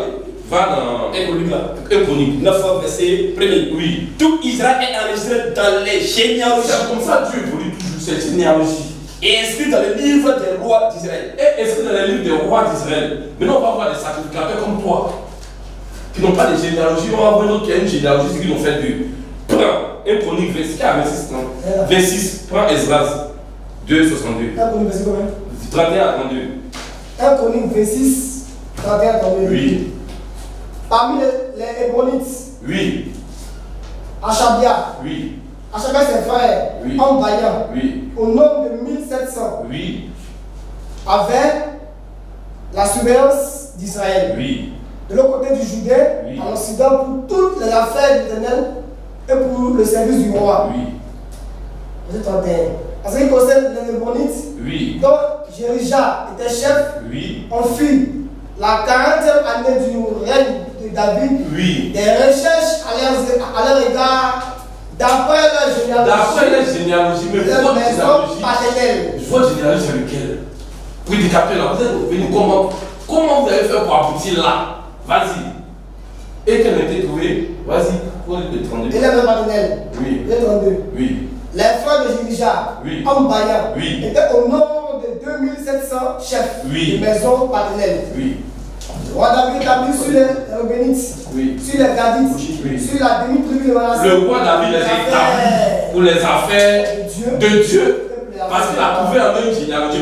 Va dans un chronique. 9 verset 1er. Oui. Tout Israël est enregistré dans les généalogies. C'est comme ça Dieu évolue toujours, cette généalogie. Et inscrit dans le livre des rois d'Israël. Et inscrit dans le livre des rois d'Israël. Maintenant, on va voir des sacrificateurs comme toi, qui n'ont pas de généalogie. On va voir d'autres qui ont une généalogie, ce qu'ils ont fait d'eux. Prends un chronique 26, 26, prends Esdras 2, 62. Un chronique 26 combien? 31 à 32. Un chronique 26, 31 à 32. Oui. Parmi les Hébronites. Oui. Achabia. Oui. Achabia ses frères. Oui. Hommes vaillants. Oui. Au nombre de 1700. Oui. Avec la surveillance d'Israël. Oui. De l'autre côté du Judée, Oui. à l'Occident, pour toutes les affaires de l'Éternel et pour le service du roi. Oui. Verset 31. En ce qui concerne les Hébronites, Oui. dont Jérija était chef, Oui. on fit la 40e année du règne de David, Oui. des recherches à leur égard, d'après leur généalogie. D'après les généalogies, mais leur votre maison généalogie. paternelle. Votre généalogie, c'est lequel? Pour décapiter là, vous êtes venu comment? Comment vous avez fait pour aboutir là? Vas-y. Et qu'elle a été trouvée? Vas-y, pour le 32. Et leur maison paternelle. Oui. Le 32. Oui. Les frères de Jérija, Oui. hommes vaillants, Oui. étaient au nombre de 2700 chefs Oui. de maison paternelle. Oui. Le roi David établit sur les Reubénites, Oui. sur les Gadites, Oui. sur la demi-tribu de Manassé. Le roi David les établit pour les affaires de Dieu. Parce qu'il a trouvé en eux une généalogie.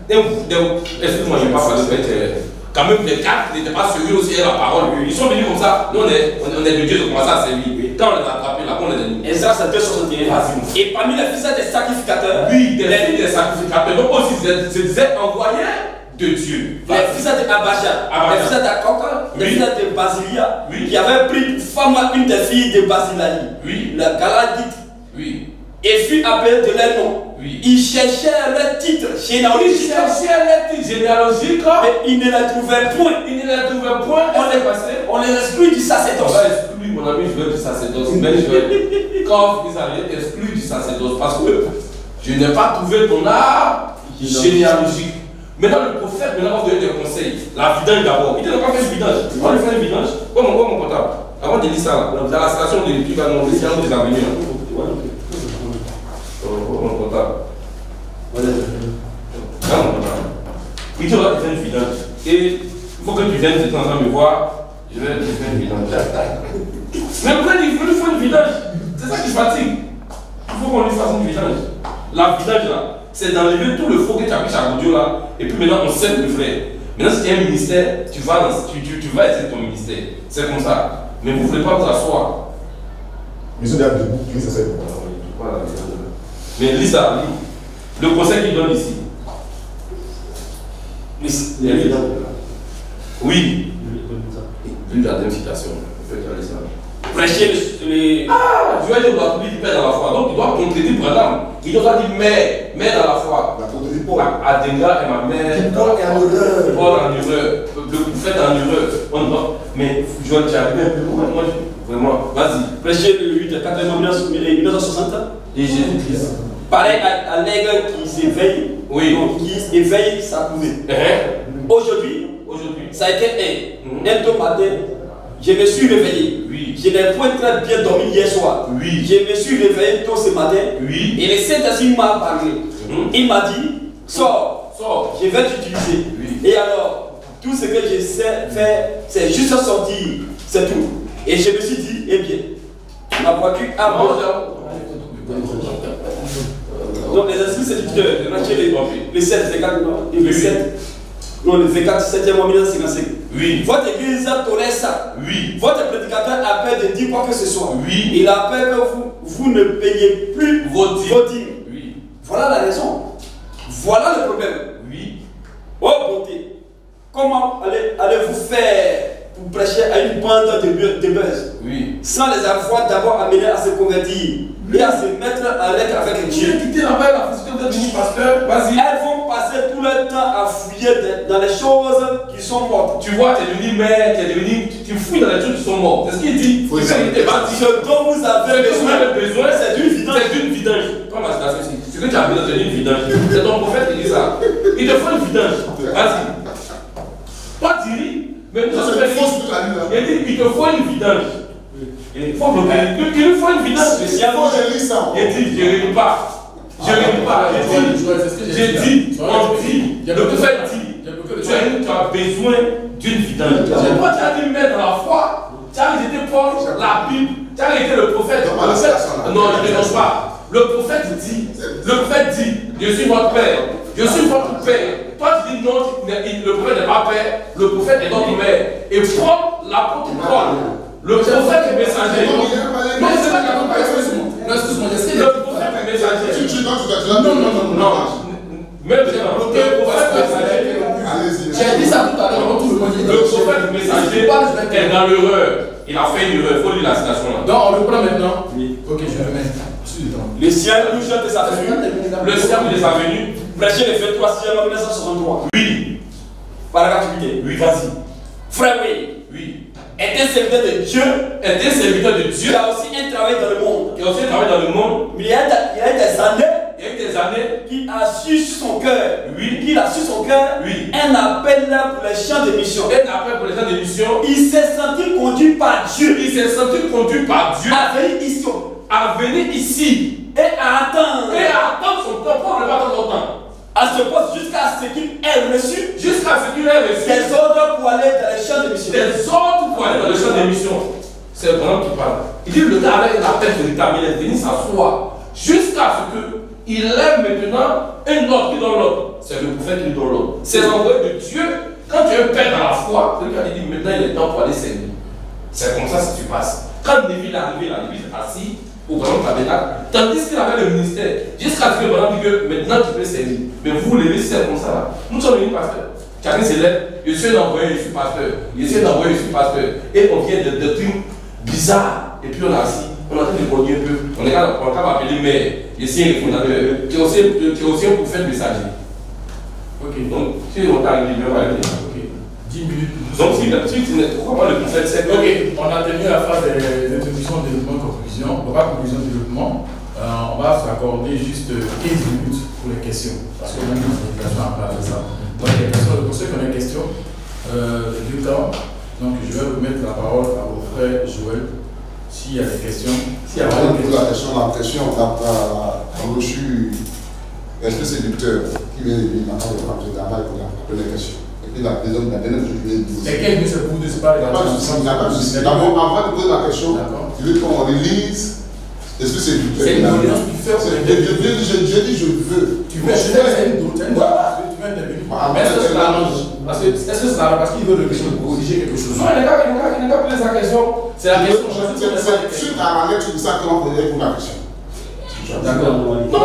Excuse-moi, je n'ai pas parlé de quand même les quatre n'étaient pas sérieux aussi à la parole. Ils sont venus comme ça. Nous, on est de Dieu, on commence à servir. Quand on les a attrapés là, on les a mis. Esdras 261. Et parmi les fils des sacrificateurs, Oui, des fils des sacrificateurs. Donc aussi, se disaient envoyés de Dieu. les fils d'Abaja, les fils d'Akoka, les fils de Basilia, qui avaient pris femme à une des filles de Basilaï, Oui. la Galadite, Oui. et fut appelé de leur nom. Oui. Ils cherchaient leur titre Ils généalogique, cherchaient les titres généalogiques. mais ils ne les trouvaient point. Ils ne les trouvaient point. On les exclut du On sacerdoce. va exclure mon ami Joël du sacerdoce. Mais Joël, quand vous allez exclure du sacerdoce, parce que je n'ai pas trouvé ton arbre généalogique. Maintenant, le prophète, maintenant, va vous donner des conseils. La vidange d'abord. Il n'a pas fait le vidange. On va lui faire une vidange. Quoi, mon comptable? Avant de lire ça, là, dans la station de l'équipe, dans les séances des avenues. Mon comptable. Il te va te faire une vidange. Et il faut que tu viennes de temps en temps me voir. Je vais te faire une vidange. Mais après, il faut lui faire une vidange. C'est ça qui fatigue. Il faut qu'on lui fasse une vidange. La vidange là, c'est d'enlever tout le faux que tu as pris chaque audio là. Et puis maintenant, on sait le frère. Maintenant, si tu as un ministère, tu vas essayer ton ministère. C'est comme ça. Mais vous ne voulez pas vous asseoir. Monsieur Diab debout, qui ça c'est Voilà. Mais lis ça, lis. Le conseil qu'il donne ici. Lis. Oui. Vu la deuxième citation. Il faut lire ça. Prêcher les. Ah, Joël doit trouver du père dans la foi. Donc il doit contredire Branham. Il doit dire mère dans la foi. La contredit Paul. Adenga est ma mère. Paul est en erreur. Paul en erreur. Le prophète en erreur. On doit. Mais Joël, tu as arrivé un peu loin. Moi, vraiment, vas-y. Prêcher le 8 de 1960. Et Jésus-Christ. Pareil à l'aigle qui s'éveille. Oui. Donc, qui éveille sa couvée. Aujourd'hui, ça a été un tôt matin. Je me suis réveillé. Oui. Je n'ai point très bien dormi hier soir. Oui. Je me suis réveillé tôt ce matin. Oui. Et le Saint-Esprit m'a parlé. Il m'a dit, sors, Sors. je vais t'utiliser. Oui. Et alors, tout ce que je sais faire, c'est juste sortir. C'est tout. Et je me suis dit, eh bien, ma voiture a donc les esprits séducteurs, les 7, les 4, les 7. Non, les 4, 7e mois 1955. Oui. Votre église tolérait ça. Oui. Votre prédicateur a peur de dire quoi que ce soit. Oui. Il a peur que vous ne payez plus vos dîmes. Oui. Voilà la raison. Voilà le problème. Oui. Oh bonté. Comment allez-vous faire pour prêcher à une bande de buzz, sans les avoir d'abord amenés à se convertir et à se mettre en règle avec Dieu. Elles vont passer tout leur temps à fouiller dans les choses qui sont mortes. Tu vois, tu es devenu maire, tu fouilles dans les choses qui sont mortes. C'est ce qu'il dit. Ce dont vous avez besoin, c'est d'une vidange. C'est d'une vidange. Ce que tu as besoin, c'est d'une vidange. C'est ton prophète qui dit ça. Il te faut une vidange. Vas-y. Toi, Thierry, mais nous, il dit il te faut une vidange. Il faut bloquer. Il lui faut une vidange. Je lis ça. Il dit, je ne lis pas. Je ne lis pas. J'ai dit, on dit, le prophète dit, tu as besoin d'une vidange. Toi, tu as dû mettre dans la foi, tu as arrêté Paul, la Bible, tu as arrêté le prophète. Non, je ne dénonce pas. Le prophète dit, je suis votre père. Je suis votre père. Toi, tu dis non, le prophète n'est pas père, le prophète est notre mère. Et Paul, l'apôtre Paul, le prophète est messager. Non, c'est pas qu'il pas excuse-moi. Le prophète est messager. Non. Même le prophète est messager. J'ai dit ça tout à l'heure, tout le monde dit. Le prophète est messager est dans l'erreur. Il a fait une erreur, il faut lire la citation là. Donc on reprend maintenant. Oui. Ok, je remets. Le ciel nous jette de sa venue. Le ciel de sa venue. Prêcher le 23 6e 1963. Oui. Paragraphe 8. Oui, vas-y. Frère, oui. Oui. Est un serviteur de Dieu. Est un serviteur de Dieu. Il a aussi un travail dans le monde. Il a aussi un travail dans le monde. Mais il y a des années. Il y a eu des années. Qui a su sur son cœur. Oui. Qu'il a su son cœur. Oui. Un appel là pour les champs de mission. Un appel pour les gens de mission. Il s'est senti conduit par Dieu. Il s'est senti conduit par Dieu. À venir ici. À venir ici. Et à attendre. Et à attendre son temps. Pourquoi on ne va pas attendre son temps? À ce poste jusqu'à ce qu'il ait reçu. Jusqu'à ce qu'il ait reçu. Des ordres pour aller dans les champs de mission. Des ordres pour aller dans les champs de mission. C'est le bonhomme qui parle. Il dit le gars avec la tête véritable, il est venu s'asseoir. Jusqu'à ce qu'il ait maintenant un ordre qui donne l'ordre. C'est le prophète qui lui donne l'ordre. C'est l'envoyé de Dieu. Quand tu es un père dans la foi, celui qui a dit maintenant il est temps pour aller servir. C'est comme ça si tu passes. Quand David est arrivé, il est assis au grand tabernacle, tandis qu'il avait le ministère, jusqu'à ce que le bonhomme dit que maintenant tu peux servir. Mais vous levez, c'est comme ça là. Nous sommes venus pasteurs. Chacun se lève, je suis un envoyé, je suis pasteur. Je suis un envoyé, je suis pasteur. Et on vient de trucs bizarres. Et puis on est assis, on est en train de conduire un peu. On est capable d'appeler maire. Je suis un fondateur. Tu es aussi un prophète messager. Ok, donc si on t'arrive, je vais aller. Ok. 10 minutes. Donc si tu ne crois pas le prophète, c'est ok, on a terminé la phase d'introduction, développement, conclusion. On va conclusion, développement. On va s'accorder juste 15 minutes pour les questions. Parce que même dans les questions, on parle de ça. Donc, les questions, pour ceux qui ont des questions, du temps, donc je vais remettre la parole à vos frères Joël. S'il y a des questions. S'il y a des questions. La question, on a reçu l'esprit séducteur qui vient de lui, maintenant, il va poser la question. Et puis la dernière chose, je vais dire. Mais quel but c'est pour vous de se parler? D'abord, avant de poser la question, je veux qu'on relise. Est-ce que c'est du c'est une audience qui fait. Je dis je veux. Tu veux, c'est une doute. Tu veux intervenir. Est-ce que c'est parce qu'il veut corriger quelque chose? Non, il n'a qu'à poser sa question. C'est la question. C'est suite à la lettre de ça que l'on posait pour la question. D'accord. Non,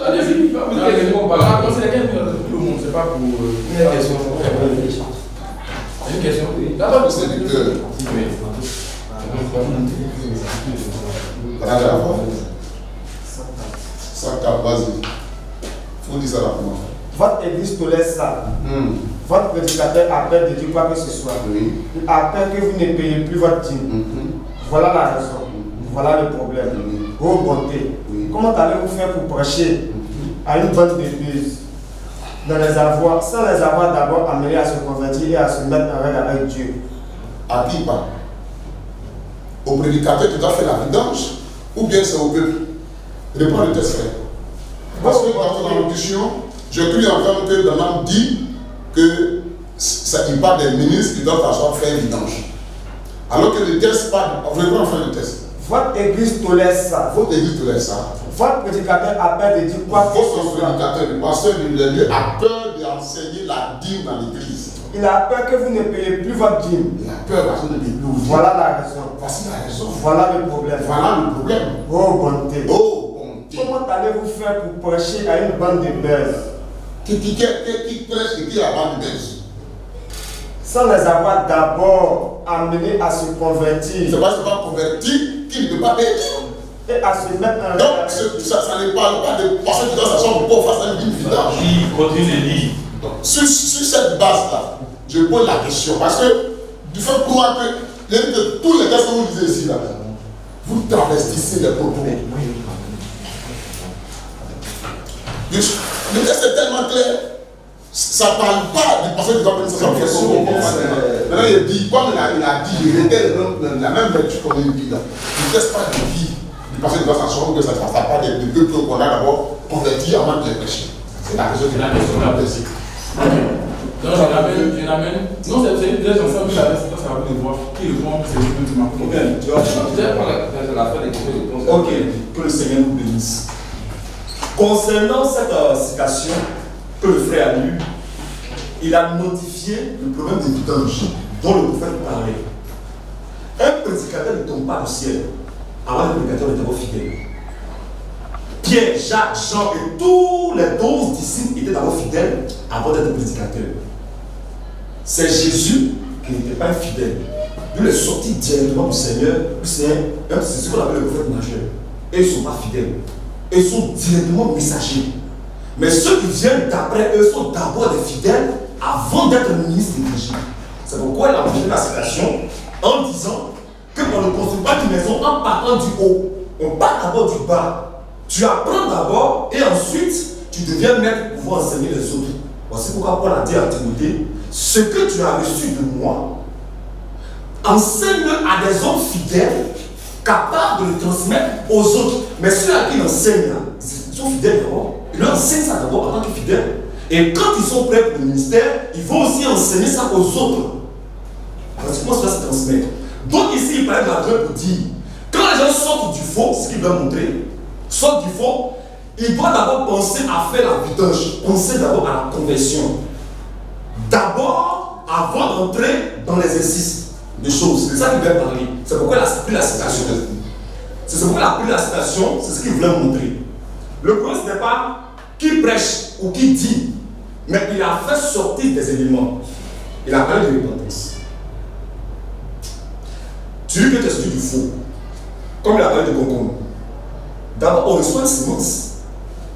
allez-y. C'est laquelle pour le monde, c'est pas pour une question. Une question. D'abord, c'est du cœur. Ça cap, vas-y. Faut dire ça rapidement. Votre église tolère ça. Votre prédicateur appelle de dire quoi que ce soit. Oui. Il appelle que vous ne payez plus votre dîme. Voilà la raison. Voilà le problème. Vos bontés. Comment allez-vous faire pour prêcher à une bande d'églises dans les avoirs, sans les avoir d'abord amenés à se convertir et à se mettre en règle avec Dieu? À qui pas? Au prédicateur qui doit faire la vidange, ou bien c'est au peuple? Réponds le test, frère. Parce que dans ton audition, je cru entendre que le homme dit que il parle des ministres qui doivent s'asseoir faire une vidange. Alors que le test parle, on veut pas faire le test. Votre église tolère ça. Votre église tolère ça. Votre prédicateur appelle de dire quoi que ce soit. Votre prédicateur, le pasteur du lieu, a peur d'enseigner la dîme dans l'église. Il a peur que vous ne payez plus votre dîme. Il a peur parce que vous ne payez plus. Voilà la raison. Voici la raison. Voilà le problème. Voilà le problème. Oh bonté. Oh bonté. Comment allez-vous faire pour prêcher à une bande de bêtes? Qui prêche et qui est la bande de bêtes? sans les avoir d'abord amenés à se convertir. C'est pas converti qu'il ne peut pas payer. Et à se mettre en donc, ça ne parle pas de personnes qui doivent s'asseoir pour faire une vidange. Continue de lire. Sur cette base-là, je pose la question parce que du fait croire que tous les textes que vous lisez ici, là, vous travestissez les propos. Le texte est tellement clair, ça ne parle pas du passé de l'organisation. Maintenant, il dit, comme il a dit, il était la même vertu qu'on a dit là. Il ne laisse pas de vie du passé de l'organisation, que ça ne passe pas des deux qu'on a d'abord convertis avant de les prêcher. C'est la question de la question de la pratique. Donc, je l'amène. Non, c'est une des enfants qui la laisse, ça va les voir. Qui répond, c'est le plus marquant. Tu vois, c'est la fin des questions. Ok, que le Seigneur nous bénisse. Concernant cette citation que le frère a lue, il a notifié le problème des vidanges dont le prophète parlait. Un prédicateur ne tombe pas du ciel avant le prédicateur est d'abord fidèle. Pierre, Jacques, Jean et tous les 12 disciples étaient d'abord fidèles avant d'être prédicateurs. C'est Jésus qui n'était pas fidèle. Il est sorti directement du Seigneur. C'est ce qu'on appelle le prophète majeur. Et ils ne sont pas fidèles. Ils sont directement messagers. Mais ceux qui viennent d'après eux sont d'abord des fidèles avant d'être ministres d'église. C'est pourquoi il a posé la citation en disant que on ne construit pas une maison en partant du haut. On part d'abord du bas. Tu apprends d'abord et ensuite tu deviens maître pour pouvoir enseigner les autres. Voici pourquoi Paul a dit à Timothée, ce que tu as reçu de moi, enseigne à des hommes fidèles capables de le transmettre aux autres. Mais ceux à qui il enseigne, ils sont fidèles d'abord. Ils leur enseignent ça d'abord en tant que fidèles. Et quand ils sont prêts pour le ministère, ils vont aussi enseigner ça aux autres. Parce que comment cela se transmet. Donc ici, il parle de la Bible pour dire, quand les gens sortent du faux, c'est ce qu'il veut montrer, sortent du faux, ils doivent d'abord penser à faire la vidange, penser d'abord à la conversion. D'abord, avant d'entrer dans l'exercice des choses. C'est ça qu'il veut parler. C'est pourquoi il a pris la citation. C'est pourquoi il a pris la citation, c'est ce qu'il voulait montrer. Le problème, ce n'est pas qui prêche ou qui dit, mais il a fait sortir des éléments. Il a parlé de repentance. Tu dis que tu es sorti du faux. Comme il a parlé de concombre. D'abord, on reçoit une sémence.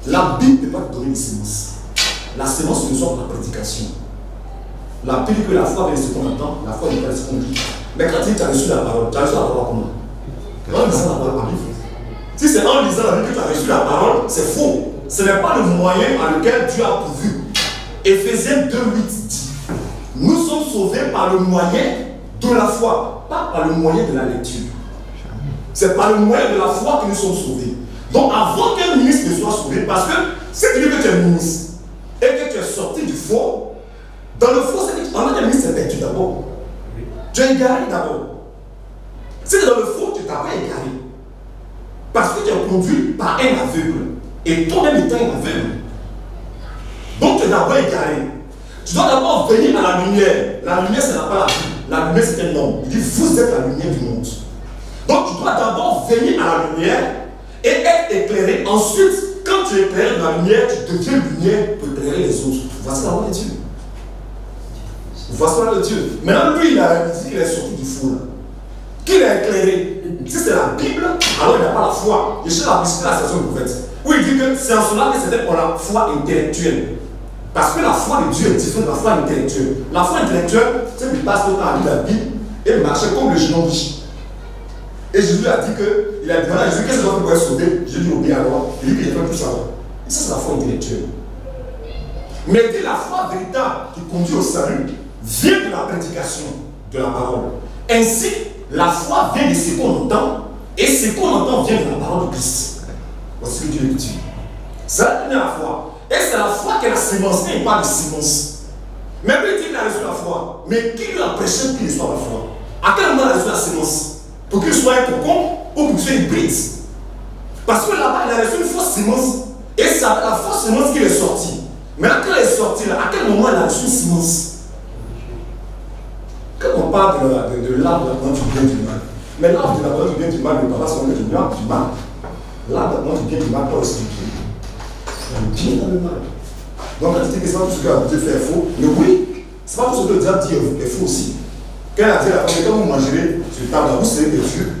La Bible ne peut pas te donner une sémence. La sémence, ce soit la prédication. La Bible dit que la foi vient de ce qu'on entend, la foi vient de ce qu'on dit. Mais quand tu as reçu la parole, tu as reçu la parole comment? En lisant la parole par Bible. Si c'est en lisant la Bible que tu as reçu la parole, c'est faux. Ce n'est pas le moyen à lequel Dieu a pourvu. Éphésiens 2:8 dit, nous sommes sauvés par le moyen de la foi, pas par le moyen de la lecture. C'est par le moyen de la foi que nous sommes sauvés. Donc avant qu'un ministre ne soit sauvé, parce que si tu dis que tu es ministre et que tu es sorti du faux, dans le faux, c'est que pendant que le ministre est perdu d'abord. Tu es égaré d'abord. Si tu es dans le faux, tu t'as pas égaré. Parce que tu es conduit par un aveugle. Et toi-même étant un aveugle. Donc tu es d'abord égaré. Tu dois d'abord venir à la lumière. La lumière, ce n'est pas la vie. La lumière, c'est un homme. Il dit, vous êtes la lumière du monde. Donc tu dois d'abord venir à la lumière et être éclairé. Ensuite, quand tu es éclairé dans la lumière, tu deviens lumière pour éclairer les autres. Voici la voix de Dieu. Voici la voix de Dieu. Maintenant, lui, il a dit qu'il est sorti du fou. Qu'il est éclairé. Si c'est la Bible, alors il n'a pas la foi. Je cherche la citation du prophète. Où il dit que c'est en cela que c'était pour la foi intellectuelle. Parce que la foi de Dieu est différente de la foi intellectuelle. La foi intellectuelle, c'est que le pasteur a lu la Bible et marchait comme le géant riche. Et Jésus a dit que, il a demandé à Jésus, qu'est-ce que je dois faire pour être sauvé? Jésus dit, obéis à loi. Il dit qu'il fait tout ça. Et ça, c'est la foi intellectuelle. Mais il dit la foi véritable qui conduit au salut vient de la prédication de la parole. Ainsi, la foi vient de ce qu'on entend, et ce qu'on entend vient de la parole de Christ. Voici ce que Dieu dit. C'est la première foi. Et c'est la foi qui est la sémence, et pas de sémence. Même lui dit qu'il a reçu la foi, mais qui lui a prêché pour qu'il reçoive la foi? À quel moment il a reçu la sémence? Pour qu'il soit un cocon ou pour qu'il soit une hybride. Parce que là-bas, il a reçu une fausse sémence. Et c'est la fausse sémence qu'il est sorti. Mais quand il est sorti, là, à quel moment il a reçu une sémence? Quand on parle de l'arbre du bien et du mal, mais l'arbre du bien et du mal, le papa, c'est du bien du mal. L'arbre du bien et du mal, pas expliqué. Le bien dans le mal. Donc, quand tu dis que tout ce que Dieu fait est faux, mais oui, C'est pas tout ce que le diable dit est faux aussi. Quand il a dit à la femme, quand vous mangerez sur table, vous serez que Dieu,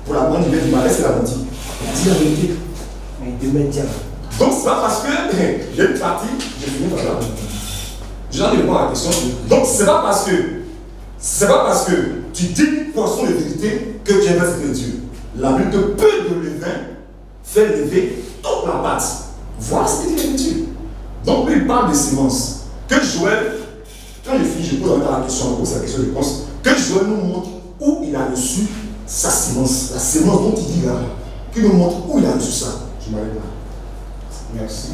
pour la bonne idée du malais, c'est la menti. Il a dit la vérité. Mais demain, tiens. Donc, c'est pas parce que j'ai une partie, j'ai fini par là. Je viens de répondre à la question. Donc, c'est pas parce que tu dis une portion de vérité que tu es vers Dieu. La Bible te peu de levain fait lever toute la pâte. Voilà ce que dit l'Écriture. Donc, il parle de sémence. Que Joël, quand je finis, je pose la question, je pose la question-réponse. Que Joël nous montre où il a reçu sa sémence. La sémence dont il dit là. Qu'il nous montre où il a reçu ça. Je m'arrête là. Merci.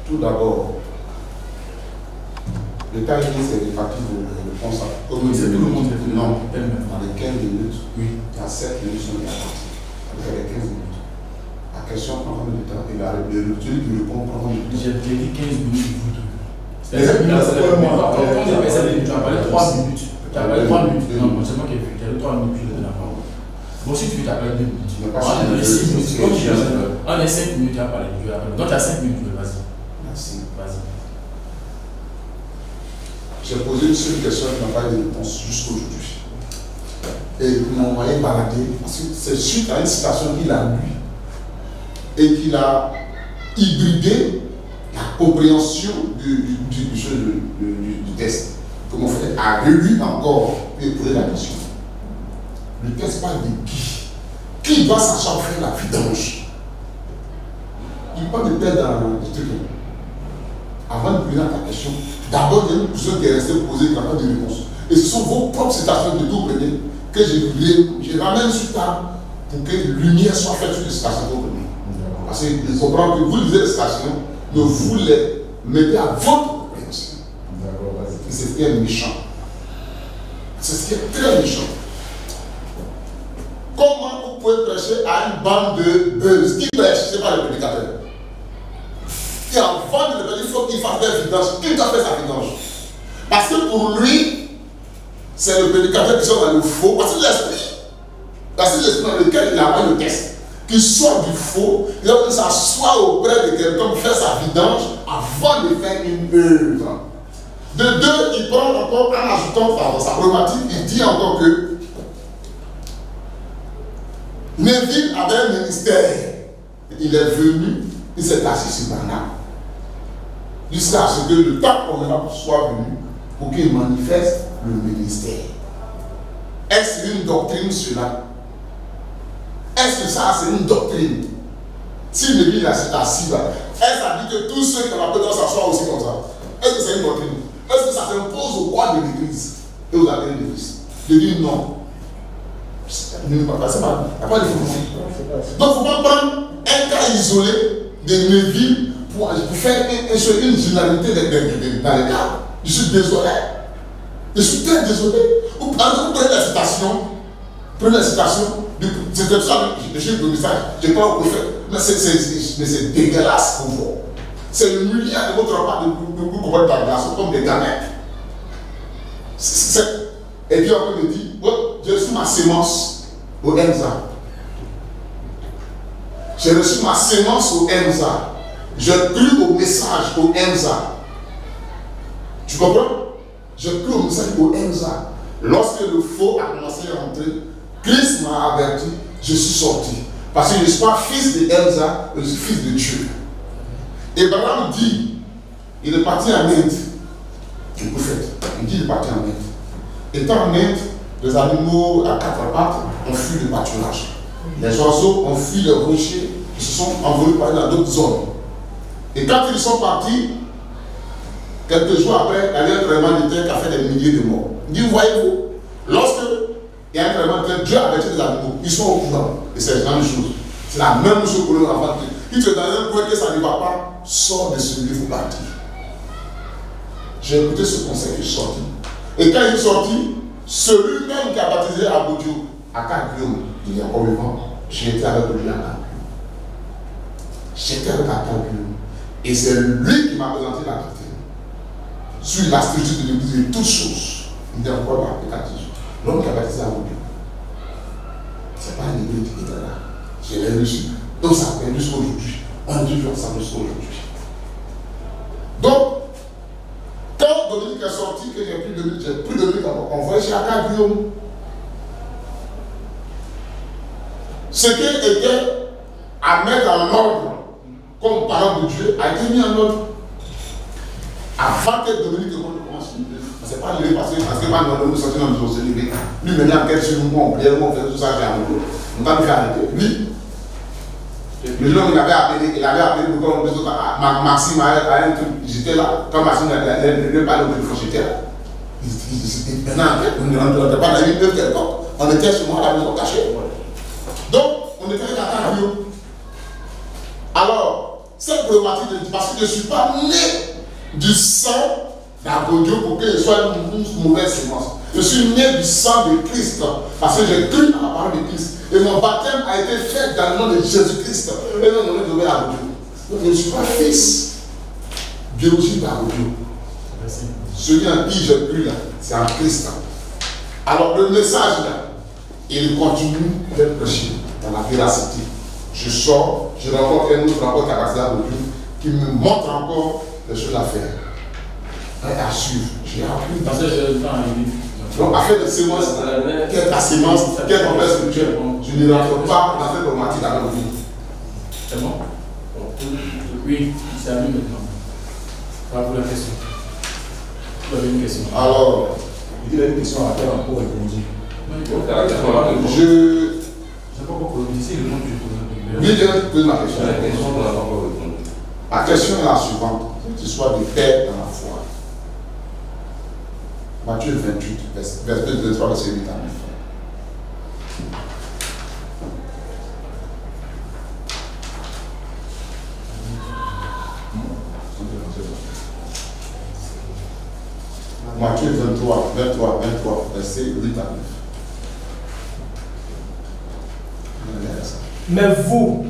Tout d'abord, le cas ici, c'est réparti de réponse à tout le monde. Non, dans les 15 minutes, oui, il y a 7 minutes sont réparties. Avec les 15 minutes. La question prend combien de temps et celui qui répond prend combien de temps. J'ai dit 15 minutes, vous deux. C'est tu as parlé 3 minutes. Tu as parlé 3 minutes. Non, c'est moi qui ai vu. Tu as 3 minutes, puis je donne la parole. Bon, si tu as parlé 2 minutes. On est 6 minutes. On est 5 minutes à parler. Donc tu as 5 minutes, vas-y. Merci. Vas-y. J'ai posé une seule question qui n'a pas eu de réponse jusqu'aujourd'hui. Et ils m'ont envoyé balader, parce que c'est suite à une citation qu'il a lue et qu'il a hybridé la compréhension du test. Comment faire à relire encore et poser la question. Le test parle de qui? Qui doit savoir faire la vidange? Il parle de tête dans le truc. Avant de poser la question, d'abord, il y a une question qui est restée posée, qui n'a pas de réponse. Et ce sont vos propres citations que vous prenez, que je ramène sur table pour que lumière soit faite sur les citations que vous prenez. Parce que je comprends que vous lisez les citations, mais vous les mettez à votre compréhension. Et c'est ce qui est méchant. C'est ce qui est très méchant. Comment vous pouvez prêcher à une bande de buzz? Qui prêche? Ce n'est pas le prédicateur. Et avant de le dire, il faut qu'il fasse des vidanges. Qui doit faire sa vidange? Parce que pour lui, c'est le prédicateur qui sort dans le faux. Parce que l'esprit dans lequel il a le test, qui sort du faux, il doit s'asseoir auprès de quelqu'un pour faire sa vidange avant de faire une œuvre. De deux, il prend encore, en ajoutant dans sa problématique, il dit encore que Neville avait un ministère. Il est venu, il s'est assis sur Barnabé. Jusqu'à ce que le temps convenable soit venu pour qu'il manifeste le ministère. Est-ce une doctrine cela? Est-ce que ça c'est une doctrine? Si Neville s'est assis là, est-ce que ça dit que tous ceux qui ont la doivent s'asseoir aussi comme ça? Est-ce que c'est une doctrine? Est-ce que ça s'impose au roi de l'église et aux adhérents de l'église? Je dis non. C'est pas de fondement. Donc, il ne faut pas prendre un cas isolé de Neville pour faire une généralité dans les cas. Je suis désolé. Je suis très désolé. Vous prenez la citation. Prenez la citation. C'est comme ça que je suis le message. Je ne sais pas où vous faites. Mais c'est dégueulasse pour vous. C'est le milliard de votre part de vous comprendre par là. C'est comme des gamins. Et puis après, il me dit, oh, j'ai reçu ma sémence au EMSA. J'ai reçu ma sémence au EMSA. J'ai cru au message au EMSA. Tu comprends? J'ai cru au message au EMSA. Lorsque le faux a commencé à rentrer, Christ m'a averti, je suis sorti. Parce que je ne suis pas fils de EMSA, je suis fils de Dieu. Abraham dit, il est parti en Inde. Le prophète, il dit, il est parti en Inde. Étant en Inde, les animaux à quatre pattes ont fui le pâturage. Les oiseaux ont fui les rochers qui se sont envolés par dans d'autres zones. Et quand ils sont partis, quelques jours après, il y a eu un tremblement de terre qui a fait des milliers de morts. Il dit, voyez-vous, lorsque il y a un tremblement de terre, Dieu a averti les animaux, ils sont au courant. Et c'est la même chose. C'est la même chose pour leur enfant. Il te donne un point que ça ne va pas, sors de ce livre parti. J'ai écouté ce conseil, je suis sorti. Et quand il est sorti, celui-même qui a baptisé à Boudjou, à Kaguyoum, il y a encore vivant, j'étais avec lui à Kaguyoum. J'étais avec Kaguyoum. Et c'est lui qui m'a présenté la doctrine. Sur la structure de l'église et toutes choses. Il est encore là, applicatif. L'homme qui a baptisé à Boudjou. Ce n'est pas une église qui était là. Je l'ai reçu. Donc ça fait jusqu'à aujourd'hui. On dit ensemble jusqu'à aujourd'hui. Donc, quand j'ai pris Dominique à envoyer chez Aka Guillaume. Ce qui était à mettre en ordre comme parole de Dieu a été mis en ordre. Avant que Dominique commence à lever. C'est pas levé parce que nous sortions dans nos lever. Lui maintenant, quel sur nous, on priait, on faisait tout ça, j'ai amoureux. On va lui faire arrêter. Lui, le jour où il avait appelé Maxime à un truc, j'étais là, quand Maxime ne parlait au téléphone, j'étais là. Maintenant, on ne rentrait pas dans une œuvre quelconque. On était chez moi à la maison cachée. Donc, on était à Guillaume. Alors, cette problématique, parce que je ne suis pas né du sang d'Agodio pour qu'il soit une mauvaise sémence. Je suis né du sang de Christ parce que j'ai cru à la parole de Christ. Et mon baptême a été fait dans le nom de Jésus-Christ. Et non, on est donné à Agodio. Donc, je ne suis pas fils biologique d'Agodio. Celui en qui j'ai cru là, c'est en Christ. Alors, le message là, il continue d'être prêché dans la véracité. Je sors, je rencontre un autre rapport capacité d'Agodio qui me montre encore des choses à faire. Et à suivre. J'ai appris. Parce que j'ai le temps à vivre. Donc, affaire de sémence, quelle est ta sémence, quelle complexe spirituelle, je ne rentre pas dans cette problématique à notre vie. C'est bon? Oui, c'est à lui maintenant. Par rapport à la question. Vous avez une question? Alors, il a une question à laquelle on peut répondre. Je. Je n'ai pas encore répondu. C'est le nom du problème. Oui, je pose ma question. Ma question est la suivante. Que tu sois de paix dans la foi. Matthieu 28, verset 23, verset 8 à 9. Matthieu 23, verset 8 à 9. Mais vous,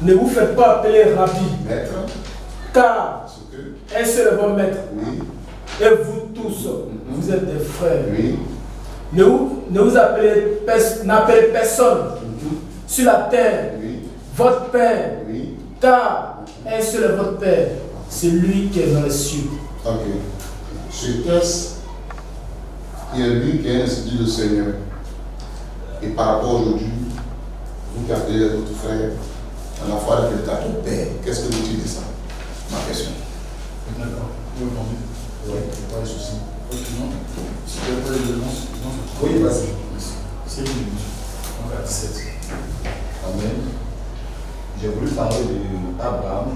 ne vous faites pas appeler Rabbi, maître, car un seul est votre maître. oui, Et vous tous, vous êtes des frères. oui, Ne vous appelez, n'appelez personne sur la terre oui, votre Père, oui. car un seul est votre Père, c'est lui qui est dans les cieux. Ok. Ce texte, il y a lui qui est institut de Seigneur. Et par rapport aujourd'hui, vous qui appelez votre frère, dans la foi de l'état ton Père, qu'est-ce que vous dites de ça? Ma question. D'accord. Vous répondez? Oui. Il n'y a pas de souci. Ok, non. Si vous n'avez pas de réponse, non. Oui, vas-y. C'est une minute. Donc à 17. Amen. J'ai voulu parler d'Abraham.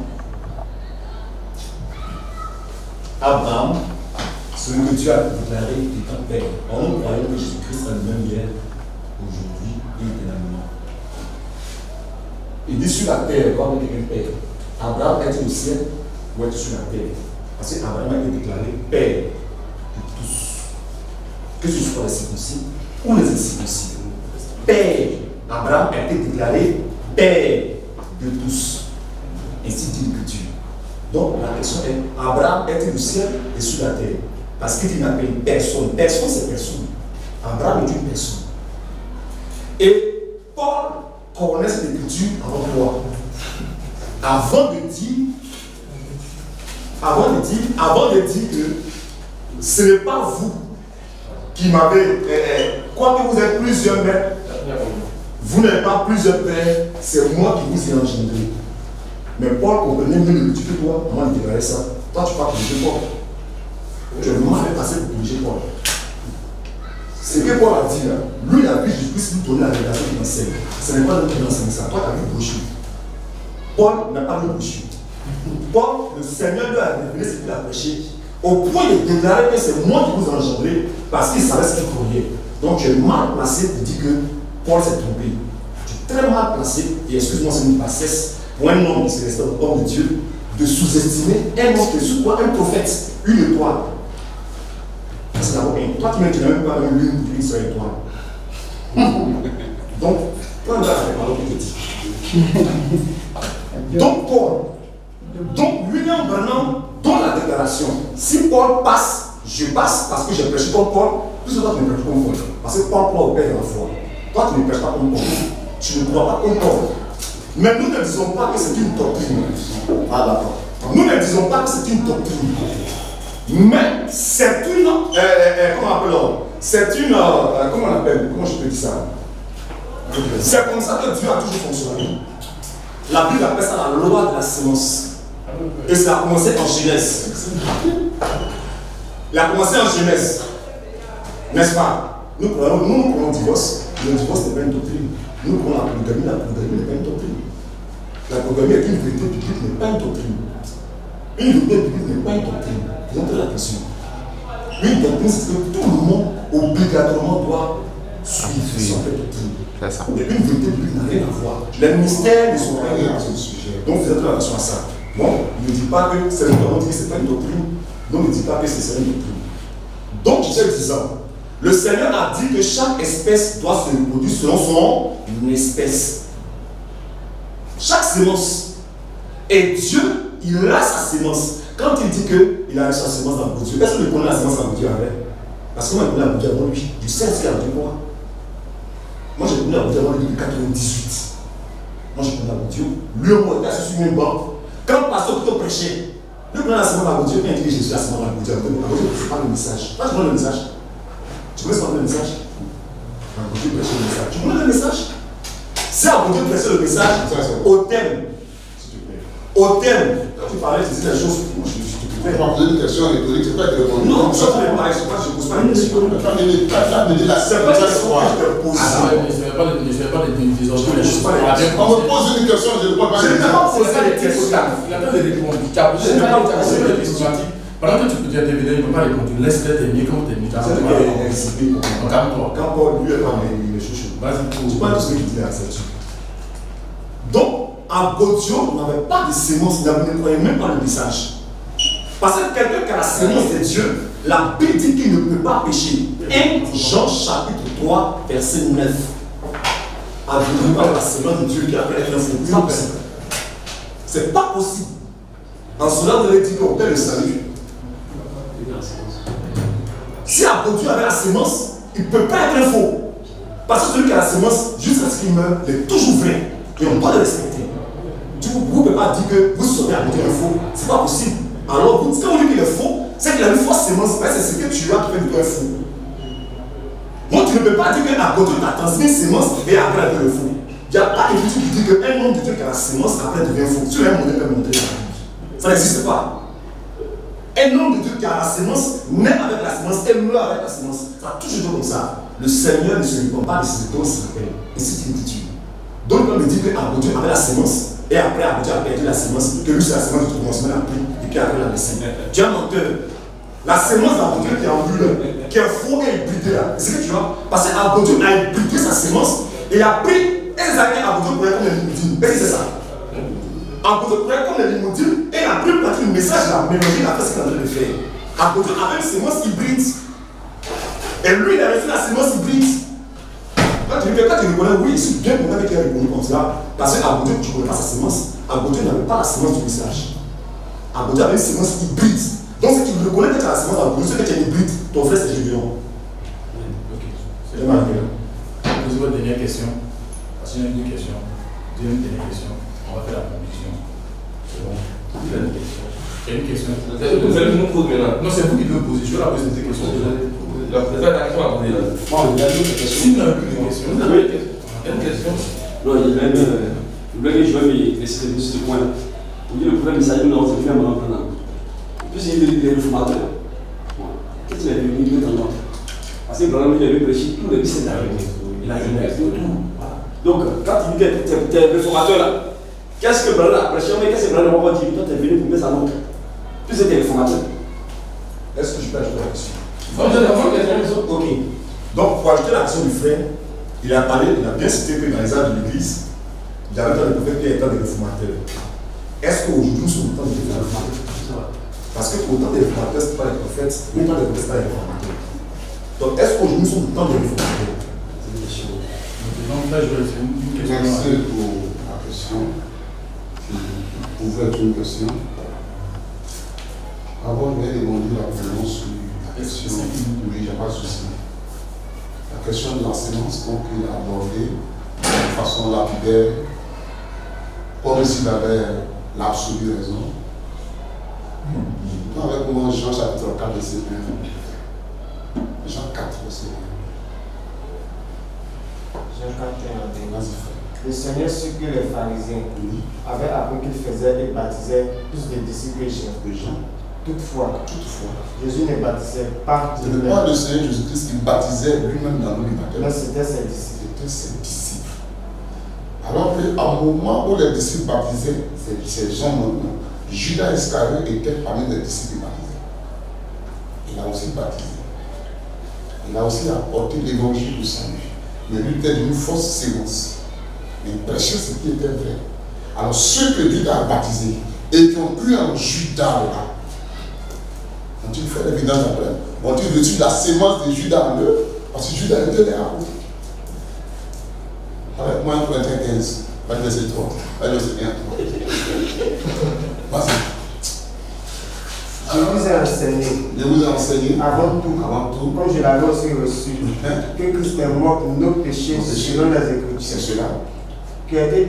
Abraham, celui que Dieu a déclaré étant Père. En nous croyons que Jésus-Christ est le même hier, aujourd'hui et éternellement. Il dit sur la terre, quand on dit quelqu'un Père. Abraham est au ciel ou est sur la terre. Parce qu'Abraham a été déclaré Père de tous. Que ce soit les circoncis ou les incirconcis. Père. Abraham a été déclaré Père de tous. Ainsi dit l'Écriture. Donc la question est, Abraham est au ciel et sur la terre. Parce qu'il n'appelle personne. Personne, c'est personne. Abraham est une personne. Et Paul connaît cette écriture avant quoi? Avant de dire que ce n'est pas vous qui m'avez, quoique vous êtes plusieurs maîtres, vous n'êtes pas plusieurs pères, c'est moi qui vous ai engendré. Mais Paul comprenait mieux l'écriture que toi, comment il déclarait ça. Toi, tu vas corriger Paul. Tu es mal passé pour corriger Paul. Ce que Paul a dit là, lui il a vu Jésus-Christ lui donner la révélation qu'il enseigne. Ce n'est pas lui qui enseigne ça. Toi, tu as vu brochure. Paul n'a pas vu brochure. Paul, le Seigneur lui a révélé ce qu'il a prêché, au point de déclarer que c'est moi qui vous ai engendré, parce qu'il savait ce qu'il croyait. Donc tu es mal placé pour dire que Paul s'est trompé. Tu es très mal placé, et excuse-moi, c'est une bassesse pour un homme qui se respecte au homme de Dieu, de sous-estimer un homme qui est sous quoi? Un prophète, une étoile. Parce que d'abord, toi qui n'as même pas une lune pour une seule étoile. Donc, toi, là, c'est pas l'autre qui te dit. Donc, Paul, donc William Branham donne la déclaration. Si Paul passe, je passe parce que j'ai prêché comme Paul, plus que toi tu ne prêches pas comme Paul. Parce que Paul croit au Père de la foi. Toi tu ne prêches pas comme Paul. Tu ne crois pas comme Paul. Mais nous ne disons pas que c'est une doctrine. Ah d'accord. Nous ne disons pas que c'est une doctrine. Mais c'est une. Comment on appelle? C'est une. Comment on appelle? Comment je peux dire ça? C'est comme ça que Dieu a toujours fonctionné. La Bible appelle ça la loi de la semence. Et ça a commencé en Genèse. Il a commencé en Genèse. N'est-ce pas? Nous prenons le divorce. Le divorce n'est pas une doctrine. Nous prenons la polygamie n'est pas une doctrine. La polygamie est une vérité biblique, n'est pas une doctrine. Une vérité biblique n'est pas une doctrine. Vous avez l'attention. Une doctrine, c'est que tout le monde obligatoirement doit suivre son doctrine. C'est ça. Mais une vérité biblique n'a rien à voir. Les mystères ne sont pas liés à ce sujet. Donc vous êtes attention à ça. Non, ne dit pas que c'est une doctrine, c'est pas une doctrine. Non, ne dit pas que c'est une doctrine. Donc, je disais disant, le Seigneur a dit que chaque espèce doit se reproduire selon son espèce. Chaque sémence. Et Dieu, il a sa sémence. Quand il dit qu'il a sa sémence dans Dieu, est-ce qu'il connaît la sémence dans Dieu avec? Parce que moi, je connais la Dieu avant lui. Je sais ce qu'il a dit pour moi. Moi, je connais la Dieu avant lui depuis 98. Moi, je connais la Dieu. Lui, moi, il était assis sur une banque. Quand le pasteur plutôt prêchait, lui prenait la sémence dans Dieu, puis il dit Jésus la sémence dans Dieu. Je parle le message. Toi, tu connais le message? Tu connais ce qu'on appelle le message? Dieu prêchait le message. Tu connais le message? Si Dieu prêchait le message, au thème, au thème, tu parlais, tu disais des choses. Moi, je te Je vais poser une question rhétorique, c'est pas que répondre. non, ça ne pas, je ne pose pas une question. C'est pas une question que je te pose. Je ne fais pas des désordres. On me pose une question, je ne réponds pas. Je ne t'ai pas posé des questions. Il a pas de répondre. Tu as posé des questions. Pendant que tu peux intervenir, il ne peut pas répondre. Tu laisses terminer quand tu termines. Calme-toi. Quand Paul lui est parlé, il est chouchou. Vas-y, Tu vois tout ce qu'il dit à cette chose. Donc, à Godio, on n'avait pas de sémence, il ne croyait même pas le message. Parce que quelqu'un qui a la sémence de Dieu, la Bible dit qu'il ne peut pas pécher. 1 Jean chapitre 3, verset 9. Avez-vous pas la sémence de Dieu qui a fait être un fou? C'est pas possible. C'est pas possible. En cela, vous allez dire qu'on perd le salut. Si Dieu avait la sémence, il ne peut pas être un faux. Parce que celui qui a la sémence, jusqu'à ce qu'il meure, il est toujours vrai. Et on doit le respecter. Vous ne pouvez pas dire que vous serez à côté d'un faux. Ce n'est pas possible. Alors, quand vous dites qu'il est faux, c'est qu'il a une fausse sémence. C'est ce que tu as qui fait de toi un faux. Donc, tu ne peux pas dire qu'à côté tu as transmis une sémence et après tu es le faux. Il n'y a pas d'écriture qui dit qu'un homme de Dieu qui a la sémence après devient faux. Tu l'as montré, peut montrer. Ça n'existe pas. Un homme de Dieu qui a la sémence naît avec la sémence et meurt avec la sémence. Ça a toujours été comme ça. Le Seigneur ne se répond pas de ce dont il s'appelle. Et c'est une écriture. Donc, on me dit qu'Abodieu avait la sémence. Et après, Abodieu a perdu la sémence. Que lui, c'est la sémence du commencement, il a pris. Et puis après, il a laissé. Tu es un menteur. La sémence d'Abodieu qui est en bulle, qui est faux et hybridé là. C'est ce que tu vois. Parce qu'Abodieu a hybridé sa sémence. Et il a pris exactement Abodieu pour être comme les limoudines. Et c'est ça. Abodieu pour être comme les limoudines. Et il a pris le message, il a mélangé, il a fait ce qu'il a de faire. Abodieu avait une sémence hybride. Et lui, il a reçu la sémence hybride. Quand tu reconnais, oui, c'est bien qu'on avait répondu comme ça. Parce qu'Abodieu, tu ne connais pas sa sémence. Abodieu n'avait pas la sémence du message. Abodieu avait une sémence hybride. Donc, si tu reconnais que tu as la sémence d'Abodieu, c'est que tu es hybride. Ton frère, c'est Gédéon. Ok. C'est bon. Posez votre dernière question. Parce qu'il y a une question. Deuxième dernière question. On va faire la conclusion. C'est bon. Il y a une question. Il y a une question. Vous allez nous poser maintenant. Non, c'est vous qui devez poser. Je vais la poser cette question. La présidente a question à poser là. Il y a une question. S'il n'a plus de question. Vous avez une question? Non, il voulait que je vais essayer de ce point. Vous dites le problème, c'est que nous avons fait un moment pendant. Puis il est réformateur. Qu'est-ce qu'il est venu maintenant? Parce que le problème, il avait prêché tout le 17 avril. Il a gagné tout. Donc, quand il dit que tu es réformateur là, qu'est-ce que le problème a prêché? Mais qu'est-ce que le problème va dire? Toi, tu es venu pour mettre sa langue. Puis c'était réformateur. Est-ce que je peux ajouter la question? Ok. Donc, pour ajouter la question du frère, il a bien cité que dans les âges de l'église, il y avait dans le prophète qui est temps des réformateurs. Est-ce qu'aujourd'hui nous sommes au temps des réformateurs? Parce que pour le temps des réformateurs, ce n'est pas les prophètes, mais le temps des prophètes, ce n'est pas les réformateurs. Donc, est-ce qu'aujourd'hui nous sommes au temps des réformateurs? C'est une question. Donc là, je vais faire une question. Merci pour la question. Qui pouvait être une question. Avant, je vais demander la présidence sur la question. Oui, il n'y a pas de souci. La question de la sémence, donc, il a abordé de façon lapidaire, comme s'il avait l'absolue raison. Maintenant, avec moi, Jean chapitre 4, verset 1. Jean 4, verset 1. Jean 4, Vas-y, frère. le Seigneur sut que les pharisiens avaient appris qu'il faisait et baptisait plus de disciples que Jean. Toutefois, Jésus ne baptisait pas Ce n'est pas le Seigneur Jésus-Christ qui baptisait lui-même dans l'eau du baptême. mais c'était ses disciples. C'était ses disciples. Alors qu'à un moment où les disciples baptisaient ces gens maintenant, Judas Iscariote était parmi les disciples baptisés. Il a aussi baptisé. Il a aussi apporté l'évangile du salut. Mais lui était d'une fausse sémence. Mais il prêchait ce qui était vrai. Alors ceux que Judas a baptisés et qui ont cru en Judas là, ont-ils fait l'évidence après? Ont-ils reçu la sémence de Judas en eux? Parce que Judas était là. Avec moi, 1 Corinthiens 15, verset 3. Verset 1. Vas-y. Je vous ai enseigné. Je vous ai enseigné. Avant tout, comme je l'avais aussi reçu, que Christ est mort pour nos péchés selon les Écritures. C'est cela. Qui a été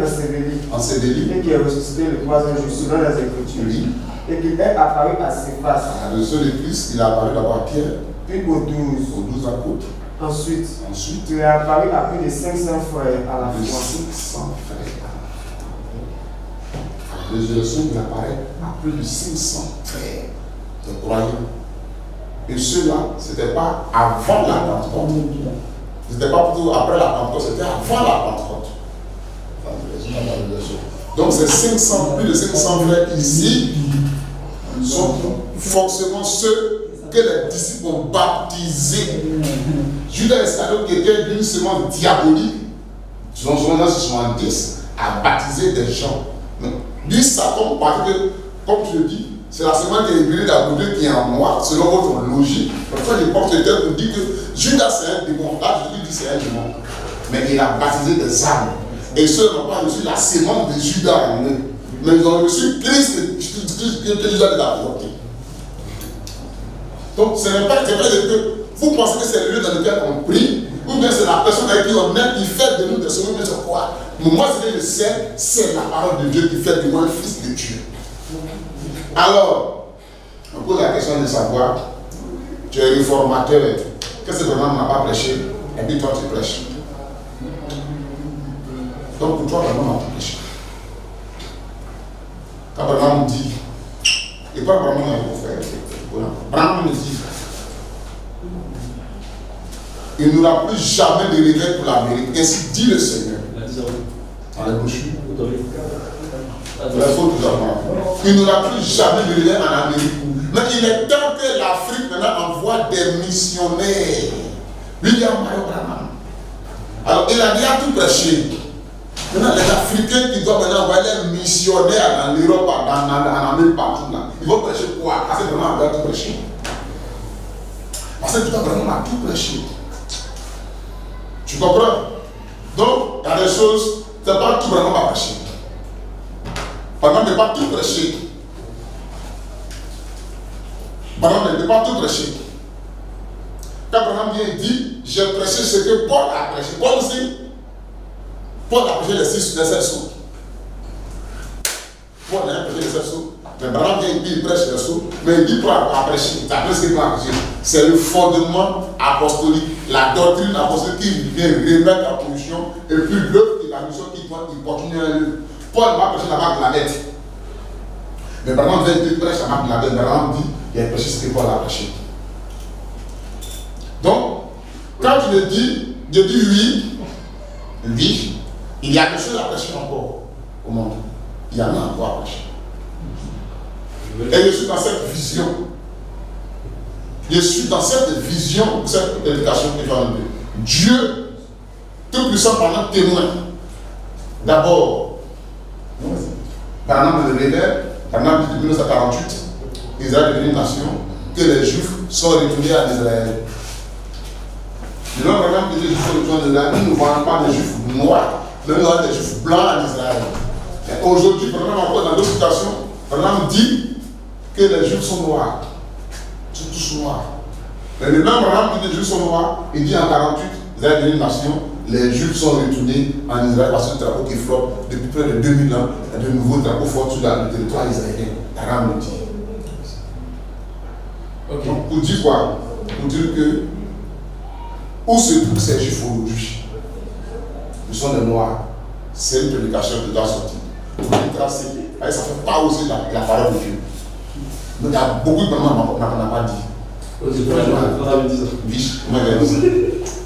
enseveli et qui est ressuscité le troisième jour selon les Écritures. Oui. Et qui est apparu à ses faces. À le seul de Christ, il est apparu d'abord à Pierre, Puis aux 12. aux 12 apôtres. Ensuite, Ensuite, il est apparu à plus de 500 frères à la de fois. 500 frères. À la résurrection, il apparaît à plus de 500 frères de croyants. Et ceux-là, ce n'était pas avant la Pentecôte. Ce n'était pas plutôt après la Pentecôte, c'était avant la Pentecôte. Donc ces 500, plus de 500 frères ici sont forcément ceux que les disciples ont baptisés. Judas Iscariote, qui était d'une semence diabolique, selon Jonas 70, a baptisé des gens. Lui, Satan, parce que, comme je le dis, c'est la semence qui est brûlée d'abord qui est en moi, selon votre logique. Parfois, les portes de terre nous disent que Judas c'est un démon. Là, je lui dis c'est un démon. Mais il a baptisé des âmes. Et ceux n'ont pas reçu la semence de Judas en eux. Mais ils ont reçu Christ que Judas les a apporté. Donc, ce n'est pas que vous pensez que c'est le lieu dans lequel on prie, ou bien c'est la personne avec qui on est qui fait de nous des secondes, sur quoi. Mais moi, ce que je sais, c'est la parole de Dieu qui fait de moi le fils de Dieu. Alors, on pose la question de savoir, tu es réformateur, qu'est-ce que vraiment n'a pas prêché, et puis toi tu prêches. Donc pour toi, vraiment, n'a pas prêché. Quand vraiment on dit, et pas vraiment on fait, vraiment me dit, il n'y aura plus jamais de réveil pour l'Amérique, ainsi dit le Seigneur. Dans les brochures. Il n'y aura plus jamais de réveil en Amérique. Mais il est temps que l'Afrique maintenant envoie des missionnaires. William Mario Branham. Alors il a déjà tout prêché. Maintenant les Africains qui doivent maintenant envoyer des missionnaires en Europe, en Amérique, partout là. Ils vont prêcher quoi? Parce que vraiment on doit tout prêcher. Parce que tu dois vraiment tout prêcher. Tu comprends? Donc, il y a des choses, c'est pas tout vraiment à prêcher. Par exemple, ne pas tout prêcher. Par exemple, ne pas tout prêcher. Quand Branham vient et dit, j'ai prêché ce que Paul a prêché. Paul aussi, Paul a prêché les 7 sous. Paul a prêché les 7 sous. Mais Branham vient et dit, il prêche les sous. Mais il dit, Paul a prêché. C'est après ce qu'il a prêché. C'est le fondement apostolique, la doctrine apostolique qui vient remettre en position. Et puis l'œuvre de la mission qui doit continuer à l'œuvre. Paul va prêcher la marque de la bête. Mais Branham vient et dit, prêche la marque de la bête. Branham dit, il a prêché ce que Paul a prêché. Donc, quand tu le dis, je dis oui, il y a des choses à prêcher encore au monde. Il y en a encore à prêcher. Et je suis dans cette vision. Je suis dans cette vision, cette éducation que je vais enlever. Dieu, tout puissant pendant témoin. D'abord, par exemple, le réveil, par exemple, depuis 1948, Israël est devenue une nation, que les Juifs sont retournés à Israël. Le nom vraiment que les Juifs sont retournés à Israël, nous ne voyons pas des Juifs noirs, mais nous avons des Juifs blancs en Israël. Aujourd'hui, par exemple, encore dans d'autres situations, par exemple, dit que les Juifs sont noirs. Ils sont tous noirs. Mais le même Abraham dit que les Juifs sont noirs, il dit en 48, Israël est devenue une nation, les Juifs sont retournés en Israël parce que le drapeau qui flotte depuis près de 2000 ans, il y a de nouveaux drapeaux forts sur le territoire israélien. Abraham le dit. Okay. Donc, pour dire quoi? Pour dire que où se trouve ces juifs aujourd'hui? Ils sont des noirs. C'est une prédication qui doit sortir. Pour les tracer, ça ne fait pas aussi la parole de Dieu. Donc il y a beaucoup de mamans qu'on n'a pas dit. On avait dit ça. Oui, on m'avait dit ça.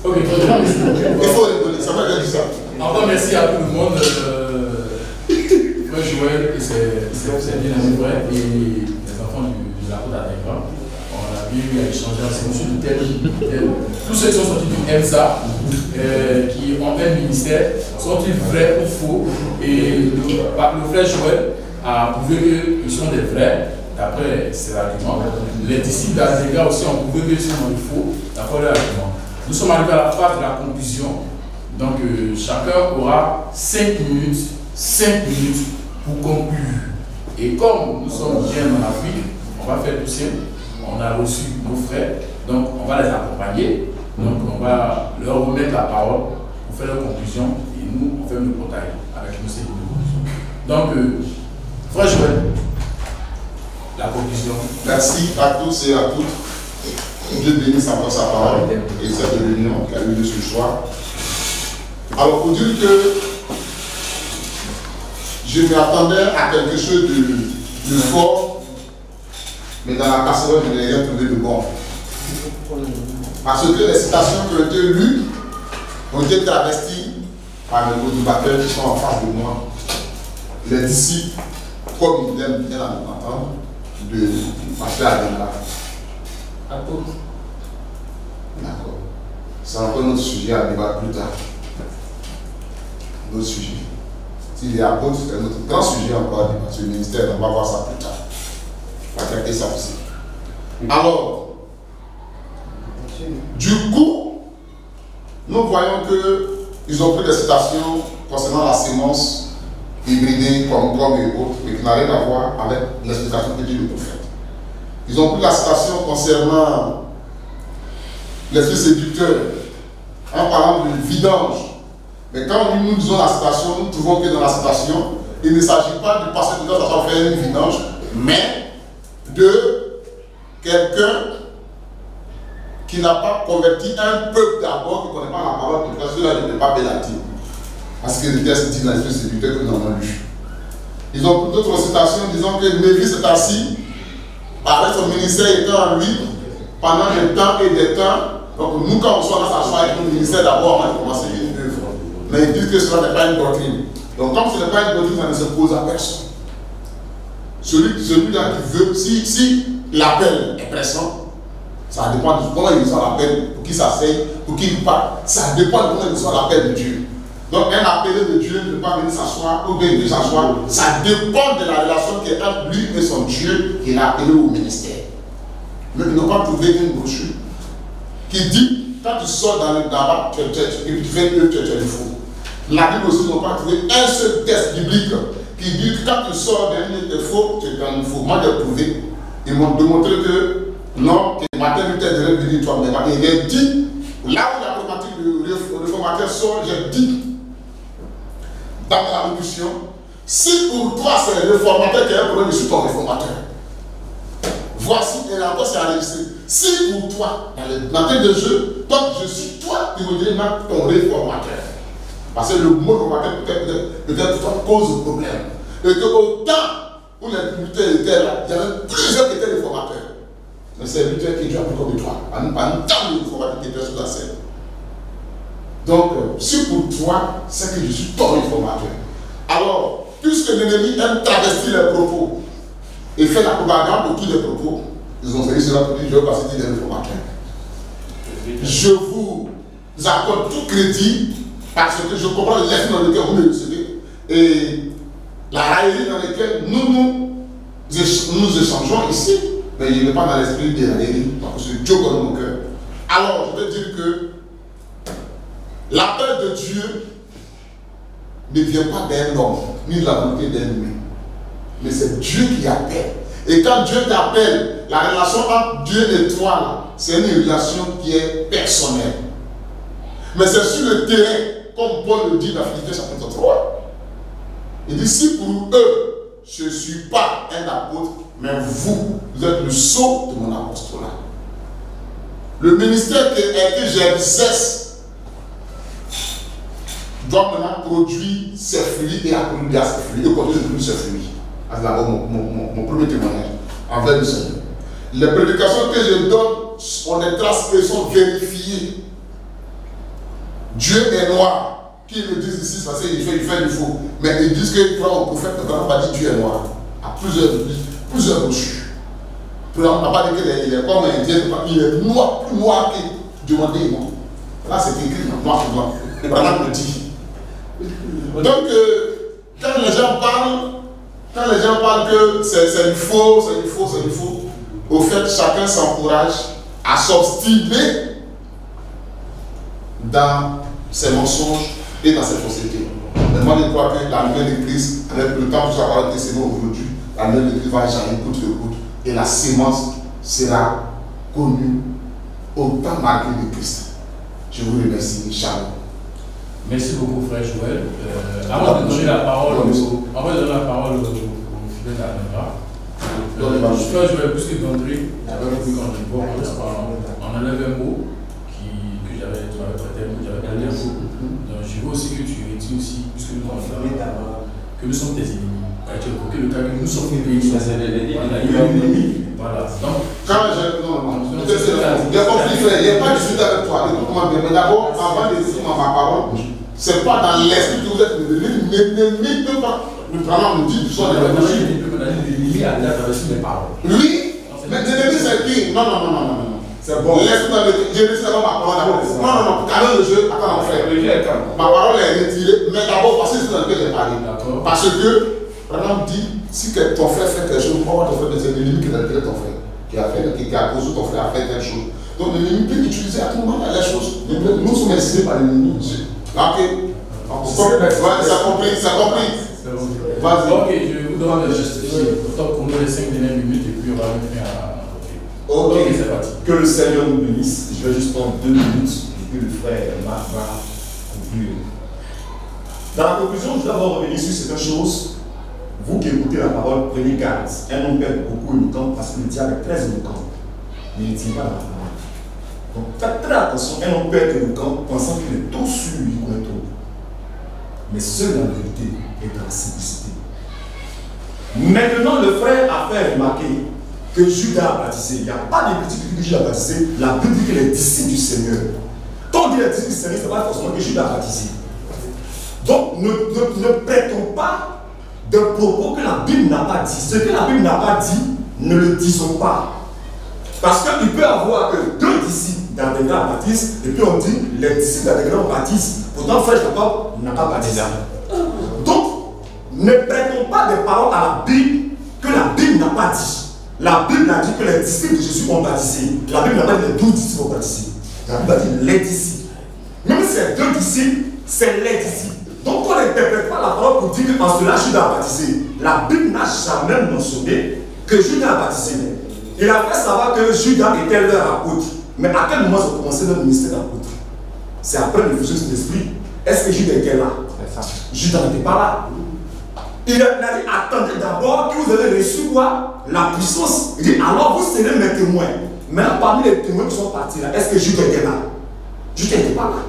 Ok, Il faut rigoler, ça m'a dit ça. Encore merci à tout le monde. Frère Joël et ses bien amis frères et les enfants de la côte d'Ategra. On a bien eu à échanger ensemble sur de tels. Tous ceux qui sont sortis du EMSA, qui ont un ministère, sont-ils vrais ou faux? Et le frère Joël a prouvé qu'ils sont des vrais, d'après ses arguments. Les disciples d'Ategra aussi ont prouvé qu'ils sont des faux, d'après leurs arguments. Nous sommes arrivés à la phase de la conclusion. Donc chacun aura 5 minutes pour conclure. Et comme nous sommes bien en Afrique, on va faire tout simple. On a reçu nos frères, donc on va les accompagner. Donc on va leur remettre la parole pour faire leur conclusion. Et nous, on fait le portail avec nos séries de conclusion. Donc, frère Joël, la conclusion. Merci à tous et à toutes. Dieu bénisse encore sa parole et cette réunion qui a eu lieu ce soir. Alors, pour dire que je m'attendais à quelque chose de fort, mais dans la casserole, je n'ai rien trouvé de bon. Parce que les citations qui ont été lues ont été travesties par les motivateurs qui sont en face de moi. Les disciples, comme ils aiment bien l'entendre, de passer à Adéla. D'accord. C'est encore notre sujet à débattre plus tard. Notre sujet. S'il est apôtre, c'est notre grand sujet encore à débattre sur le ministère, on va voir ça plus tard. On va traiter ça aussi. Alors, du coup, nous voyons qu'ils ont pris des citations concernant la sémence hybridée comme et autres, mais qui n'a rien à voir avec l'explication que dit le prophète. Ils ont pris la citation concernant l'esprit séducteur en parlant de vidange. Mais quand nous disons la citation, nous trouvons que dans la citation, il ne s'agit pas du passé de Dieu à faire une vidange, mais de quelqu'un qui n'a pas converti un peuple d'abord, qui ne connaît pas la parole de Dieu. Cela ne peut pas pénaliser. Parce que le texte dit dans l'esprit séducteur que nous avons lu. Ils ont pris d'autres citations disant que Lévi s'est assis, avec son ministère étant en lui, pendant des temps et des temps. Donc nous, quand on soit dans sa choix avec notre ministère d'abord, on va commencer une œuvre. Mais ils disent que cela n'est pas une doctrine. Donc comme ce n'est pas une doctrine, ça ne se pose à personne. Celui-là qui veut, si l'appel est pressant, ça dépend de comment il reçoit l'appel, pour qui ça s'asseye, pour qui il parle. Ça dépend de comment il reçoit l'appel de Dieu. Donc un appelé de Dieu ne peut pas venir s'asseoir ou bien venir s'asseoir. Ça dépend de la relation qui est entre lui et son Dieu qui l'a appelé au ministère. Mais ils n'ont pas trouvé une brochure qui dit, quand tu sors dans le tabac, tu fais une œuvre, tu es faux. La Bible aussi n'a pas trouvé un seul texte biblique qui dit que quand tu sors d'un lieu de faux, tu es dans le faux. Moi, j'ai prouvé. Ils m'ont démontré que non, que matin, tu es de venir toi-même. Et j'ai dit, là où la problématique du réformateur sort, j'ai dit, dans la révolution, si pour toi c'est le réformateur qui a un problème, je suis ton réformateur. Voici, et encore c'est enregistré. Si pour toi, dans le matin de jeu, toi, je suis toi qui me dis ton réformateur. Parce que le mot réformateur peut-être cause problème. Et que autant où les militaires étaient là, il y avait plusieurs qui étaient réformateurs. Mais c'est le militaire qui Dieu a pris comme toi. En tant que réformateur qui était sur la scène. Donc, si pour toi, c'est que je suis ton réformateur. Alors, puisque l'ennemi aime travestir les propos et fait la propagande autour des propos, ils ont fait cela pour dire je vais passer des réformateurs. Je vous accorde tout crédit parce que je comprends l'esprit dans lequel vous me recevez et la raillerie dans laquelle nous échangeons ici, mais il n'est pas dans l'esprit de la raillerie parce que Dieu connaît mon cœur. Alors, je veux dire que l'appel de Dieu ne vient pas d'un homme, ni de la volonté d'un humain. Mais c'est Dieu qui appelle. Et quand Dieu t'appelle, la relation entre Dieu et toi, c'est une relation qui est personnelle. Mais c'est sur le terrain, comme Paul le dit dans Philippiens chapitre 3. Il dit, si pour eux, je ne suis pas un apôtre, Mais vous êtes le sceau de mon apostolat. Le ministère que j'exerce doit maintenant produire ses fruits et accumuler ses fruits et continuer de produire ses fruits. C'est d'abord mon premier témoignage envers le Seigneur. Les prédications que je donne, on les trace et sont vérifiées. Dieu est noir. Qui le disent ici, parce qu'il fait du faux. Mais ils disent qu'ils croient au prophète, mais on n'a pas dit Dieu est noir. À plusieurs brochures. On n'a pas dit qu'il est comme un indien, il est noir, plus noir que demandez moi. Là, c'est écrit noir sur blanc. Vraiment le dit. Donc, quand les gens parlent que c'est du faux, au fait, chacun s'encourage à s'obstiner dans ses mensonges et dans cette société. Mais moi, je crois que la nouvelle église, avec le temps que ça va être décédé aujourd'hui, la nouvelle église va jaillir goutte de goutte et la sémence sera connue au temps marqué de Christ. Je vous remercie. Shalom. Merci beaucoup, frère Joël. Avant de donner la parole au fidèle d'Aneva, frère Joël, plus que d'André, j'avais compris qu'on enlève un mot que j'avais traité, j'avais gardé un mot. Donc je veux aussi que tu retires aussi, puisque nous que nous sommes tes ennemis. Que le cas que nous sommes des pays, voilà. Donc, il y a conflit, il n'y a pas de suite avec toi. Mais d'abord, avant de dire ma parole, c'est pas dans l'esprit que vous êtes l'ennemi, ne peut pas vraiment me dire que soit l'ennemi à travers mes paroles. Oui, mais l'ennemi c'est qui? Non. C'est bon. Laisse-moi le dire, je ne pas ma parole d'abord. Non, calme le jeu, attends mon frère. Ma parole est retirée, mais d'abord parce que c'est dans lequel j'ai parlé. Parce que, par exemple, dit, si ton frère fait quelque chose, pourquoi ton frère, c'est l'ennemi qui a tiré ton frère, qui a causé ton frère à faire telle chose. Donc l'ennemi peut utiliser à tout moment les choses. Nous sommes inspirés par l'ennemi. Ok. Ça compris. Vas-y. Ok, je vous demande de justifier. Autant qu'on nous les 5 dernières minutes et puis on va revenir à. Ok, c'est parti. Que le Seigneur nous bénisse. Je vais juste prendre 2 minutes et puis le frère Marc va conclure. Dans la conclusion, je vais d'abord revenir sur certaines choses. Vous qui écoutez la parole, prenez garde. Un homme peut être beaucoup éloquent parce que le diable est très éloquent. Mais il ne tient pas dans la parole. Donc faites très attention. Un homme peut être éloquent pensant qu'il est tout sûr, il connaît tout. Mais seule la vérité est dans la simplicité. Maintenant, le frère a fait remarquer que Judas a baptisé. Il n'y a pas de petit qui dit que Judas a baptisé. La Bible dit que les disciples du Seigneur. Quand on dit les disciples du Seigneur, ce n'est pas forcément que Judas a baptisé. Donc, ne prêtons pas de propos que la Bible n'a pas dit. Ce que la Bible n'a pas dit, ne le disons pas. Parce qu'il peut y avoir que 2 disciples d'Adégra baptisent, et puis on dit les disciples d'Adégra baptisent. Pourtant, frère Jacob n'a pas baptisé. Donc, ne prêtons pas des paroles à la Bible que la Bible n'a pas dit. La Bible a dit que les disciples de Jésus ont baptisé. La Bible n'a pas dit les 12 disciples ont baptisé. La Bible a dit les disciples. Même ces 2 disciples, c'est les disciples. Donc on n'interprète pas la parole pour dire qu'en cela Judas a baptisé. La Bible n'a jamais mentionné que Judas a baptisé. Il a fait savoir que Judas était leur apôtre. Mais à quel moment ils ont commencé leur ministère d'apôtre? C'est après l'effusion de l'esprit. Est-ce que Judas était là? Judas n'était pas là. Il a dit, attendez d'abord que vous avez reçu quoi? La puissance. Il dit, alors vous serez mes témoins. Maintenant, parmi les témoins qui sont partis là, est-ce que Judas était là? Judas n'était pas là.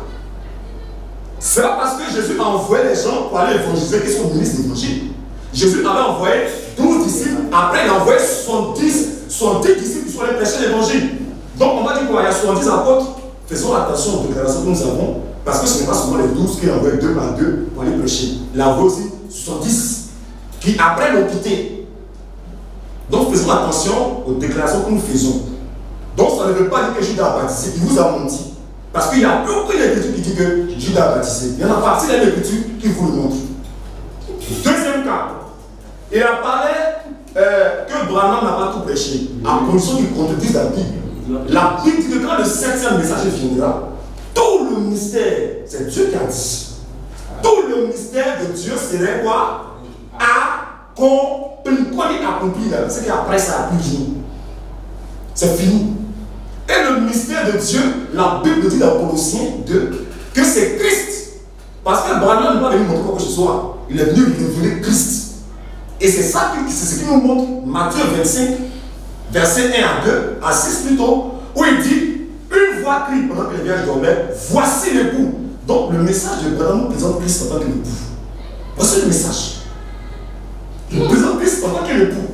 C'est pas parce que Jésus a envoyé les gens pour aller évangéliser qu'ils sont ministres d'évangile. Jésus avait envoyé 12 disciples, après il a envoyé 70 disciples qui sont allés prêcher l'évangile. Donc on va dire qu'il y a 70 apôtres. Faisons attention aux déclarations que nous avons, parce que ce n'est pas seulement les 12 qui ont envoyé 2 par 2 pour aller prêcher. Il a envoyé aussi 70 qui après l'ont quitté. Donc faisons attention aux déclarations que nous faisons. Donc ça ne veut pas dire que Judas a baptisé, il vous a menti. Parce qu'il n'y a aucune écriture qui dit que Judas a baptisé. Il y en a pas, c'est l'écriture qui vous le montre. Deuxième cas, il a parlé que Branham n'a pas tout prêché, à condition qu'il contredise la Bible. La Bible dit que quand le 7e messager viendra, tout le mystère, c'est Dieu qui a dit. Tout le mystère de Dieu serait quoi? Accompli. Quoi dit accompli là? C'est qu'après ça n'a plus fini. C'est fini. Et le mystère de Dieu, la Bible dit dans Colossiens 2 que c'est Christ. Parce que Branham n'est pas venu montrer quoi que ce soit. Il est venu révéler Christ. Et c'est ça c'est ce qui nous montre Matthieu 25, verset 1 à 2, à 6 plutôt, où il dit, une voix crie pendant que les vierges dormaient, voici l'époux. Donc le message de Branham nous présente Christ en tant que l'époux. Voici le message. Il nous présente Christ en tant que l'époux.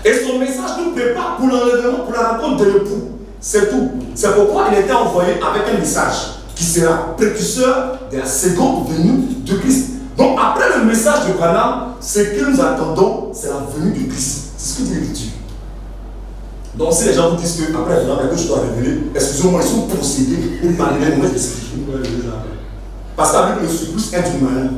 Et son message nous prépare pour l'enlèvement, pour la rencontre de l'époux. C'est tout. C'est pourquoi il était envoyé avec un message qui sera précurseur de la seconde venue de Christ. Donc après le message de Branham, ce que nous attendons, c'est la venue de Christ. C'est ce que dit l'Écriture. Donc si les gens vous disent qu'après Branham, il y a deux choses à révéler, excusez-moi, ils sont possédés par les mauvais esprits. Parce qu'avec le surplus est une maladie.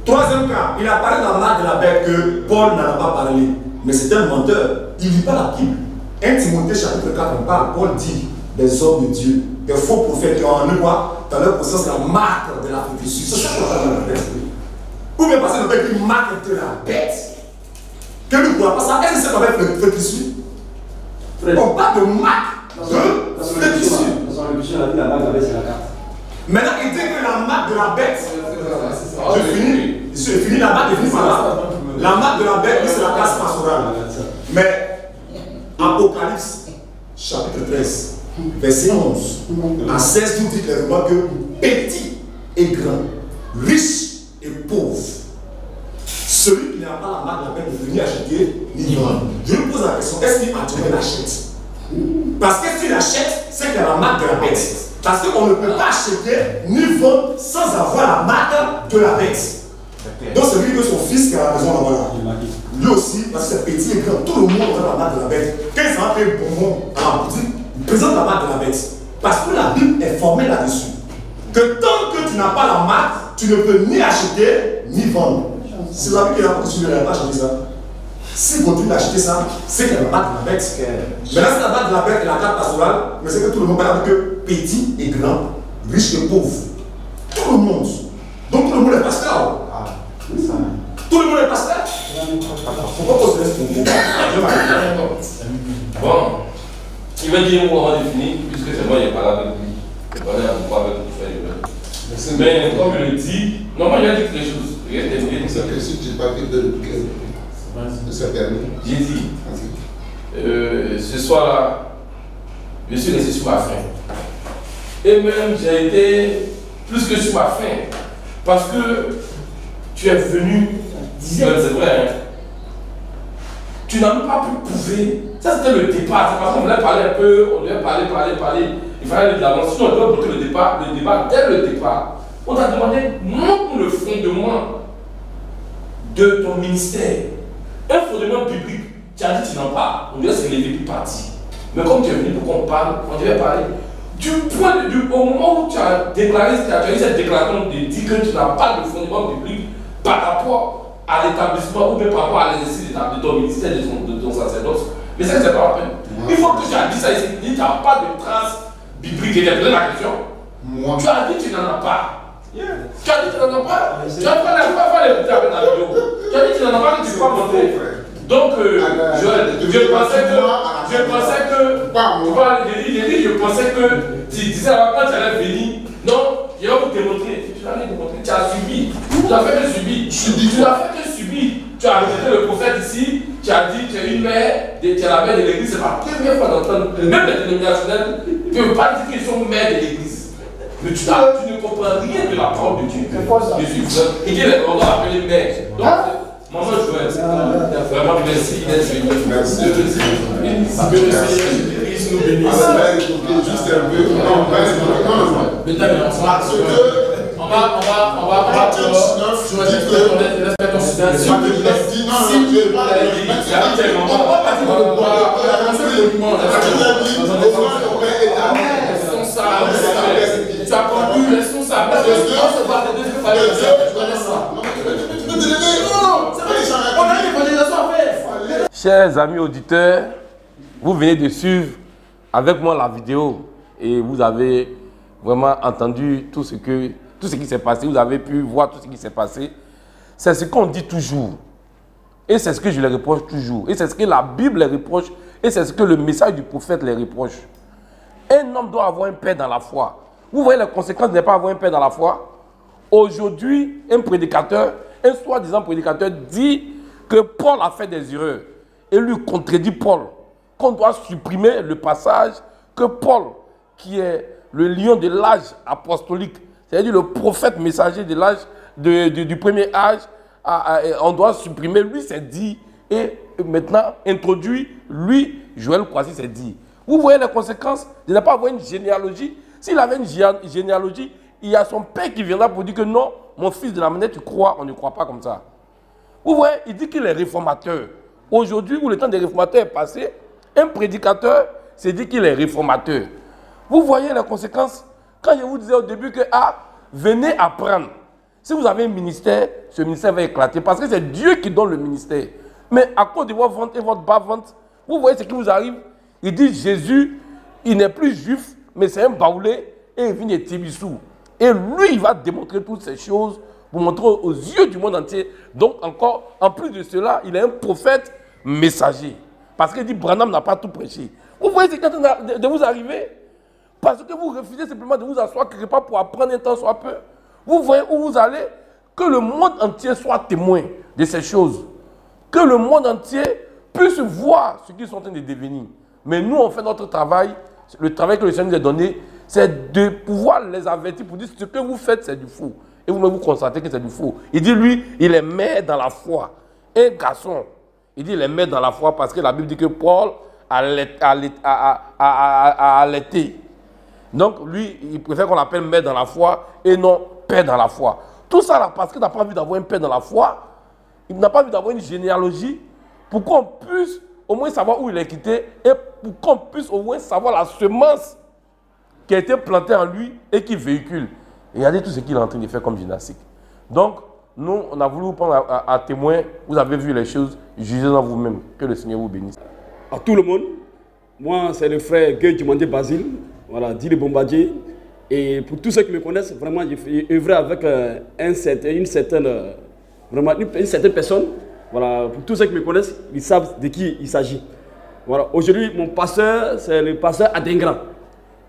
Troisième cas, il apparaît dans l'art de la bête que Paul n'en a pas parlé. Mais c'est un menteur. Il ne lit pas la Bible. 1 Timothée chapitre 4, on parle. Paul dit des hommes de Dieu, des faux prophètes qui ont en eux quoi, dans leur conscience la marque de la prophétie. C'est ça qu'on appelle dans la bête. Ou bien passer dans une marque de la bête. Que nous ne croyons pas ça. Est-ce que c'est comme un fétichiste? On parle de marque de fétichiste. Dans son révolution, on a dit la marque de la bête, c'est la carte. Maintenant, il dit que la marque de la bête, je finis, je finis la marque, je finis par là. La marque de la bête, c'est la classe pastorale. Mais, Apocalypse, chapitre 13, verset 11 à 16, nous dit clairement que petit et grand, riche et pauvre, celui qui n'a pas la marque de la bête de venir acheter, ni vendre. Je lui pose la question, est-ce qu'il achète? Parce que s'il achète, c'est qu'il y a la marque de la bête. Parce qu'on ne peut pas acheter ni vendre sans avoir la marque de la bête. Donc c'est lui que son fils qui a la maison là-bas là. Lui aussi, parce que c'est petit et grand, tout le monde a la marque de la bête. Quand ils ont fait un bonbon à la boutique, ils présentent la marque de la bête. Parce que la Bible est formée là-dessus. Que tant que tu n'as pas la marque, tu ne peux ni acheter ni vendre. C'est la Bible qui a pas continué, elle n'a pas changé ça. Si continue d'acheter ça, c'est qu'il y a la marque de la bête. Maintenant, c'est la marque de la bête et la carte pastorale, mais c'est que tout le monde parle que petit et grand, riche et pauvre. Tout le monde. Donc tout le monde est pasteur. Tout le monde est pasteur. Pourquoi poser ce problème? Bon, il va dire un mot avant de finir, puisque c'est moi qui ai parlé avec lui. Je vais parler à vous avec vous. Mais comme je le dis, normalement il a dit quelque chose. Si tu n'as pas fait de j'ai dit, ce soir-là, je suis resté sur ma faim. Et même, j'ai été plus que sur ma faim. Parce que tu es venu, c'est vrai, hein, tu n'as même pas pu prouver. Ça, c'était le départ. C'est parce qu'on voulait parler un peu, on devait parler. Il fallait aller de l'avant. Sinon, on doit boucler le débat. Dès le départ, on t'a demandé, montre le fondement de ton ministère. Un fondement biblique, tu as dit tu n'en parles, on dirait que c'est les débuts partis. Mais comme tu es venu pour qu'on parle, on devait parler. Au moment où tu as déclaré, tu as eu cette déclaration de dire que tu n'as pas de fondement biblique par rapport à l'établissement ou même par rapport à l'exercice de ton ministère, de ton sacerdoce. Mais ça, c'est pas la peine. Une fois que tu as dit ça ici, tu n'as pas de trace biblique. Et tu as posé la question. Tu as dit que tu n'en as pas. Tu as dit que tu n'en as pas. Tu as pas l'écouter avec la vidéo. Tu as dit que tu n'en as pas, que tu ne peux pas montrer. Donc, je pensais que tu disais quand tu allais venir, non, je vais vous démontrer. Tu n'as rien démontré, tu as subi. Tu as fait que subir. Tu as fait que subir. Tu as rejeté le prophète ici, tu as dit tu es une mère, tu es la mère de l'église. C'est la première fois d'entendre, même les dénominationnels, tu ne peux pas dire qu'ils sont mères de l'église. Mais tu ne comprends rien de la parole de Dieu. Je suis vrai. Et qu'il est encore appelé mère. Donc, maman Joël, vraiment merci d'être venu. Merci. Que le Seigneur Jésus-Christ nous bénisse. Juste un peu. Non, on va tu as conclu responsable. Chers amis auditeurs, vous venez de suivre avec moi la vidéo et vous avez vraiment entendu tout ce qui s'est passé, vous avez pu voir tout ce qui s'est passé. C'est ce qu'on dit toujours et c'est ce que je les reproche toujours et c'est ce que la Bible les reproche et c'est ce que le message du prophète les reproche. Un homme doit avoir un père dans la foi. Vous voyez les conséquences de ne pas avoir un père dans la foi. Aujourd'hui, un prédicateur un soi-disant prédicateur dit que Paul a fait des erreurs et lui contredit Paul, qu'on doit supprimer le passage que Paul, qui est le lion de l'âge apostolique, c'est-à-dire le prophète messager de l'âge du premier âge, on doit supprimer, lui c'est dit, et maintenant introduit, lui, Joël Kwasi c'est dit. Vous voyez les conséquences de ne pas avoir une généalogie. S'il avait une généalogie, il y a son père qui viendra pour dire que non, mon fils, de la manière tu crois, on ne croit pas comme ça. Vous voyez, il dit qu'il est réformateur. Aujourd'hui, où le temps des réformateurs est passé, un prédicateur s'est dit qu'il est réformateur. Vous voyez les conséquences? Quand je vous disais au début que, venez apprendre. Si vous avez un ministère, ce ministère va éclater parce que c'est Dieu qui donne le ministère. Mais à cause de votre vente et votre bas-vente, vous voyez ce qui vous arrive? Il dit Jésus, il n'est plus juif, mais c'est un baoulé et il vient de Tibissou. Et lui, il va démontrer toutes ces choses pour montrer aux yeux du monde entier. Donc encore, en plus de cela, il est un prophète messager. Parce qu'il dit Branham n'a pas tout prêché. Vous voyez ce qui est en train de vous arriver? Parce que vous refusez simplement de vous asseoir quelque part pour apprendre un temps soit peu. Vous voyez où vous allez? Que le monde entier soit témoin de ces choses. Que le monde entier puisse voir ce qu'ils sont en train de devenir. Mais nous, on fait notre travail. Le travail que le Seigneur nous a donné, c'est de pouvoir les avertir pour dire ce que vous faites, c'est du faux. Et vous-même, vous constatez que c'est du faux. Il dit, lui, il est maire dans la foi. Un garçon, il dit, il est maire dans la foi parce que la Bible dit que Paul a allaité. Donc, lui, il préfère qu'on l'appelle maire dans la foi et non père dans la foi. Tout ça là, parce qu'il n'a pas envie d'avoir un père dans la foi, il n'a pas envie d'avoir une généalogie pour qu'on puisse au moins savoir où il est quitté et pour qu'on puisse au moins savoir la semence qui a été plantée en lui et qui véhicule. Et regardez tout ce qu'il est en train de faire comme gymnastique. Donc, nous, on a voulu vous prendre à témoin. Vous avez vu les choses, jugez-en vous-même. Que le Seigneur vous bénisse. À tout le monde, moi, c'est le frère Guy Dumandé Basile, voilà, dit le bombardier. Et pour tous ceux qui me connaissent, vraiment, j'ai œuvré avec une certaine personne. Voilà, pour tous ceux qui me connaissent, ils savent de qui il s'agit. Voilà, aujourd'hui, mon pasteur, c'est le pasteur Adengra.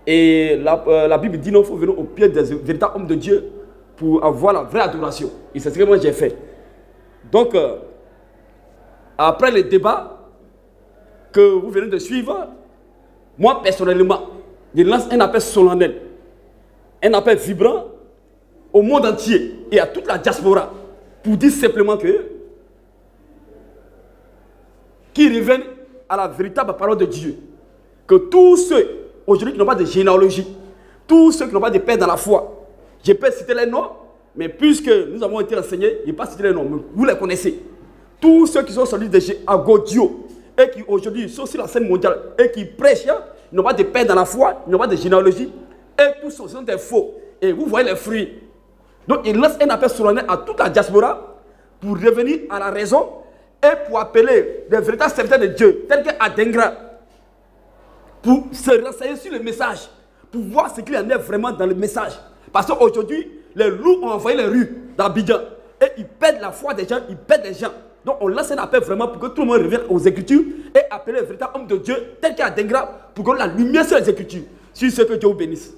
Et la Bible dit qu'il faut venir au pied des véritables hommes de Dieu pour avoir la vraie adoration. Et c'est ce que moi j'ai fait. Donc, après le débat que vous venez de suivre, moi personnellement, je lance un appel solennel, un appel vibrant au monde entier et à toute la diaspora pour dire simplement que qui reviennent à la véritable parole de Dieu. Que tous ceux aujourd'hui qui n'ont pas de généalogie, tous ceux qui n'ont pas de père dans la foi, je peux citer les noms, mais puisque nous avons été enseignés, je ne vais pas citer les noms, mais vous les connaissez. Tous ceux qui sont sortis de Agodio et qui aujourd'hui sont sur la scène mondiale et qui prêchent, ils n'ont pas de père dans la foi, ils n'ont pas de généalogie, et tous sont des faux. Et vous voyez les fruits. Donc il lance un appel solennel à toute la diaspora pour revenir à la raison et pour appeler des véritables serviteurs de Dieu, tels que Adengra, pour se renseigner sur le message, pour voir ce qu'il y en a vraiment dans le message. Parce qu'aujourd'hui, les loups ont envahi les rues d'Abidjan et ils perdent la foi des gens, ils perdent les gens. Donc on lance un appel vraiment pour que tout le monde revienne aux Écritures et appeler les véritables hommes de Dieu, tels qu'Adengra, pour que la lumière sur les Écritures. Sur ce que Dieu vous bénisse.